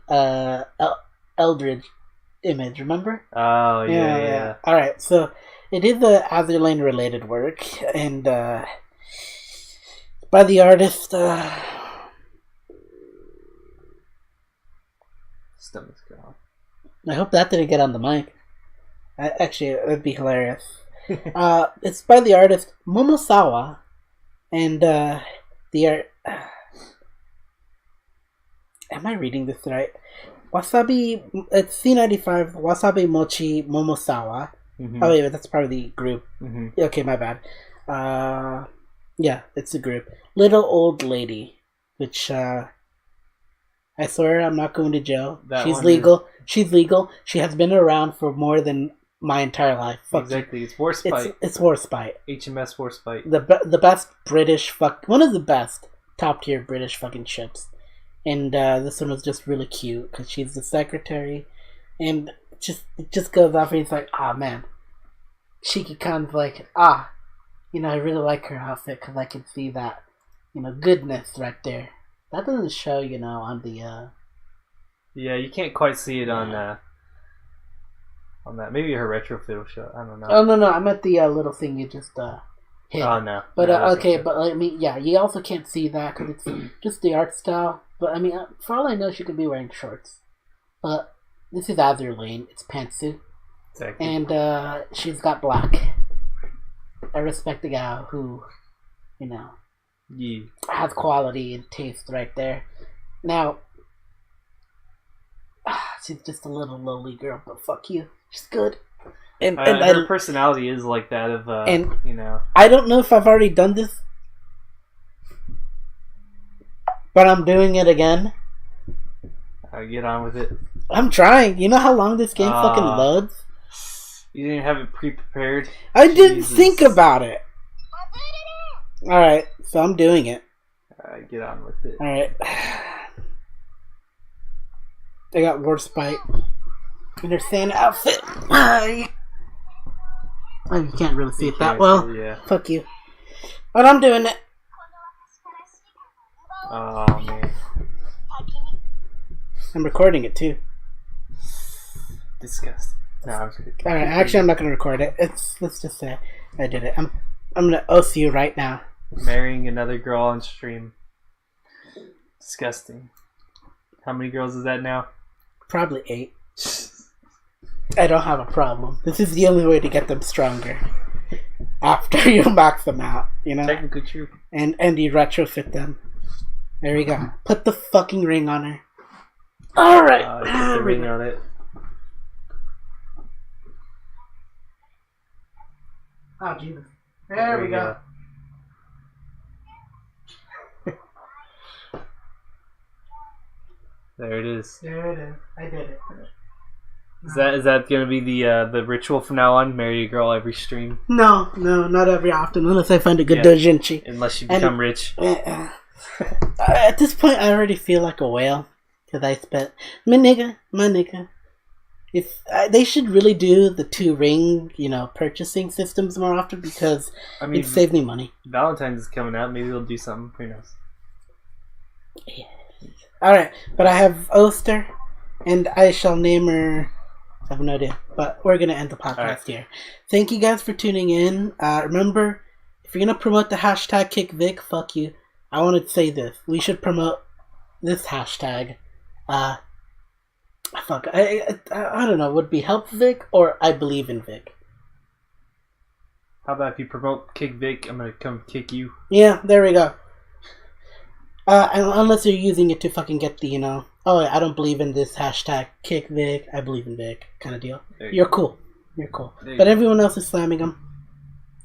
Eldridge image, remember? Oh, yeah. Alright, so it is a Azerlane related work, and by the artist, stomach's gone. I hope that didn't get on the mic. Actually, it would be hilarious. It's by the artist Momosawa, and the art... Am I reading this right? Wasabi... It's C95, Wasabi Mochi Momosawa. Mm-hmm. Oh, yeah, that's part of the group. Mm-hmm. Okay, my bad. Yeah, it's a group. Little Old Lady, which, I swear I'm not going to jail. She's legal. She's legal. She has been around for more than my entire life. Fuck exactly. It's War Spite. It's War Spite. HMS War Spite. The best British one of the best top tier British fucking ships. And this one was just really cute because she's the secretary, and it just goes off and it's like, man, Shiki Khan's like, I really like her outfit because I can see that, goodness right there. That doesn't show, on the. Yeah, you can't quite see it on that. Maybe her retrofit will show. I don't know. Oh no, I meant the little thing you just hit. Oh no. But okay, but you also can't see that because it's just the art style. But for all I know, she could be wearing shorts. But this is Azerlane. It's pantsuit. Exactly. And she's got black. I respect the gal who you know, yeah, has quality and taste right there. Now, she's just a little lowly girl, but fuck you, she's good. And her personality is like that of you know. I don't know if I've already done this, but I'm doing it again. Get on with it. I'm trying. You know how long this game fucking loads? You didn't have it pre-prepared? I didn't think about it. Alright, so I'm doing it. Get on with it. Alright. I got Warspite in her Santa outfit. Oh, you can't really see it that well. Yeah. Fuck you. But I'm doing it. Oh, man. I'm recording it too. Disgusting. No, I'm just kidding. Alright, actually I'm not gonna record it. Let's just say I did it. I'm gonna OC you right now. Marrying another girl on stream. Disgusting. How many girls is that now? Probably 8. I don't have a problem. This is the only way to get them stronger. After you max them out, you know? Technically true. And you retrofit them. There we go. Put the fucking ring on her. Alright. Put the ring on it. Oh, Jesus. There we go. There it is. There it is. I did it. Is that gonna be the ritual from now on? Marry a girl every stream? No, not every often, unless I find a good doujinshi. Unless you become rich. At this point, I already feel like a whale because I spent my nigga. If they should really do the 2 ring, purchasing systems more often because it saved me money. Valentine's is coming out. Maybe they'll do something. Who knows? Yeah. All right, but I have Oster, and I shall name her. I have no idea, but we're gonna end the podcast here. Thank you guys for tuning in. Remember, if you're gonna promote the hashtag KickVic, fuck you. I want to say this: we should promote this hashtag. I don't know. Would it be Help Vic or I Believe in Vic? How about if you promote KickVic, I'm gonna come kick you. Yeah, there we go. Unless you're using it to fucking get the, I don't believe in this hashtag kick Vic, I believe in Vic kind of deal. You're cool. But everyone else is slamming them.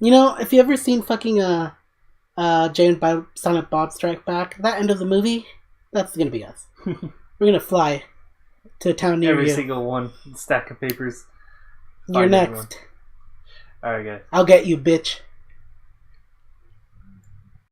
If you ever seen fucking Jay and Silent Bob Strike Back, that end of the movie, that's gonna be us. We're gonna fly to a town near you. Every single one. Stack of papers. You're next. Alright, guys. I'll get you, bitch.